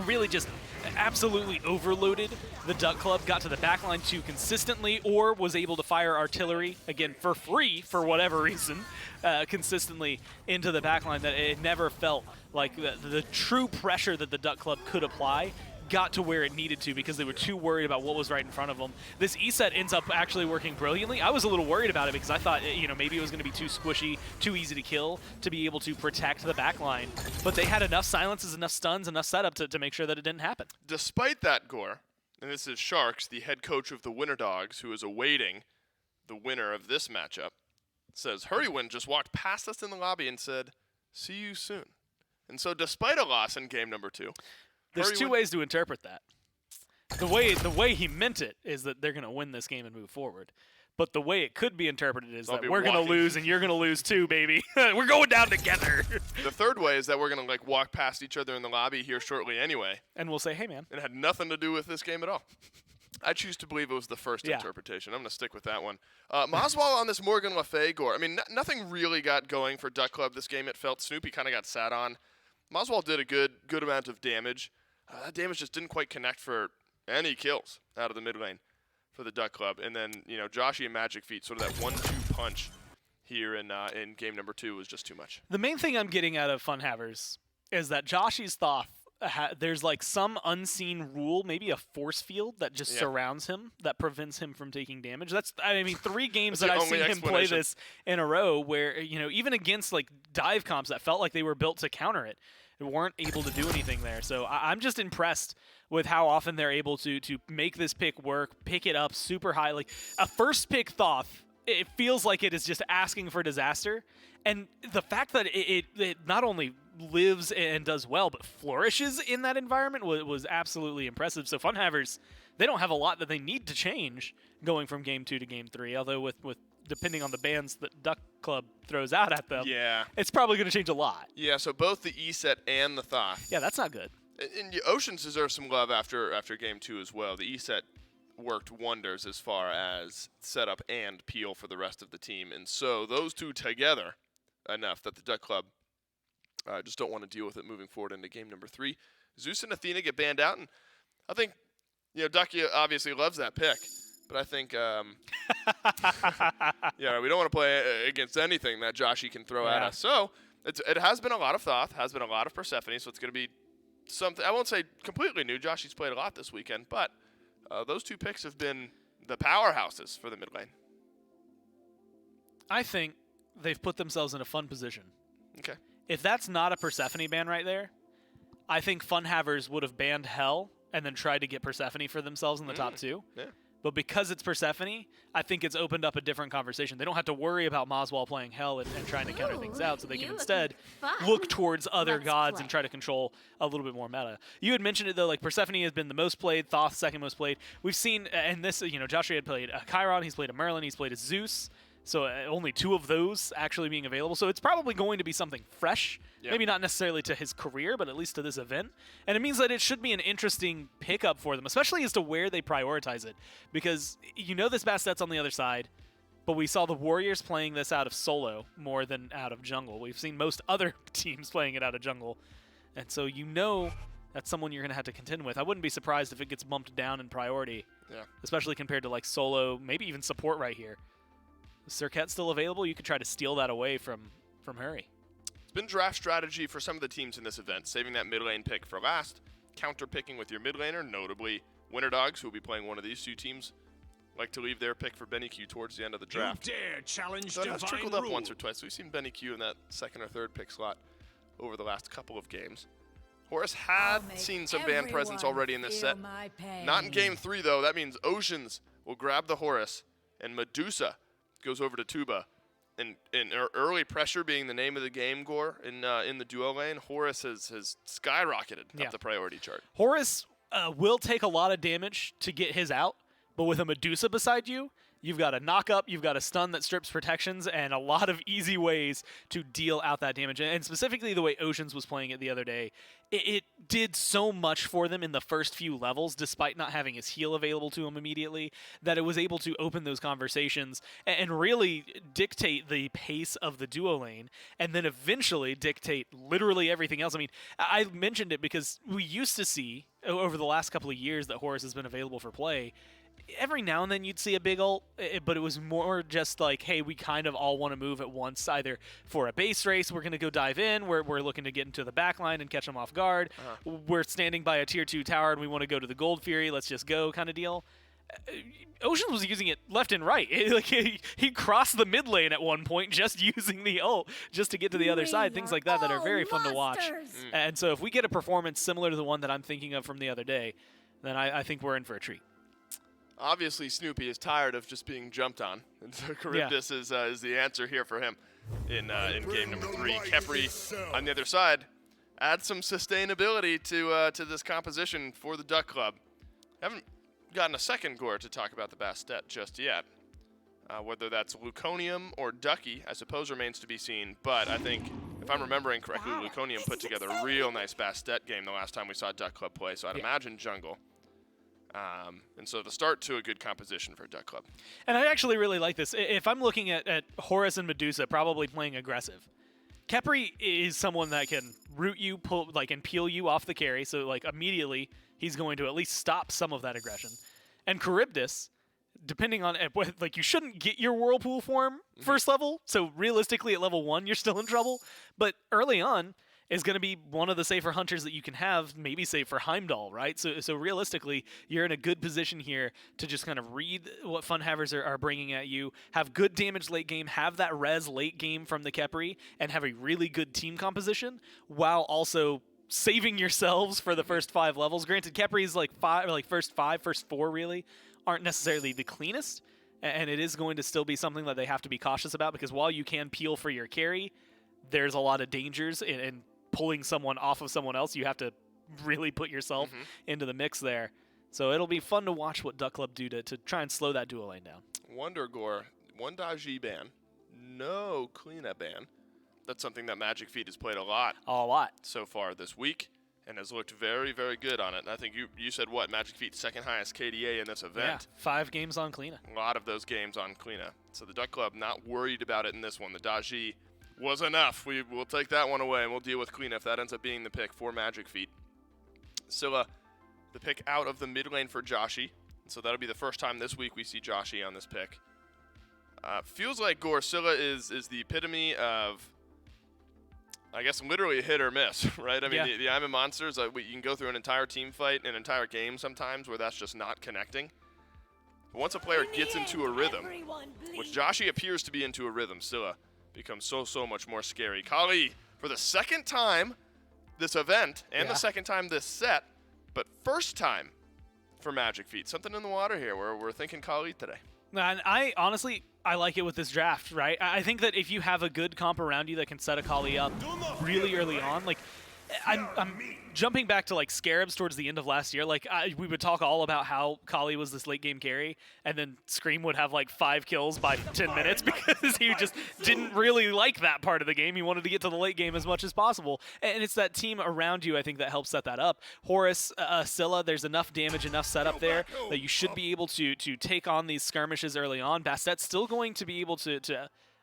really just absolutely overloaded the Duck Club, got to the backline too consistently, or was able to fire artillery, again, for free, for whatever reason, consistently into the backline, that it never felt like the true pressure that the Duck Club could apply got to where it needed to because they were too worried about what was right in front of them. This E-set ends up actually working brilliantly. I was a little worried about it because I thought, maybe it was going to be too squishy, too easy to kill to be able to protect the backline. But they had enough silences, enough stuns, enough setup to make sure that it didn't happen. Despite that, Gore, and this is Sharks, the head coach of the Winter Dogs, who is awaiting the winner of this matchup, says, Hurrywin just walked past us in the lobby and said, "See you soon." And so despite a loss in game number 2, there's two ways to interpret that. The way he meant it is that they're going to win this game and move forward. But the way it could be interpreted is that we're going to lose and you're going to lose too, baby. We're going down together. The third way is that we're going to walk past each other in the lobby here shortly anyway. And we'll say, hey, man. It had nothing to do with this game at all. I choose to believe it was the first interpretation. I'm going to stick with that one. Maswal on this Morgan Le Fay Gore. I mean, nothing really got going for Duck Club this game. It felt Snoopy kind of got sat on. Maswal did a good amount of damage. That damage just didn't quite connect for any kills out of the mid lane for the Duck Club. And then, Joshy and Magic Feet, sort of that 1-2 punch here in game number 2 was just too much. The main thing I'm getting out of FUNHAVERS is that Joshy's Thoth, there's like some unseen rule, maybe a force field that just surrounds him that prevents him from taking damage. That's, 3 games that I've seen him play this in a row where, even against like dive comps that felt like they were built to counter it, they weren't able to do anything there. So I'm just impressed with how often they're able to make this pick work, pick it up super high. Like a first pick Thoth, it feels like it is just asking for disaster. And the fact that it not only lives and does well, but flourishes in that environment was absolutely impressive. So FUNHAVERS, they don't have a lot that they need to change going from game 2 to game 3, although with depending on the bans that Duck Club throws out at them, it's probably going to change a lot. Yeah, so both the E-set and the Thoth. Yeah, that's not good. And Oceans deserves some love after game 2 as well. The E-set worked wonders as far as setup and peel for the rest of the team. And so those two together enough that the Duck Club just don't want to deal with it moving forward into game number 3. Zeus and Athena get banned out, and I think, Ducky obviously loves that pick. But I think, we don't want to play against anything that Joshy can throw at us. So it has been a lot of Thoth, has been a lot of Persephone, so it's going to be something, I won't say completely new. Joshy's played a lot this weekend, but those 2 picks have been the powerhouses for the mid lane. I think they've put themselves in a fun position. Okay. If that's not a Persephone ban right there, I think FUNHAVERS would have banned Hell and then tried to get Persephone for themselves in the top 2. Yeah. But because it's Persephone, I think it's opened up a different conversation. They don't have to worry about Maswal playing Hell and trying to counter things out, so they can instead look towards other gods and try to control a little bit more meta. You had mentioned it, though, like Persephone has been the most played, Thoth second most played. We've seen, and this, Joshua had played a Chiron, he's played a Merlin, he's played a Zeus. So only 2 of those actually being available. So it's probably going to be something fresh. Yep. Maybe not necessarily to his career, but at least to this event. And it means that it should be an interesting pickup for them, especially as to where they prioritize it. Because this Bastet's on the other side. but we saw the Warriors playing this out of solo more than out of jungle. We've seen most other teams playing it out of jungle. And so you know that's someone you're going to have to contend with. I wouldn't be surprised if it gets bumped down in priority, especially compared to like solo, maybe even support right here. Is Serket still available? You could try to steal that away from Hurry. It's been draft strategy for some of the teams in this event, saving that mid lane pick for last, counter picking with your mid laner, notably Winter Dogs, who will be playing one of these two teams, like to leave their pick for Benny Q towards the end of the draft. You dare challenge So it has divine trickled up rule. once or twice. We've seen Benny Q in that second or third pick slot over the last couple of games. Horus had seen some ban presence already in this set. Not in game 3, though. That means Oceans will grab the Horus, and Medusa goes over to Tuba. And early pressure being the name of the game, Gore, in the duo lane, Horus has skyrocketed up the priority chart. Horus will take a lot of damage to get his out, but with a Medusa beside you, you've got a knock up, you've got a stun that strips protections, and a lot of easy ways to deal out that damage. And specifically the way Oceans was playing it the other day, it did so much for them in the first few levels, despite not having his heal available to him immediately, that it was able to open those conversations and really dictate the pace of the duo lane, and then eventually dictate literally everything else. I mean, I mentioned it because we used to see, over the last couple of years that Horus has been available for play, every now and then you'd see a big ult, but it was more just like, hey, we kind of all want to move at once, either for a base race, we're going to go dive in, we're looking to get into the back line and catch them off guard, we're standing by a tier 2 tower and we want to go to the Gold Fury, let's just go kind of deal. Oceans was using it left and right. He crossed the mid lane at one point just using the ult just to get to the other side, things like that are very fun to watch. And so if we get a performance similar to the one that I'm thinking of from the other day, then I think we're in for a treat. Obviously, Snoopy is tired of just being jumped on, and so Charybdis is the answer here for him in game number 3. Khepri on the other side adds some sustainability to this composition for the Duck Club. Haven't gotten a second Gore to talk about the Bastet just yet. Whether that's Luconium or Ducky, I suppose remains to be seen, but I think, if I'm remembering correctly, Luconium put together a real nice Bastet game the last time we saw Duck Club play, so I'd imagine jungle. And so the start to a good composition for Duck Club. And I actually really like this. If I'm looking at Horus and Medusa probably playing aggressive, Khepri is someone that can root you, pull, and peel you off the carry, so immediately he's going to at least stop some of that aggression. And Charybdis, depending on you shouldn't get your Whirlpool form first level, so realistically at level 1 you're still in trouble, but early on is going to be one of the safer hunters that you can have, maybe save for Heimdall, right? So realistically, you're in a good position here to just kind of read what FUNHAVERS are bringing at you, have good damage late game, have that res late game from the Khepri, and have a really good team composition, while also saving yourselves for the first 5 levels. Granted, Khepri's first 4 really aren't necessarily the cleanest, and it is going to still be something that they have to be cautious about, because while you can peel for your carry, there's a lot of dangers in pulling someone off of someone else. You have to really put yourself into the mix there. So it'll be fun to watch what Duck Club do to try and slow that duo lane down. Wonder Gore, 1 Daji ban, no cleanup ban. That's something that Magic Feet has played a lot so far this week and has looked very, very good on it. And I think you said what? Magic Feet's second highest KDA in this event. Yeah, 5 games on Kleena. A lot of those games on Kleena. So the Duck Club not worried about it in this one. The Daji was enough. We'll take that one away, and we'll deal with Kleena if that ends up being the pick for Magic Feet. Scylla, the pick out of the mid lane for Joshi. So that'll be the first time this week we see Joshi on this pick. Feels like Gore Scylla is the epitome of, I guess, literally a hit or miss, right? I mean, the I'm a Monsters, you can go through an entire team fight, an entire game sometimes where that's just not connecting. But once a player gets into a rhythm, which Joshi appears to be into a rhythm, Scylla becomes so much more scary. Kali, for the second time this event and the second time this set, but first time for Magic Feet. Something in the water here. We're thinking Kali today. And I honestly like it with this draft, right? I think that if you have a good comp around you that can set a Kali up really early on, I'm jumping back to like Scarabs towards the end of last year. Like we would talk all about how Kali was this late game carry, and then Scream would have like 5 kills by 10 minutes because he just didn't really like that part of the game. He wanted to get to the late game as much as possible, and it's that team around you I think that helps set that up. Horus, Scylla, there's enough damage, enough setup there that you should be able to take on these skirmishes early on. Bastet's still going to be able to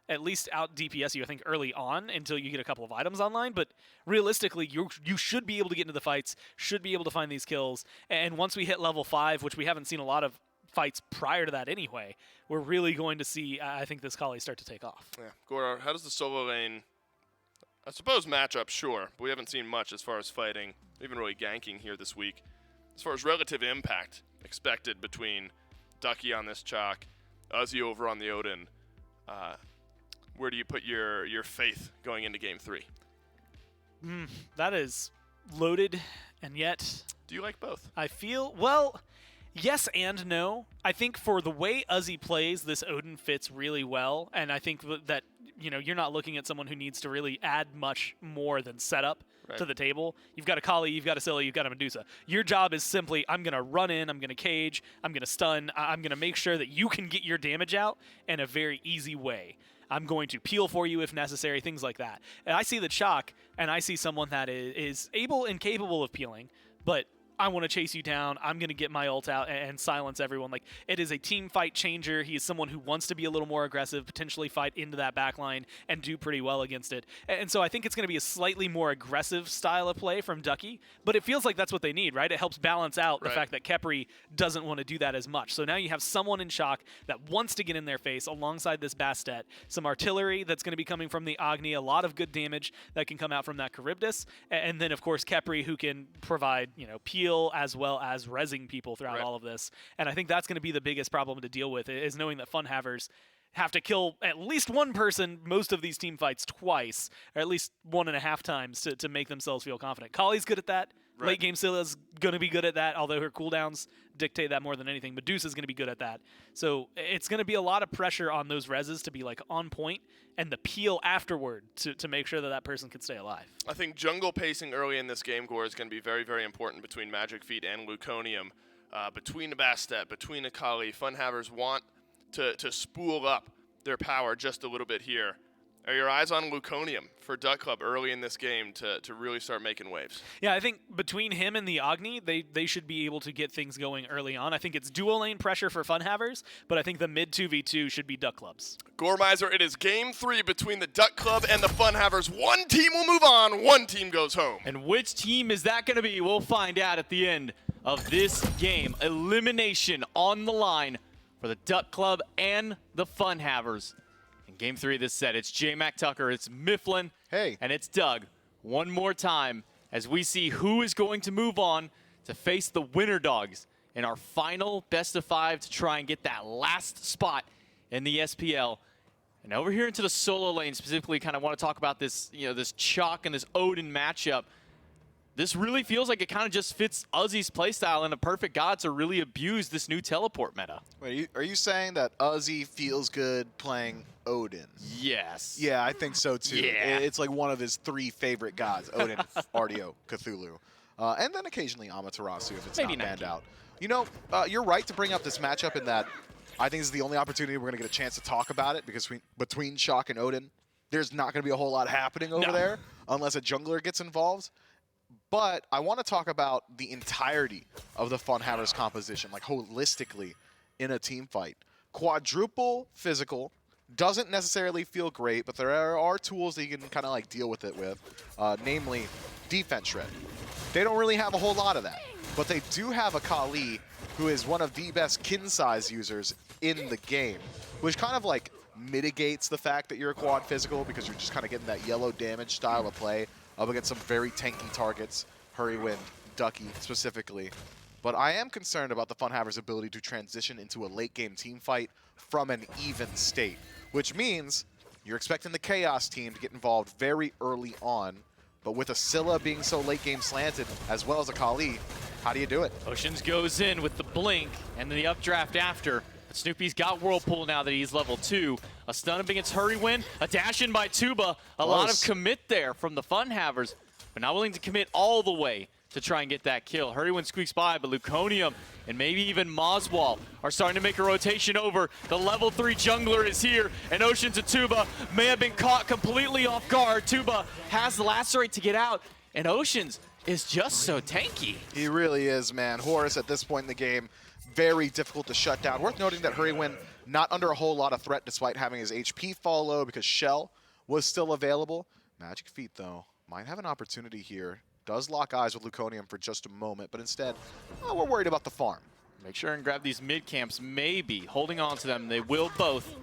at least out DPS you, I think, early on until you get a couple of items online. But realistically, you should be able to get into the fights, should be able to find these kills. And once we hit level 5, which we haven't seen a lot of fights prior to that anyway, we're really going to see, I think, this Kali start to take off. Yeah. Gora, how does the solo lane, I suppose matchup, sure, but we haven't seen much as far as fighting, even really ganking here this week. As far as relative impact expected between Ducky on this chalk, Uzi over on the Odin, where do you put your faith going into Game 3? That is loaded, and yet... Do you like both? I feel, well, yes and no. I think for the way Uzi plays, this Odin fits really well, and I think that, you know, you're not looking at someone who needs to really add much more than setup to the table. You've got a Kali, you've got a Scylla, you've got a Medusa. Your job is simply, I'm going to run in, I'm going to cage, I'm going to stun, I'm going to make sure that you can get your damage out in a very easy way. I'm going to peel for you if necessary, things like that. And I see the chalk, and I see someone that is able and capable of peeling, but I want to chase you down. I'm going to get my ult out and silence everyone. Like, it is a team fight changer. He is someone who wants to be a little more aggressive, potentially fight into that back line and do pretty well against it. And so I think it's going to be a slightly more aggressive style of play from Ducky, but it feels like that's what they need, right? It helps balance out the fact that Khepri doesn't want to do that as much. So now you have someone in shock that wants to get in their face alongside this Bastet, some artillery that's going to be coming from the Agni, a lot of good damage that can come out from that Charybdis, and then, of course, Khepri, who can provide, you know, peel as well as rezzing people throughout all of this. And I think that's going to be the biggest problem to deal with, is knowing that FUNHAVERS have to kill at least one person most of these team fights twice, or at least 1.5 times to make themselves feel confident. Kali's good at that. Late game Scylla's going to be good at that, although her cooldowns dictate that more than anything. Medusa's going to be good at that. So it's going to be a lot of pressure on those rezzes to be like on point, and the peel afterward to make sure that that person can stay alive. I think jungle pacing early in this game, Gore, is going to be very, very important between Magic Feet and Luconium. Between the Bastet, between the Kali, FUNHAVERS want to spool up their power just a little bit here. Are your eyes on Luconium for Duck Club early in this game to really start making waves? Yeah, I think between him and the Agni, they should be able to get things going early on. I think it's dual lane pressure for FUNHAVERS, but I think the mid 2v2 should be Duck Club's. Gormizer, it is Game 3 between the Duck Club and the FUNHAVERS. One team will move on, one team goes home. And which team is that going to be? We'll find out at the end of this game. Elimination on the line for the Duck Club and the FUNHAVERS. In Game 3 of this set, it's J Mac Tucker, it's Mifflin, and it's Doug. One more time as we see who is going to move on to face the Winter Dogs in our final best of 5 to try and get that last spot in the SPL. And over here into the solo lane, specifically, kind of want to talk about this, you know, this Chalk and this Odin matchup. This really feels like it kind of just fits Uzi's playstyle and a perfect god to really abuse this new teleport meta. Wait, are you saying that Uzi feels good playing Odin? Yes. Yeah, I think so too. Yeah. It's like one of his 3 favorite gods: Odin, Artio, Cthulhu, and then occasionally Amaterasu if it's not banned out. You know, you're right to bring up this matchup in that I think this is the only opportunity we're going to get a chance to talk about it, because between Shock and Odin, there's not going to be a whole lot happening over there unless a jungler gets involved. But I want to talk about the entirety of the FUNHAVERS composition, like holistically in a team fight. Quadruple physical doesn't necessarily feel great, but there are tools that you can kind of like deal with it with, namely defense shred. They don't really have a whole lot of that, but they do have a Kali who is one of the best kin size users in the game, which kind of like mitigates the fact that you're a quad physical, because you're just kind of getting that yellow damage style of play up against some very tanky targets, Hurrywind, Ducky specifically. But I am concerned about the FUNHAVERS' ability to transition into a late-game team fight from an even state, which means you're expecting the Chaos team to get involved very early on. But with a Scylla being so late-game slanted, as well as a Kali, how do you do it? Oceans goes in with the blink and the updraft after. But Snoopy's got Whirlpool now that he's level 2. A stun up against Hurrywind, a dash in by Tuba. A lot of commit there from the FUNHAVERS. but not willing to commit all the way to try and get that kill. Hurrywin squeaks by, but Luconium and maybe even Moswall are starting to make a rotation over. The level 3 jungler is here, and Oceans and Tuba may have been caught completely off guard. Tuba has the Lacerate to get out, and Oceans is just so tanky. He really is, man. Horus at this point in the game, very difficult to shut down. Worth noting that Hurrywin not under a whole lot of threat despite having his HP fall low because Shell was still available. Magic Feet, though, might have an opportunity here. Does lock eyes with Luconium for just a moment, but instead, we're worried about the farm. Make sure and grab these mid camps, maybe. Holding on to them, they will both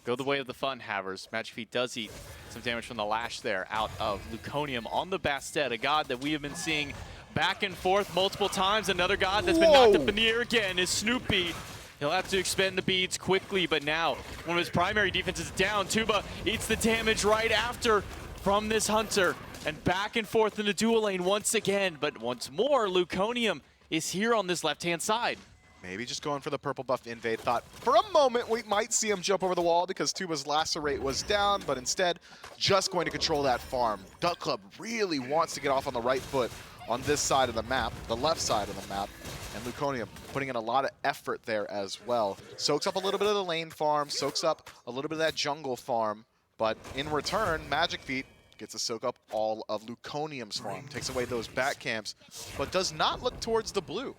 go the way of the FUNHAVERS. Magic Feet does eat some damage from the lash there out of Luconium on the Bastet, a god that we have been seeing back and forth multiple times. Another god that's been knocked up in the air again is Snoopy. He'll have to expend the beads quickly, but now one of his primary defenses down. Tuba eats the damage right after from this Hunter. And back and forth in the dual lane once again. But once more, Luconium is here on this left-hand side. Maybe just going for the purple buff invade. Thought for a moment we might see him jump over the wall because Tuba's Lacerate was down, but instead just going to control that farm. Duck Club really wants to get off on the right foot on this side of the map, the left side of the map. And Luconium putting in a lot of effort there as well. Soaks up a little bit of the lane farm, soaks up a little bit of that jungle farm, but in return, Magic Feet gets to soak up all of Luconium's farm, takes away those back camps, but does not look towards the blue.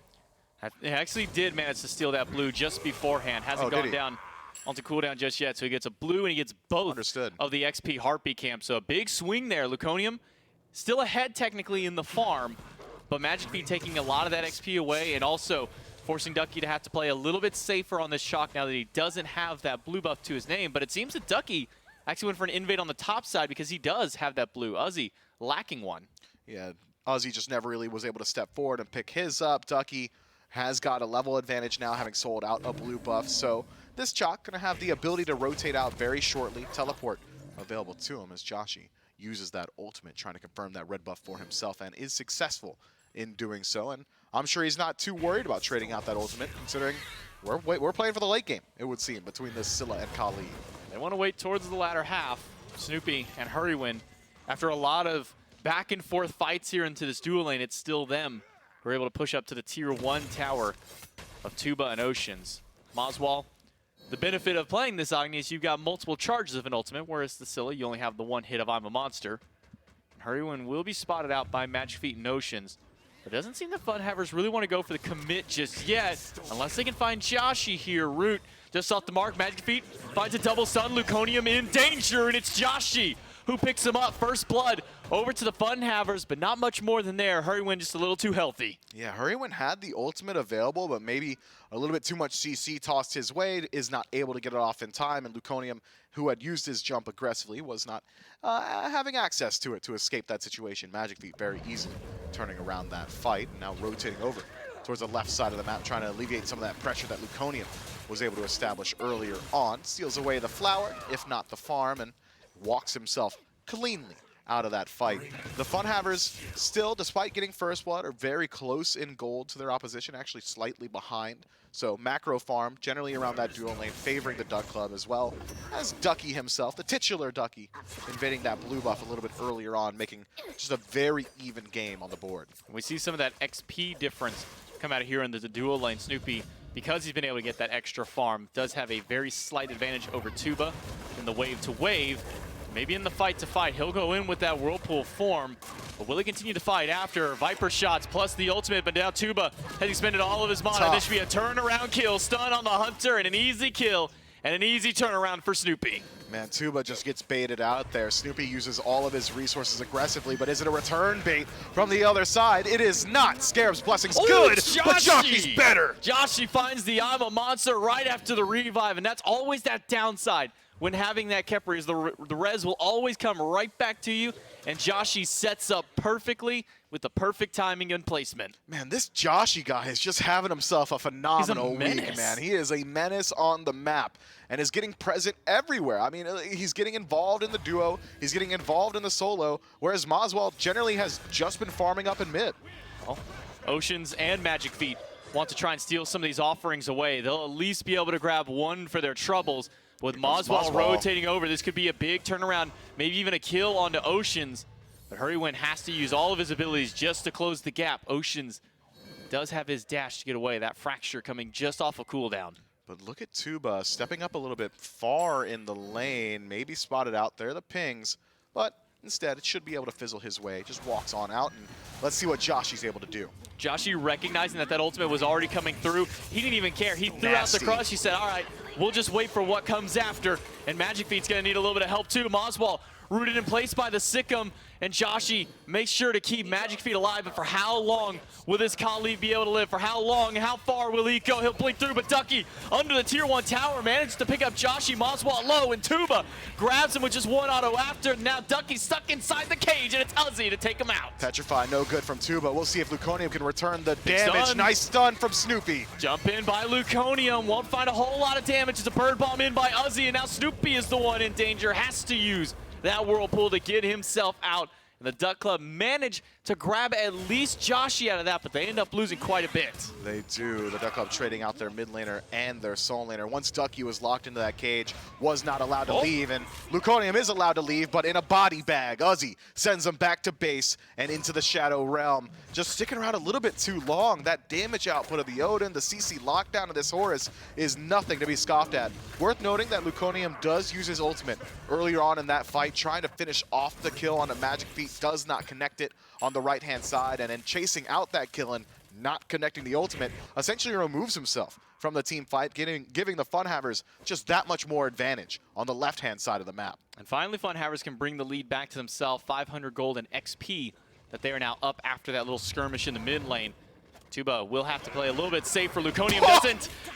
He actually did manage to steal that blue just beforehand. Hasn't gone down onto cooldown just yet, so he gets a blue and he gets both of the XP Harpy camp. So a big swing there. Luconium still ahead technically in the farm, but Magic Feet taking a lot of that XP away and also forcing Ducky to have to play a little bit safer on this shock now that he doesn't have that blue buff to his name. But it seems that Ducky actually went for an invade on the top side because he does have that blue. Uzi lacking one. Yeah, Uzi just never really was able to step forward and pick his up. Ducky has got a level advantage now, having sold out a blue buff. So this Chalk going to have the ability to rotate out very shortly. Teleport available to him as Joshi uses that ultimate, trying to confirm that red buff for himself, and is successful in doing so. And I'm sure he's not too worried about trading out that ultimate, considering we're playing for the late game, it would seem, between this Scylla and Kali. They want to wait towards the latter half. Snoopy and Hurrywin, after a lot of back and forth fights here into this dual lane, it's still them who are able to push up to the tier 1 tower of Tuba and Oceans. Moswall, the benefit of playing this Agni is you've got multiple charges of an ultimate, whereas the Scylla, you only have the one hit of I'm a Monster. Hurrywin will be spotted out by Magic Feet and Oceans. But it doesn't seem that FUNHAVERS really want to go for the commit just yet, unless they can find Joshi here. Root just off the mark. Magic Feet finds a double stun. Luconium in danger, and it's Joshi who picks him up. First blood over to the FUNHAVERS, but not much more than there. Hurrywin just a little too healthy. Yeah, Hurrywin had the ultimate available, but maybe a little bit too much CC tossed his way, is not able to get it off in time, and Luconium, who had used his jump aggressively, was not having access to it to escape that situation. Magic Feet very easily turning around that fight, and now rotating over towards the left side of the map, trying to alleviate some of that pressure that Luconium was able to establish earlier on. Steals away the flower, if not the farm, and walks himself cleanly out of that fight. The FUNHAVERS still, despite getting first blood, are very close in gold to their opposition, actually slightly behind. So macro farm, generally around that dual lane, favoring the Duck Club, as well as Ducky himself, the titular Ducky, invading that blue buff a little bit earlier on, making just a very even game on the board. We see some of that XP difference come out of here into the dual lane. Snoopy, because he's been able to get that extra farm, does have a very slight advantage over Tuba in the wave to wave. Maybe in the fight to fight, he'll go in with that Whirlpool form, but will he continue to fight after Viper shots plus the ultimate? But now Tuba has expended all of his mana. This should be a turnaround kill, stun on the Hunter, and an easy kill, and an easy turnaround for Snoopy. Man, Tuba just gets baited out there. Snoopy uses all of his resources aggressively, but is it a return bait from the other side? It is not. Scarab's Blessing's good, but Joshi's better. Joshi finds the I'm a Monster right after the revive, and that's always that downside when having that Khepri, is the res will always come right back to you, and Joshi sets up perfectly with the perfect timing and placement. Man, this Joshi guy is just having himself a phenomenal week, man. He is a menace on the map and is getting present everywhere. I mean, he's getting involved in the duo, he's getting involved in the solo, whereas Moswall generally has just been farming up in mid. Well, Oceans and Magic Feet want to try and steal some of these offerings away. They'll at least be able to grab one for their troubles. With Moswall rotating over, this could be a big turnaround, maybe even a kill onto Oceans. But Hurrywin has to use all of his abilities just to close the gap. Oceans does have his dash to get away. That fracture coming just off a cooldown. But look at Tuba stepping up a little bit far in the lane, maybe spotted out there, the pings, but instead it should be able to fizzle his way. Just walks on out, and let's see what Joshy's able to do. Joshy recognizing that ultimate was already coming through. He didn't even care. He threw out the crush. He said, all right, we'll just wait for what comes after. And Magic Feet's going to need a little bit of help too. Moswell rooted in place by the Sikkim, and Joshy makes sure to keep Magic Feet alive. But for how long will this Kali be able to live? For how long and how far will he go? He'll blink through, but Ducky under the tier 1 tower manages to pick up Joshy. Moswell low, and Tuba grabs him with just 1 auto after. Now Ducky's stuck inside the cage, and it's Uzi to take him out. Petrify, no good from Tuba. We'll see if Luconium can return the damage. Stun. Nice stun from Snoopy. Jump in by Luconium, won't find a whole lot of damage. It's a bird bomb in by Uzi, and now Snoopy is the one in danger. Has to use that whirlpool to get himself out. And the Duck Club managed to grab at least Joshy out of that, but they end up losing quite a bit. They do. The Duck Club trading out their mid laner and their soul laner. Once Ducky was locked into that cage, was not allowed to leave, and Luconium is allowed to leave, but in a body bag. Uzi sends him back to base and into the Shadow Realm. Just sticking around a little bit too long. That damage output of the Odin, the CC lockdown of this Horus is nothing to be scoffed at. Worth noting that Luconium does use his ultimate earlier on in that fight, trying to finish off the kill on a Magic Feet, does not connect it on the right-hand side, and then chasing out that kill and not connecting the ultimate, essentially removes himself from the team fight, giving the FUNHAVERS just that much more advantage on the left-hand side of the map. And finally, FUNHAVERS can bring the lead back to themselves, 500 gold and XP that they are now up after that little skirmish in the mid lane. Tuba will have to play a little bit safer. Luconium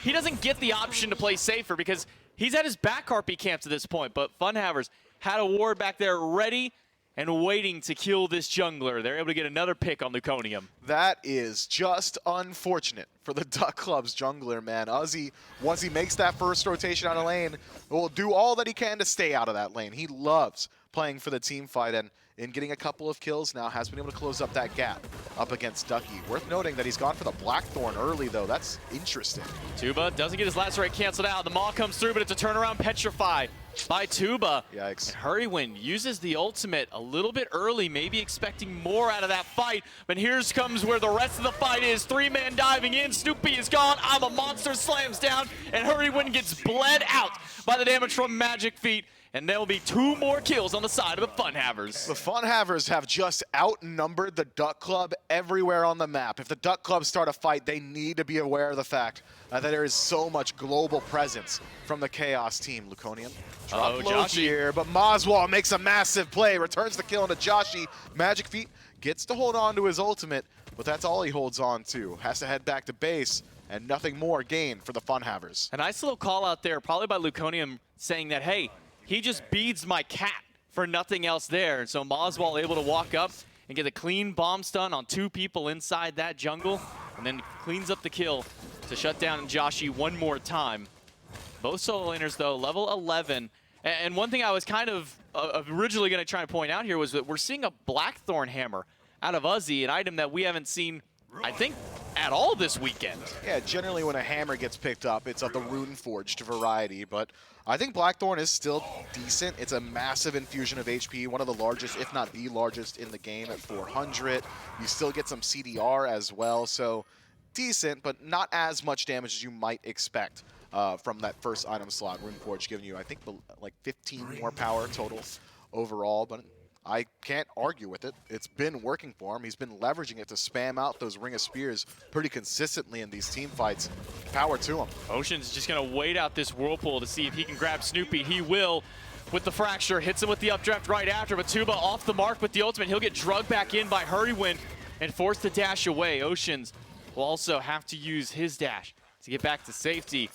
doesn't get the option to play safer because he's at his back harpy camp to this point, but FUNHAVERS had a ward back there ready and waiting to kill this jungler. They're able to get another pick on Luconium. That is just unfortunate for the Duck Club's jungler, man. Uzi, once he makes that first rotation out of lane, will do all that he can to stay out of that lane. He loves playing for the team fight, and in getting a couple of kills now has been able to close up that gap up against Ducky. Worth noting that he's gone for the Blackthorn early, though. That's interesting. Tuba doesn't get his lacerate canceled out. The Maw comes through, but it's a turnaround Petrify by Tuba. Yikes. And Hurrywin uses the ultimate a little bit early, maybe expecting more out of that fight. But here comes where the rest of the fight is. 3-man diving in. Snoopy is gone. I'm a monster slams down, and Hurrywin gets bled out by the damage from Magic Feet. And there will be 2 more kills on the side of the FUNHAVERS. The FUNHAVERS have just outnumbered the Duck Club everywhere on the map. If the Duck Club start a fight, they need to be aware of the fact that there is so much global presence from the Chaos team. Luconium drop low here, but Moswell makes a massive play, returns the kill into Joshy. Magic Feet gets to hold on to his ultimate, but that's all he holds on to. Has to head back to base, and nothing more gained for the FUNHAVERS. A nice little call out there, probably by Luconium, saying that, hey, he just beads my cat for nothing else there. And so Moswell able to walk up and get a clean bomb stun on 2 people inside that jungle, and then cleans up the kill to shut down Joshy one more time. Both solo laners, though, level 11. And one thing I was kind of originally going to try and point out here was that we're seeing a Blackthorn hammer out of Uzi, an item that we haven't seen, I think, at all this weekend. Yeah, generally when a hammer gets picked up, it's of the rune-forged variety, but I think Blackthorn is still decent. It's a massive infusion of HP, one of the largest, if not the largest, in the game at 400. You still get some CDR as well, so decent, but not as much damage as you might expect from that first item slot. Runeforge giving you, I think, like 15 more power total overall, but I can't argue with it. It's been working for him. He's been leveraging it to spam out those Ring of Spears pretty consistently in these team fights. Power to him. Ocean's just going to wait out this Whirlpool to see if he can grab Snoopy. He will with the Fracture. Hits him with the updraft right after, but Tuba off the mark with the ultimate. He'll get drugged back in by Hurrywin and forced to dash away. Oceans will also have to use his dash to get back to safety.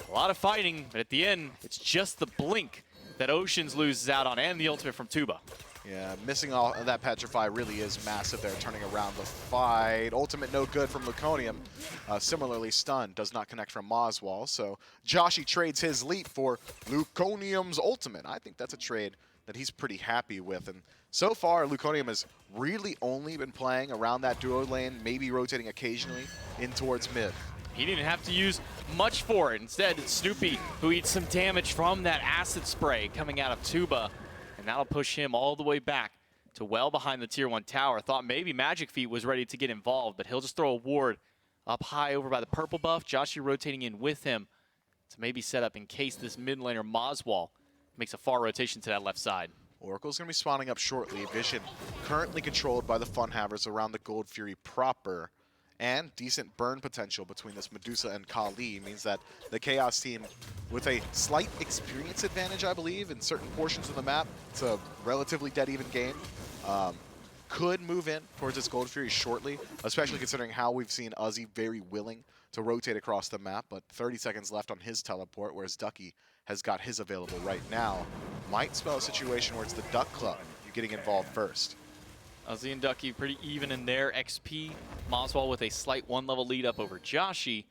A lot of fighting, but at the end, it's just the blink that Oceans loses out on and the ultimate from Tuba. Yeah, missing all of that Petrify really is massive there, turning around the fight. Ultimate no good from Luconium. Similarly, stun does not connect from Moswell, so Joshy trades his leap for Luconium's ultimate. I think that's a trade that he's pretty happy with, and so far, Luconium has really only been playing around that duo lane, maybe rotating occasionally in towards mid. He didn't have to use much for it. Instead, it's Snoopy who eats some damage from that acid spray coming out of Tuba. And that'll push him all the way back to well behind the Tier 1 tower. Thought maybe Magic Feet was ready to get involved, but he'll just throw a ward up high over by the purple buff. Joshi rotating in with him to maybe set up in case this mid laner Moswall makes a far rotation to that left side. Oracle's going to be spawning up shortly. Vision currently controlled by the FUNHAVERS around the Gold Fury proper. And decent burn potential between this Medusa and Kali means that the Chaos team, with a slight experience advantage, I believe, in certain portions of the map, it's a relatively dead-even game, could move in towards this Gold Fury shortly, especially considering how we've seen Uzi very willing to rotate across the map, but 30 seconds left on his teleport, whereas Ducky has got his available right now. Might spell a situation where it's the Duck Club getting involved first. Uzi and Ducky pretty even in their XP. Moswall with a slight 1-level lead up over Joshi.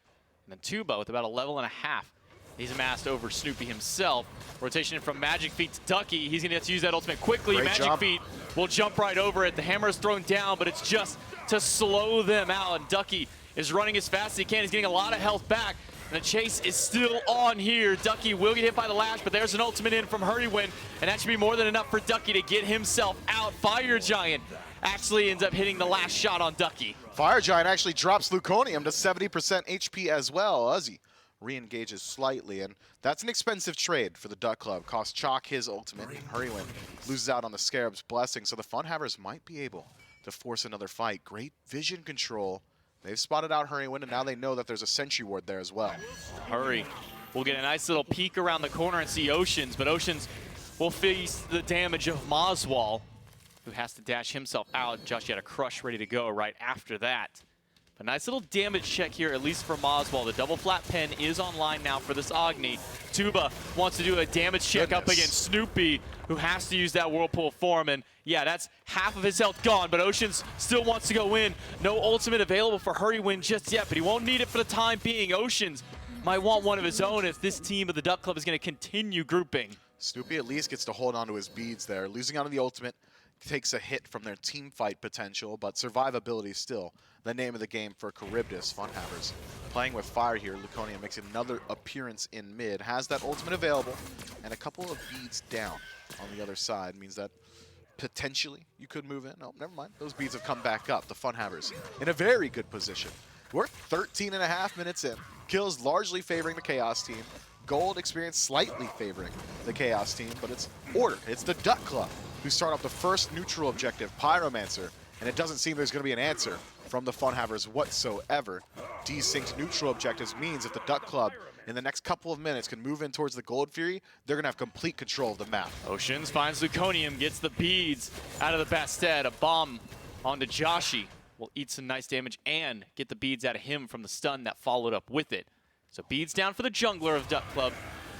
And then Tuba with about a level and a half. He's amassed over Snoopy himself. Rotation from Magic Feet to Ducky. He's going to have to use that ultimate quickly. Great Magic jump. Feet will jump right over it. The hammer is thrown down, but it's just to slow them out. And Ducky is running as fast as he can. He's getting a lot of health back. And the chase is still on here. Ducky will get hit by the lash, but there's an ultimate in from Hurrywin, and that should be more than enough for Ducky to get himself out. Fire Giant actually ends up hitting the last shot on Ducky. Fire Giant actually drops Luconium to 70% HP as well. Uzi re-engages slightly, and that's an expensive trade for the Duck Club. Costs Chalk his ultimate, and Hurrywin loses out on the Scarab's blessing, so the FUNHAVERS might be able to force another fight. Great vision control. They've spotted out Hurrywin, and now they know that there's a Sentry Ward there as well. Hurry. We'll get a nice little peek around the corner and see Oceans, but Oceans will face the damage of Moswall, who has to dash himself out. Josh had a crush ready to go right after that. A nice little damage check here, at least for Moswall. The double flat pen is online now for this Agni. Tuba wants to do a damage check up against Snoopy, who has to use that Whirlpool form. And yeah, that's half of his health gone, but Oceans still wants to go in. No ultimate available for Hurrywin just yet, but he won't need it for the time being. Oceans might want one of his own if this team of the Duck Club is going to continue grouping. Snoopy at least gets to hold on to his beads there. Losing out on the ultimate takes a hit from their team fight potential, but survivability still the name of the game for Charybdis. FUNHAVERS playing with fire here. Luconium makes another appearance in mid, has that ultimate available, and a couple of beads down on the other side means that potentially you could move in. Oh, never mind. Those beads have come back up. The FUNHAVERS in a very good position. We're 13.5 minutes in. Kills largely favoring the Chaos team. Gold experience slightly favoring the Chaos team, but it's ordered. It's the Duck Club who start off the first neutral objective, Pyromancer, and it doesn't seem there's going to be an answer from the FUNHAVERS whatsoever. Desynced neutral objectives means if the Duck Club in the next couple of minutes can move in towards the Gold Fury, they're going to have complete control of the map. Oceans finds Luconium, gets the beads out of the Bastet. A bomb onto Joshi will eat some nice damage and get the beads out of him from the stun that followed up with it. So beads down for the jungler of Duck Club,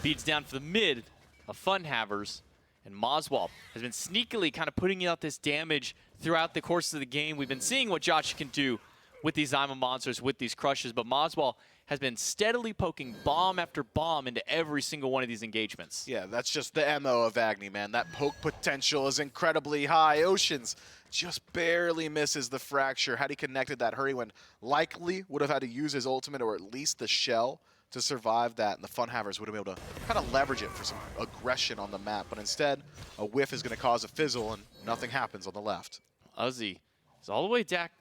beads down for the mid of FUNHAVERS, and Moswall has been sneakily kind of putting out this damage throughout the course of the game. We've been seeing what Josh can do with these Zyma monsters, with these crushes, but Moswall has been steadily poking bomb after bomb into every single one of these engagements. Yeah, that's just the MO of Agni, man. That poke potential is incredibly high. Oceans just barely misses the fracture. Had he connected that, Hurrywin likely would have had to use his ultimate or at least the shell to survive that, and the FUNHAVERS would have been able to kind of leverage it for some aggression on the map. But instead, a whiff is going to cause a fizzle, and nothing happens on the left. Uzi is all the way back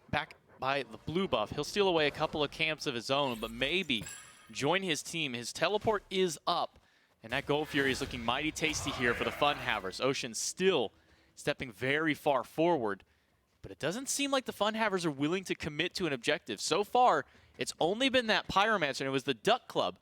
by the blue buff. He'll steal away a couple of camps of his own, but maybe join his team. His teleport is up, and that Gold Fury is looking mighty tasty here for the FUNHAVERS. Ocean still stepping very far forward, but it doesn't seem like the FUNHAVERS are willing to commit to an objective. So far, it's only been that Pyromancer, and it was the Duck Club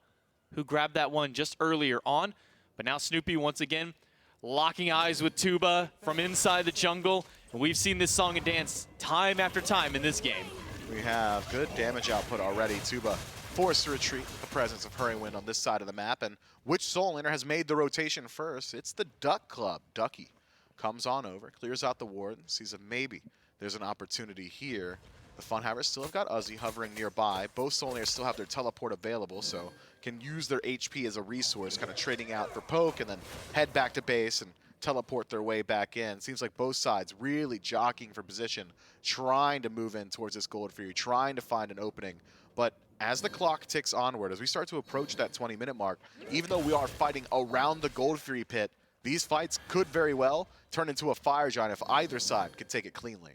who grabbed that one just earlier on. But now Snoopy once again locking eyes with Tuba from inside the jungle. And we've seen this song and dance time after time in this game. We have good damage output already. Tuba forced to retreat the presence of Hurrywin on this side of the map. And which soul laner has made the rotation first? It's the Duck Club. Ducky comes on over, clears out the ward, sees if maybe there's an opportunity here. The FUNHAVERS still have got Uzi hovering nearby. Both soul laners still have their teleport available, so can use their HP as a resource, kind of trading out for poke and then head back to base and teleport their way back in. Seems like both sides really jockeying for position, trying to move in towards this Gold Fury, trying to find an opening. But as the clock ticks onward, as we start to approach that 20-minute mark, even though we are fighting around the Gold Fury pit, these fights could very well turn into a fire giant if either side could take it cleanly.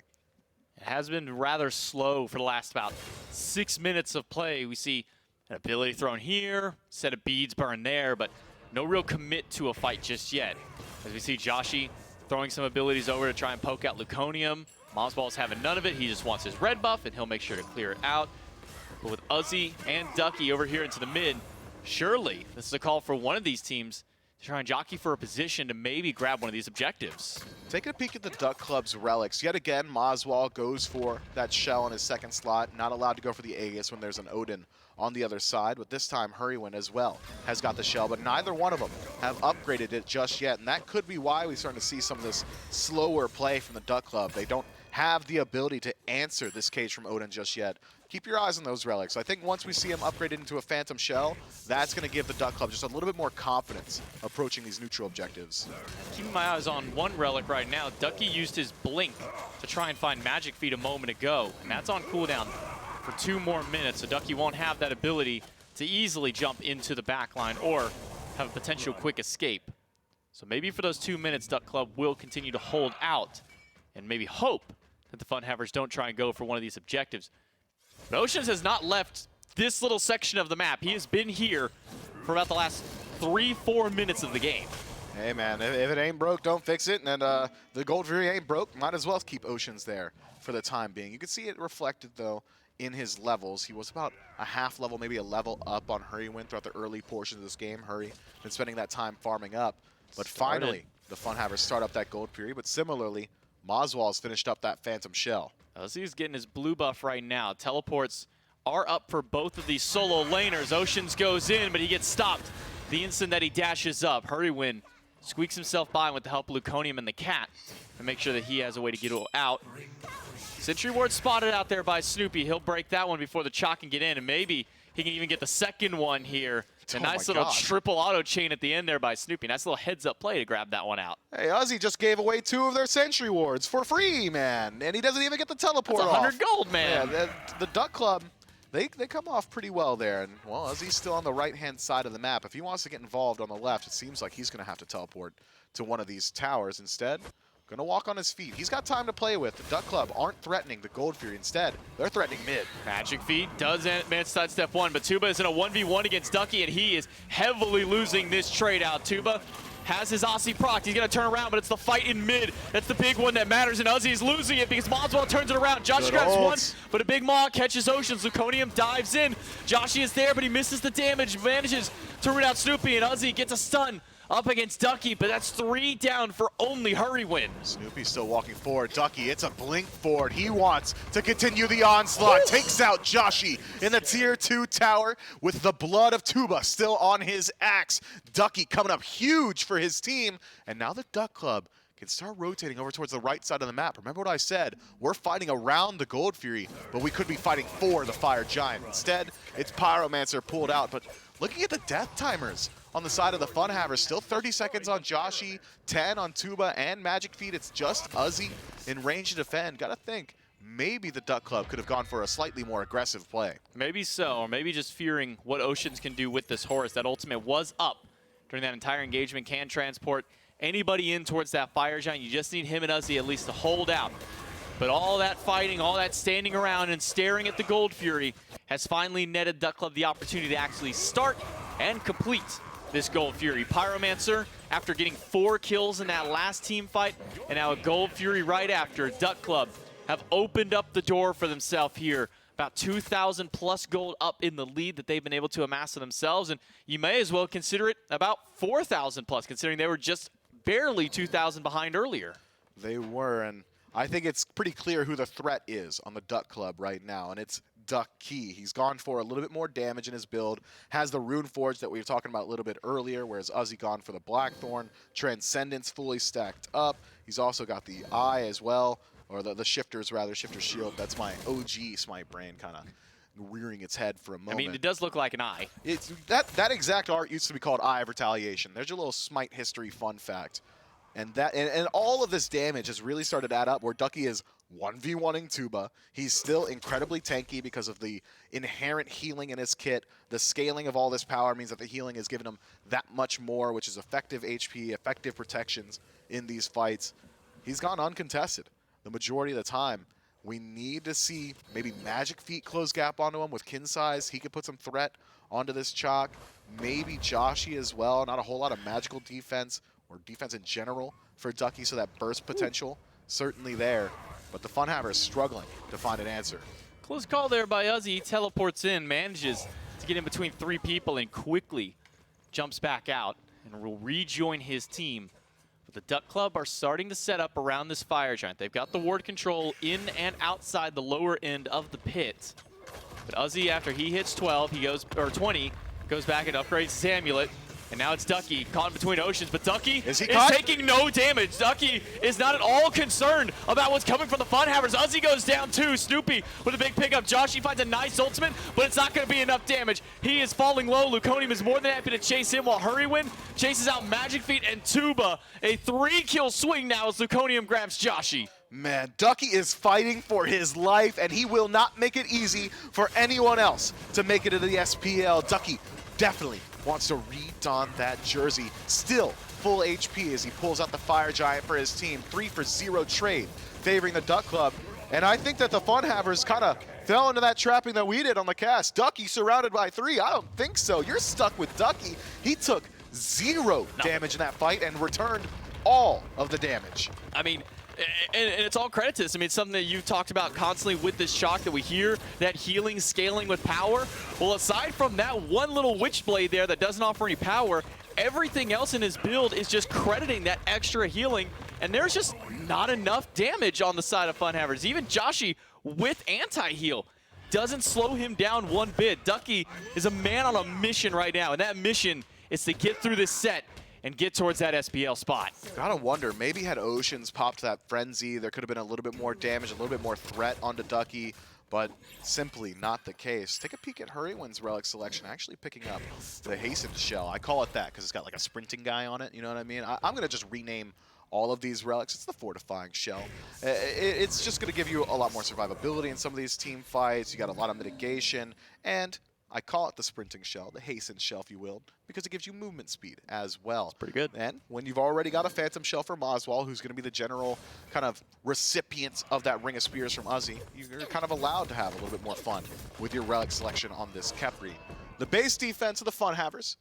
It has been rather slow for the last about 6 minutes of play. We see an ability thrown here, set of beads burned there, but no real commit to a fight just yet. As we see Joshi throwing some abilities over to try and poke out Luconium. Mozball's having none of it. He just wants his red buff, and he'll make sure to clear it out. But with Uzi and Ducky over here into the mid, surely this is a call for one of these teams to try and jockey for a position to maybe grab one of these objectives. Taking a peek at the Duck Club's relics. Yet again, Mozwall goes for that shell in his second slot. Not allowed to go for the Aegis when there's an Odin on the other side. But this time, Hurrywin as well has got the shell. But neither one of them have upgraded it just yet. And that could be why we're starting to see some of this slower play from the Duck Club. They don't have the ability to answer this cage from Odin just yet. Keep your eyes on those relics. I think once we see him upgraded into a Phantom Shell, that's going to give the Duck Club just a little bit more confidence approaching these neutral objectives. Keeping my eyes on one relic right now. Ducky used his blink to try and find Magic Feet a moment ago, and that's on cooldown for 2 more minutes, so Ducky won't have that ability to easily jump into the backline or have a potential quick escape. So maybe for those 2 minutes, Duck Club will continue to hold out and maybe hope that the FUNHAVERS don't try and go for one of these objectives. But Oceans has not left this little section of the map. He has been here for about the last 3-4 minutes of the game. Hey man, if it ain't broke, don't fix it. And the Gold Fury ain't broke, might as well keep Oceans there for the time being. You can see it reflected though in his levels. He was about a half level, maybe a level up on Hurrywin throughout the early portions of this game. Hurry been spending that time farming up. But finally, the FUNHAVERS start up that Gold Fury. But similarly, Mozwall's finished up that Phantom Shell. He's getting his blue buff right now. Teleports are up for both of these solo laners. Oceans goes in, but he gets stopped the instant that he dashes up. Hurrywin squeaks himself by with the help of Luconium and the cat to make sure that he has a way to get out. Sentry Ward spotted out there by Snoopy. He'll break that one before the Chalk can get in, and maybe he can even get the second one here. It's a nice little triple auto chain at the end there by Snoopy. Nice little heads-up play to grab that one out. Hey, Uzi just gave away 2 of their Sentry Wards for free, man. And he doesn't even get the teleport That's 100 gold, man. Yeah, the Duck Club, they come off pretty well there. And, well, Uzi's still on the right-hand side of the map. If he wants to get involved on the left, it seems like he's going to have to teleport to one of these towers instead. Going to walk on his feet. He's got time to play with. The Duck Club aren't threatening the Gold Fury. Instead, they're threatening mid. Magic Feet does advance sidestep 1, but Tuba is in a 1v1 against Ducky, and he is heavily losing this trade out. Tuba has his Aussie proc. He's going to turn around, but it's the fight in mid. That's the big one that matters, and Uzi is losing it because Mozwall turns it around. Josh grabs one, but a big maw catches Oceans. Luconium dives in. Joshi is there, but he misses the damage. Manages to root out Snoopy, and Uzi gets a stun up against Ducky, but that's 3 down for only Hurrywin. Snoopy's still walking forward. Ducky, it's a blink forward. He wants to continue the onslaught. Takes out Joshi in the tier 2 tower with the blood of Tuba still on his axe. Ducky coming up huge for his team. And now the Duck Club can start rotating over towards the right side of the map. Remember what I said? We're fighting around the Gold Fury, but we could be fighting for the Fire Giant. Instead, it's Pyromancer pulled out. But looking at the death timers on the side of the FUNHAVERS, still 30 seconds on Joshi, 10 on Tuba and Magic Feet. It's just Uzi in range to defend. Gotta think, maybe the Duck Club could have gone for a slightly more aggressive play. Maybe so, or maybe just fearing what Oceans can do with this Horus. That ultimate was up during that entire engagement, can transport anybody in towards that Fire Giant. You just need him and Uzi at least to hold out. But all that fighting, all that standing around and staring at the Gold Fury has finally netted Duck Club the opportunity to actually start and complete this Gold Fury. Pyromancer, after getting 4 kills in that last team fight, and now a Gold Fury right after, Duck Club have opened up the door for themselves here. About 2,000 plus gold up in the lead that they've been able to amass for themselves, and you may as well consider it about 4,000 plus, considering they were just barely 2,000 behind earlier. They were, and I think it's pretty clear who the threat is on the Duck Club right now, and it's Ducky. He's gone for a little bit more damage in his build, has the Rune Forge that we were talking about a little bit earlier, whereas Uzi gone for the Blackthorn, Transcendence fully stacked up. He's also got the Eye as well, or the Shifters rather, Shifter Shield. That's my OG Smite brain kind of rearing its head for a moment. I mean, it does look like an eye. It's that exact art used to be called Eye of Retaliation. There's your little Smite history fun fact. And all of this damage has really started to add up where Ducky is 1v1ing Tuba. He's still incredibly tanky because of the inherent healing in his kit. The scaling of all this power means that the healing is giving him that much more, which is effective HP, effective protections in these fights. He's gone uncontested the majority of the time. We need to see maybe Magic Feet close gap onto him with kin size. He could put some threat onto this chalk. Maybe Joshi as well. Not a whole lot of magical defense or defense in general for Ducky, so that burst potential certainly there. But the FUNHAVERS struggling to find an answer. Close call there by Uzi. He teleports in, manages to get in between 3 people, and quickly jumps back out and will rejoin his team. But the Duck Club are starting to set up around this Fire Giant. They've got the ward control in and outside the lower end of the pit. But Uzi, after he hits 12, he goes, or 20, goes back and upgrades his amulet. And now it's Ducky caught in between oceans, but Ducky is taking no damage. Ducky is not at all concerned about what's coming from the FUNHAVERS. Uzi goes down too. Snoopy with a big pickup. Joshi finds a nice ultimate, but it's not going to be enough damage. He is falling low. Luconium is more than happy to chase him while Hurrywin chases out Magic Feet and Tuba. A 3-kill swing now as Luconium grabs Joshi. Man, Ducky is fighting for his life, and he will not make it easy for anyone else to make it into the SPL. Ducky definitely wants to redon that jersey. Still full HP as he pulls out the Fire Giant for his team. 3 for 0 trade, favoring the Duck Club. And I think that the FUNHAVERS kind of fell into that trapping that we did on the cast. Ducky surrounded by 3. I don't think so. You're stuck with Ducky. He took 0 damage in that fight and returned all of the damage. I mean, and it's all credit to this. I mean, it's something that you've talked about constantly with this chalk, that we hear that healing scaling with power. Well, aside from that one little Witchblade there that doesn't offer any power, everything else in his build is just crediting that extra healing, and there's just not enough damage on the side of FUNHAVERS. Even Joshi with anti-heal doesn't slow him down one bit. Ducky is a man on a mission right now, and that mission is to get through this set and get towards that SPL spot. Gotta wonder, maybe had Oceans popped that Frenzy, there could have been a little bit more damage, a little bit more threat onto Ducky, but simply not the case. Take a peek at Hurrywin's relic selection, actually picking up the Hastened Shell. I call it that because it's got like a sprinting guy on it, you know what I mean? I'm gonna just rename all of these relics. It's the Fortifying Shell. It's just gonna give you a lot more survivability in some of these team fights. You got a lot of mitigation, and I call it the Sprinting Shell, the Hastened Shell, if you will, because it gives you movement speed as well. Pretty good. And when you've already got a Phantom Shell from Oswald, who's going to be the general kind of recipient of that Ring of Spears from Uzi, you're kind of allowed to have a little bit more fun with your relic selection on this Kepri. The base defense of the FUNHAVERS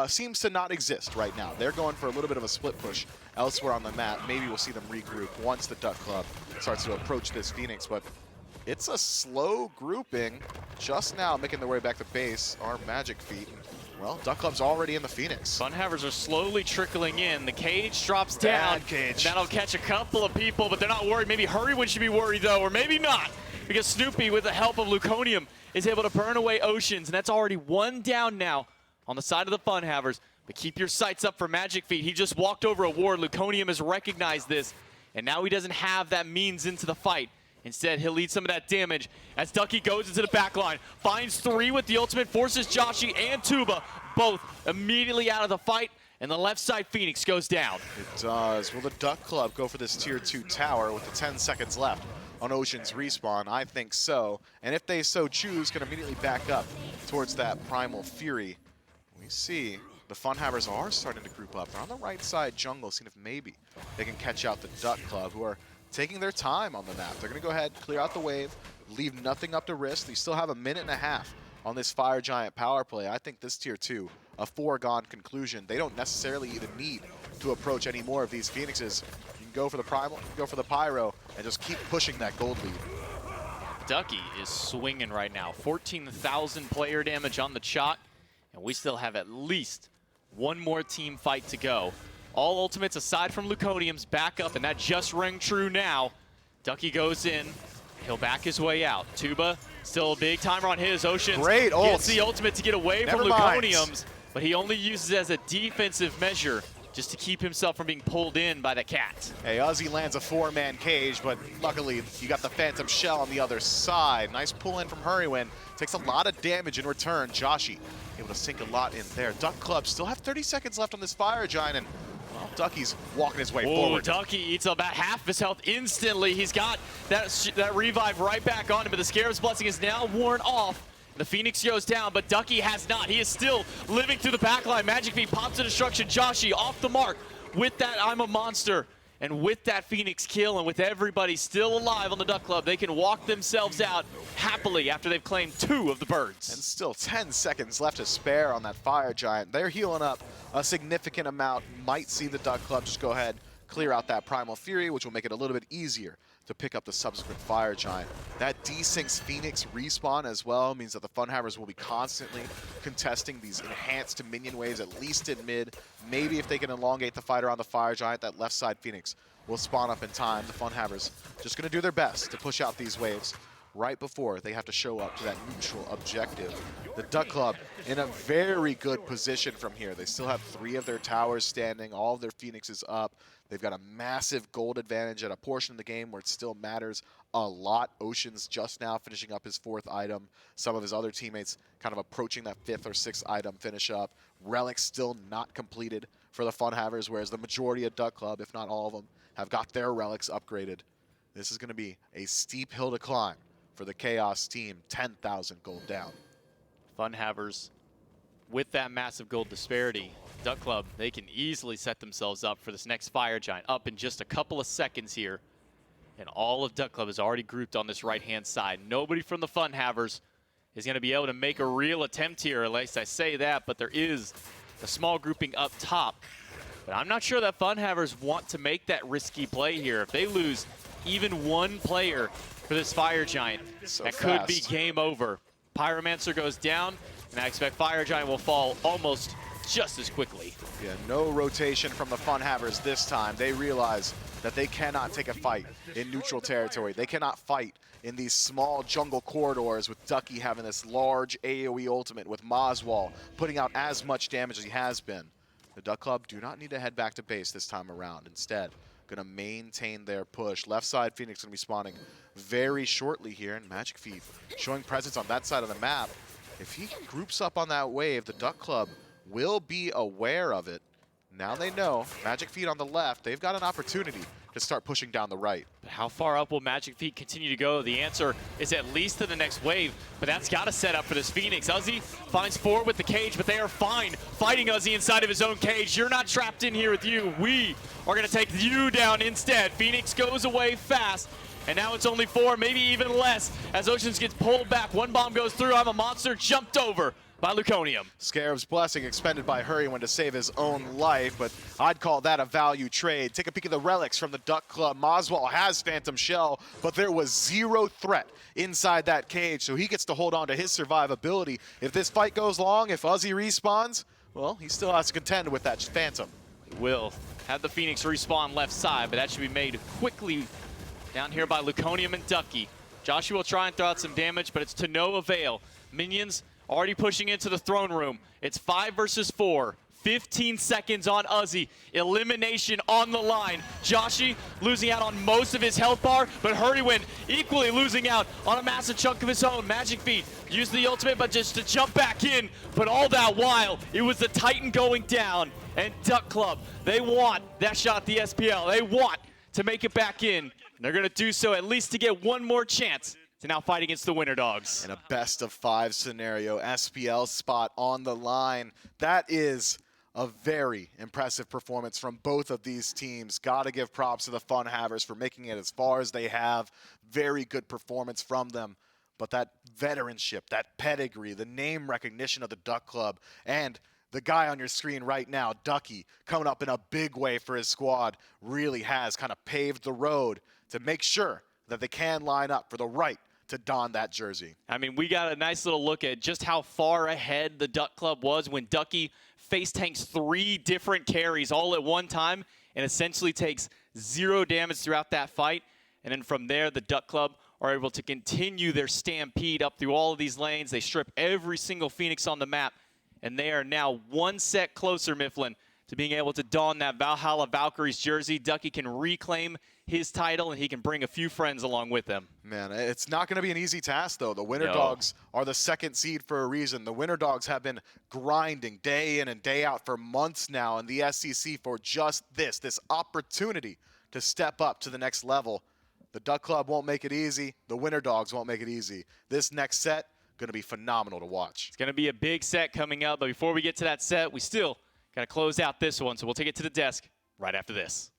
seems to not exist right now. They're going for a little bit of a split push elsewhere on the map. Maybe we'll see them regroup once the Duck Club starts to approach this Phoenix, but it's a slow grouping. Just now making their way back to base are Magic Feet. Well, Duck Club's already in the Phoenix. FUNHAVERS are slowly trickling in. The cage drops down. Bad cage. And that'll catch a couple of people, but they're not worried. Maybe Hurrywin should be worried, though, or maybe not, because Snoopy, with the help of Luconium, is able to burn away Oceans, and that's already 1 down now on the side of the FUNHAVERS. But keep your sights up for Magic Feet. He just walked over a ward. Luconium has recognized this, and now he doesn't have that means into the fight. Instead, he'll lead some of that damage as Ducky goes into the back line. Finds 3 with the ultimate, forces Joshi and Tuba both immediately out of the fight, and the left side Phoenix goes down. It does. Will the Duck Club go for this Tier 2 tower with the 10 seconds left on Ocean's respawn? I think so. And if they so choose, can immediately back up towards that Primal Fury. We see the FUNHAVERS are starting to group up. They're on the right side jungle, seeing if maybe they can catch out the Duck Club, who are taking their time on the map. They're going to go ahead, clear out the wave, leave nothing up to risk. They still have a minute and a half on this Fire Giant power play. I think this Tier 2, a foregone conclusion. They don't necessarily even need to approach any more of these Phoenixes. You can go for the Primal, you can go for the Pyro, and just keep pushing that gold lead. Ducky is swinging right now. 14,000 player damage on the chalk, and we still have at least 1 more team fight to go. All ultimates aside from Luconium's back up, and that just rang true now. Ducky goes in. He'll back his way out. Tuba, still a big timer on his. Oceans Great ult. gets the ultimate to get away Never from mind. Luconium's, but he only uses it as a defensive measure just to keep himself from being pulled in by the cat. Hey, Uzi lands a 4-man cage, but luckily you got the Phantom Shell on the other side. Nice pull in from Hurrywin. Takes a lot of damage in return. Joshi able to sink a lot in there. Duck Club still have 30 seconds left on this Fire Giant, and Well, Ducky's walking his way Oh, forward. Ducky eats about half his health instantly. He's got that revive right back on him, but the Scarab's Blessing is now worn off. The Phoenix goes down, but Ducky has not. He is still living through the backline. Magic Feet pops to destruction. Joshi off the mark with that I'm a Monster. And with that Phoenix kill and with everybody still alive on the Duck Club, they can walk themselves out happily after they've claimed 2 of the birds. And still 10 seconds left to spare on that Fire Giant. They're healing up a significant amount. Might see the Duck Club just go ahead, clear out that Primal Fury, which will make it a little bit easier to pick up the subsequent Fire Giant. That desyncs Phoenix respawn as well means that the FUNHAVERS will be constantly contesting these enhanced minion waves, at least in mid. Maybe if they can elongate the fighter on the Fire Giant, that left side Phoenix will spawn up in time. The FUNHAVERS just going to do their best to push out these waves right before they have to show up to that neutral objective. The Duck Club in a very good position from here. They still have 3 of their towers standing, all of their Phoenixes up. They've got a massive gold advantage at a portion of the game where it still matters a lot. Ocean's just now finishing up his 4th item. Some of his other teammates kind of approaching that 5th or 6th item finish up. Relic's still not completed for the FUNHAVERS, whereas the majority of Duck Club, if not all of them, have got their relics upgraded. This is going to be a steep hill to climb for the Chaos team. 10,000 gold down. FUNHAVERS, with that massive gold disparity, Duck Club, they can easily set themselves up for this next Fire Giant up in just a couple of seconds here. And all of Duck Club is already grouped on this right-hand side. Nobody from the FUNHAVERS is going to be able to make a real attempt here, at least I say that, but there is a small grouping up top. But I'm not sure that FUNHAVERS want to make that risky play here. If they lose even 1 player for this Fire Giant, that could be game over. Pyromancer goes down, and I expect Fire Giant will fall almost just as quickly. Yeah, no rotation from the FUNHAVERS this time. They realize that they cannot take a fight in neutral territory. They cannot fight in these small jungle corridors with Ducky having this large AoE ultimate, with Moswall putting out as much damage as he has been. The Duck Club do not need to head back to base this time around. Instead, going to maintain their push. Left side Phoenix going to be spawning very shortly here, and Magic Feet showing presence on that side of the map. If he groups up on that wave, the Duck Club will be aware of it. Now they know. Magic Feet on the left, they've got an opportunity to start pushing down the right. But how far up will Magic Feet continue to go? The answer is at least to the next wave, but that's got to set up for this Phoenix. Uzzy finds 4 with the cage, but they are fine fighting Uzzy inside of his own cage. You're not trapped in here with you. We are going to take you down instead. Phoenix goes away fast, and now it's only 4, maybe even less, as Oceans gets pulled back. 1 bomb goes through. I'm a Monster, jumped over by Luconium. Scarab's Blessing expended by Hurrywin to save his own life, but I'd call that a value trade. Take a peek at the relics from the Duck Club. Moswall has Phantom Shell, but there was 0 threat inside that cage, so he gets to hold on to his survivability. If this fight goes long, if Uzzy respawns, well, he still has to contend with that Phantom. Will have the Phoenix respawn left side, but that should be made quickly down here by Luconium and Ducky. Joshua will try and throw out some damage, but it's to no avail. Minions already pushing into the throne room. It's 5 versus 4. 15 seconds on Uzzy. Elimination on the line. Joshi losing out on most of his health bar, but Hurrywin equally losing out on a massive chunk of his own. Magic Feet used the ultimate, but just to jump back in. But all that while, it was the Titan going down. And Duck Club, they want that shot at the SPL. They want to make it back in. And they're going to do so at least to get 1 more chance to now fight against the Winter Dogs. In a best of 5 scenario, SPL spot on the line. That is a very impressive performance from both of these teams. Gotta give props to the FUNHAVERS for making it as far as they have. Very good performance from them. But that veteranship, that pedigree, the name recognition of the Duck Club, and the guy on your screen right now, Ducky, coming up in a big way for his squad, really has kind of paved the road to make sure that they can line up for the right to don that jersey. I mean, we got a nice little look at just how far ahead the Duck Club was when Ducky face tanks 3 different carries all at one time and essentially takes 0 damage throughout that fight. And then from there, the Duck Club are able to continue their stampede up through all of these lanes. They strip every single Phoenix on the map, and they are now 1 set closer, Mifflin, to being able to don that Valhalla Valkyries jersey. Ducky can reclaim his title, and he can bring a few friends along with him. Man, it's not going to be an easy task, though. The Winter No. Dogs are the second seed for a reason. The Winter Dogs have been grinding day in and day out for months now in the SEC for just this opportunity to step up to the next level. The Duck Club won't make it easy. The Winter Dogs won't make it easy. This next set, going to be phenomenal to watch. It's going to be a big set coming up, but before we get to that set, we still got to close out this one, so we'll take it to the desk right after this.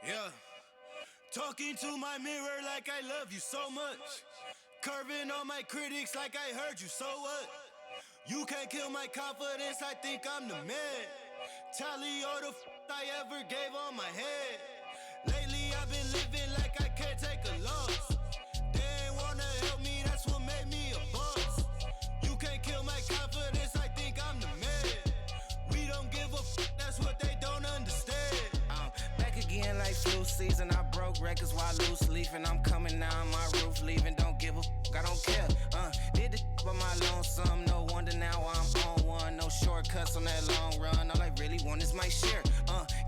Yeah. Talking to my mirror like I love you so much. Curving on my critics like I heard you, so what? You can't kill my confidence, I think I'm the man. Tally all the I ever gave on my head. Lately I've been living like I can't take a loss. They ain't wanna help me, that's what made me a boss. You can't kill my confidence, I think I'm the man. We don't give a that's what they don't understand. Back again like flu season. I broke records while loose leafing. I'm coming down my roof, leaving. Don't give a I don't care. Did the by my lonesome. No wonder now I'm on one. No shortcuts on that long run. All I really want is my share.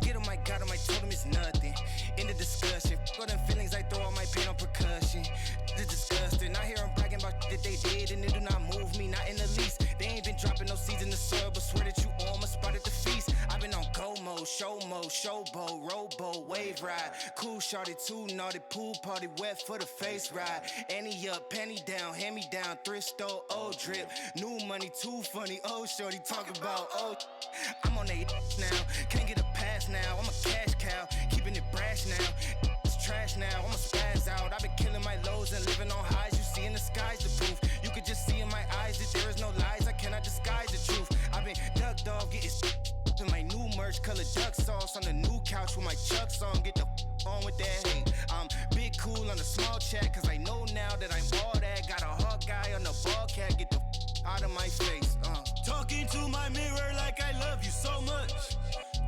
Get on my God, on my totem it's nothing. In the discussion, all them feelings I throw all my pain on percussion. It's disgusting. I hear them bragging about that they did, and it do not move me, not in the least. They ain't been dropping no seeds in the soil, but swear that you on my spot at the feast. I've been on go mode, showboat, rowboat, wave ride. Cool shorty, too naughty, pool party, wet for the face ride. Annie up, penny down, hand me down, thrift store, old drip. New money, too funny, old shorty, talk about old. I'm on they now, can't get a pass now. I'm a cash cow, keeping it brash now. It's trash now, I'ma spaz out. I've been killing my lows and living on highs. You see in the sky's the proof. You could just see in my eyes that there is no lies. I cannot disguise the truth. I've been ducked off, getting with my new merch, color duck sauce on the new couch with my chucks on. Get the on with that hate. I'm big cool on the small chat, cause I know now that I'm all that. Got a hawk guy on the ball cat, get the out of my face. Talking to my mirror like I love you so much.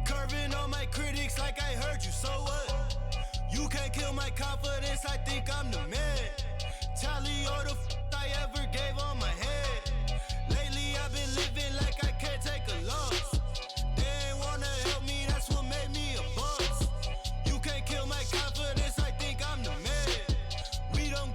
Curving on my critics like I heard you, so what? You can't kill my confidence, I think I'm the man. Tally all the I ever gave on my head. Lately I've been living like I can't take a loss. They ain't wanna help me, that's what made me a boss. You can't kill my confidence, I think I'm the man. We don't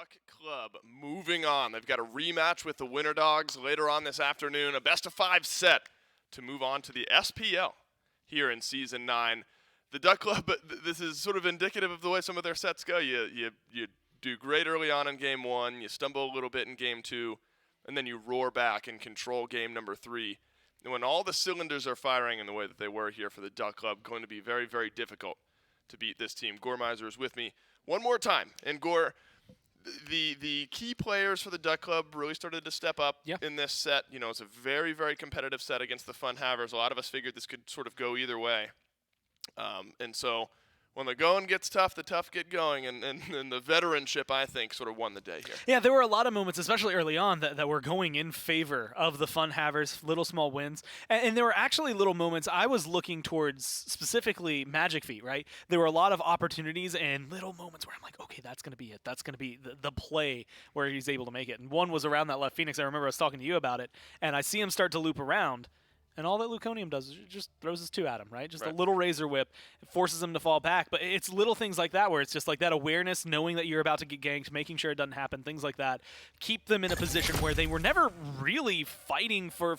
Duck Club moving on. They've got a rematch with the Winter Dogs later on this afternoon, a best-of-5 set to move on to the SPL here in Season 9. The Duck Club, this is sort of indicative of the way some of their sets go. You do great early on in Game 1, you stumble a little bit in Game 2, and then you roar back and control Game number 3. And when all the cylinders are firing in the way that they were here for the Duck Club, going to be very, very difficult to beat this team. Gore Miser is with me one more time. And Gore, the key players for the Duck Club really started to step up in this set. You know, it's a very, very competitive set against the FUNHAVERS. A lot of us figured this could sort of go either way. And so when the going gets tough, the tough get going, and the veteranship, I think, sort of won the day here. Yeah, there were a lot of moments, especially early on, that were going in favor of the FUNHAVERS, little small wins. And there were actually little moments I was looking towards, specifically Magic Feet, right? There were a lot of opportunities and little moments where I'm like, okay, that's going to be it. That's going to be the play where he's able to make it. And one was around that left Phoenix. I remember I was talking to you about it, and I see him start to loop around. And all that Luconium does is just throws his 2 at him, right? Just a little razor whip. It forces him to fall back. But it's little things like that where it's just like that awareness, knowing that you're about to get ganked, making sure it doesn't happen, things like that. Keep them in a position where they were never really fighting for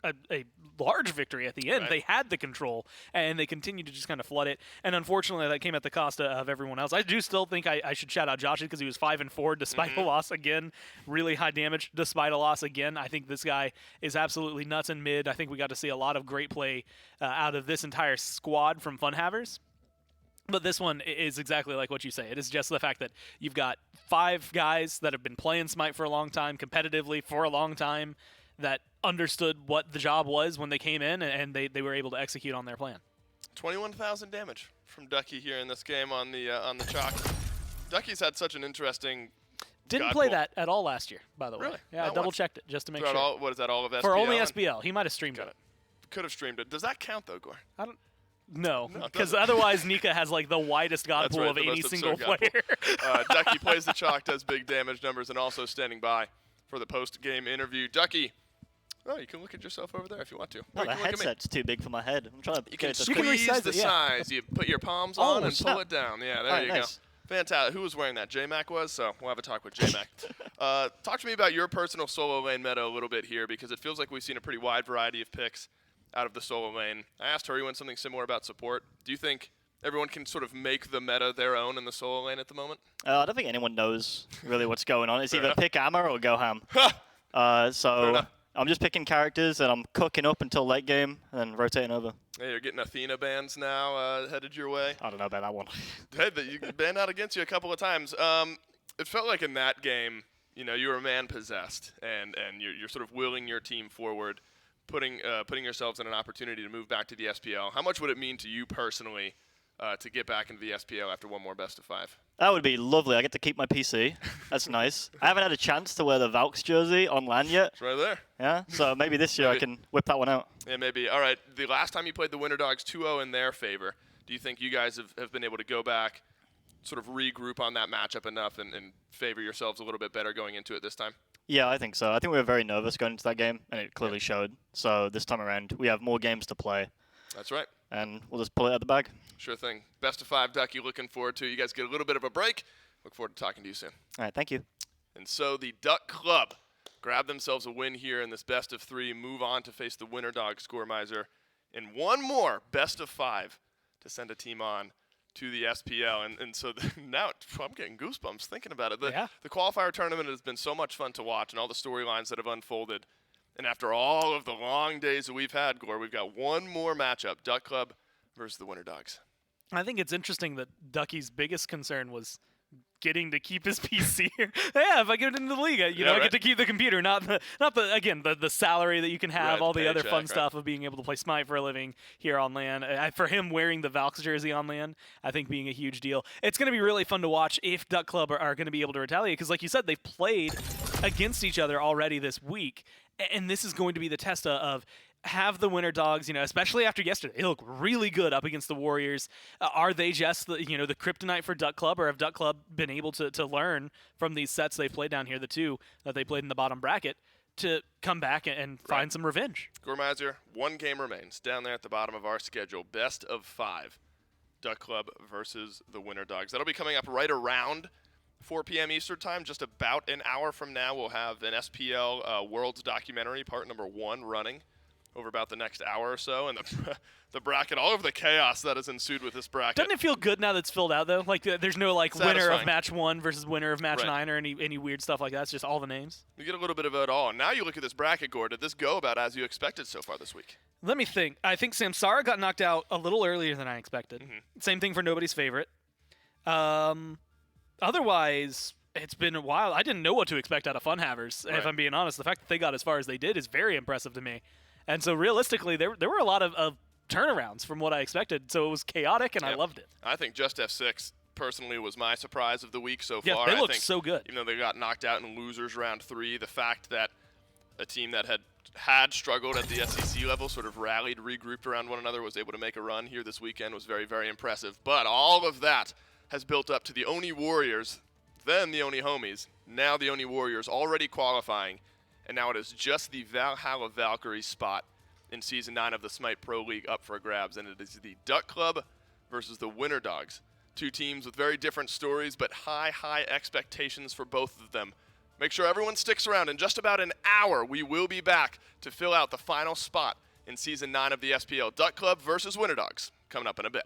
a large victory at the end. They had the control, and they continued to just kind of flood it. And unfortunately, that came at the cost of everyone else. I do still think I should shout out Josh because he was 5-4 despite a loss again. Really high damage despite a loss again. I think this guy is absolutely nuts in mid. I think we got to see a lot of great play out of this entire squad from FUNHAVERS. But this one is exactly like what you say. It is just the fact that you've got 5 guys that have been playing Smite for a long time, competitively for a long time, that understood what the job was when they came in, and they were able to execute on their plan. 21,000 damage from Ducky here in this game on the chalk. Ducky's had such an interesting Didn't play that at all last year, by the way. Really? Yeah, I double-checked it just to make Throughout sure. all, what is that, all of SPL? For only SPL. He might have streamed it. Could have streamed it. Does that count, though, Gore? I don't. No, because otherwise Nika has like the widest god pool of any single player. Ducky plays the chalk, does big damage numbers, and also standing by for the post-game interview. Ducky, oh, you can look at yourself over there if you want to. No, the headset's too big for my head. I'm trying to you can squeeze the size. You put your palms on and pull it down. Yeah, there you go. Fantastic. Who was wearing that? J-Mac was, so we'll have a talk with J-Mac. Talk to me about your personal solo lane meta a little bit here, because it feels like we've seen a pretty wide variety of picks out of the solo lane. I asked Hurrywin something similar about support. Do you think everyone can sort of make the meta their own in the solo lane at the moment? I don't think anyone knows really what's going on. It's either pick Amber or go ham. So I'm just picking characters, and I'm cooking up until late game, and then rotating over. Hey, you're getting Athena bans now headed your way. I don't know about that one. Hey, you banned out against you a couple of times. It felt like in that game, you know, you were man-possessed, and you're sort of willing your team forward, putting yourselves in an opportunity to move back to the SPL. How much would it mean to you personally to get back into the SPL after one more best-of-5? That would be lovely. I get to keep my PC. That's nice. I haven't had a chance to wear the Valks jersey on LAN yet. It's right there. Yeah, so maybe this year I can whip that one out. Yeah, maybe. All right, the last time you played the Winter Dogs 2-0 in their favor, do you think you guys have been able to go back, sort of regroup on that matchup enough and favor yourselves a little bit better going into it this time? Yeah, I think so. I think we were very nervous going into that game, and it clearly showed. So this time around, we have more games to play. That's right. And we'll just pull it out of the bag. Sure thing. Best-of-5, Ducky, looking forward to. You guys get a little bit of a break. Look forward to talking to you soon. All right, thank you. And so the Duck Club grab themselves a win here in this best-of-3, move on to face the Winter Dogs Score Miser in one more best-of-5 to send a team on to the SPL. And so now I'm getting goosebumps thinking about it. The qualifier tournament has been so much fun to watch, and all the storylines that have unfolded. And after all of the long days that we've had, Gore, we've got one more matchup, Duck Club versus the Winter Dogs. I think it's interesting that Ducky's biggest concern was getting to keep his PC here. Yeah, if I get into the league, I get to keep the computer, not the salary that you can have, all the other fun stuff of being able to play Smite for a living here on LAN. For him, wearing the Valks jersey on LAN, I think being a huge deal. It's going to be really fun to watch if Duck Club are going to be able to retaliate, because like you said, they've played against each other already this week, and this is going to be the test of have the Winter Dogs, especially after yesterday, they look really good up against the Warriors. Are they just the kryptonite for Duck Club, or have Duck Club been able to learn from these sets they've played down here, the 2 that they played in the bottom bracket, to come back and find some revenge? Gore Miser, one game remains down there at the bottom of our schedule. Best-of-5, Duck Club versus the Winter Dogs. That'll be coming up right around 4 p.m. Eastern time, just about an hour from now, we'll have an SPL Worlds documentary, part number 1, running over about the next hour or so. And the bracket, all of the chaos that has ensued with this bracket. Doesn't it feel good now that it's filled out, though? Like, there's no, like, winner Satisfying. of match 1 versus winner of match Right. 9 or any weird stuff like that. It's just all the names. You get a little bit of it all. And now you look at this bracket, Gord. Did this go about as you expected so far this week? Let me think. I think Samsara got knocked out a little earlier than I expected. Mm-hmm. Same thing for nobody's favorite. Otherwise, it's been a while. I didn't know what to expect out of FUNHAVERS, Right. if I'm being honest. The fact that they got as far as they did is very impressive to me. And so realistically, there were a lot of turnarounds from what I expected. So it was chaotic, and I Yep. loved it. I think Just F6 personally was my surprise of the week so Yeah, far. they I looked think, so good. Even though they got knocked out in losers round 3, the fact that a team that had struggled at the SEC level sort of rallied, regrouped around one another, was able to make a run here this weekend was very, very impressive. But all of that has built up to the Oni Warriors, then the Oni Homies, now the Oni Warriors already qualifying, and now it is just the Valhalla Valkyrie spot in Season 9 of the Smite Pro League up for grabs, and it is the Duck Club versus the Winter Dogs. Two teams with very different stories, but high expectations for both of them. Make sure everyone sticks around. In just about an hour, we will be back to fill out the final spot in Season 9 of the SPL. Duck Club versus Winter Dogs, coming up in a bit.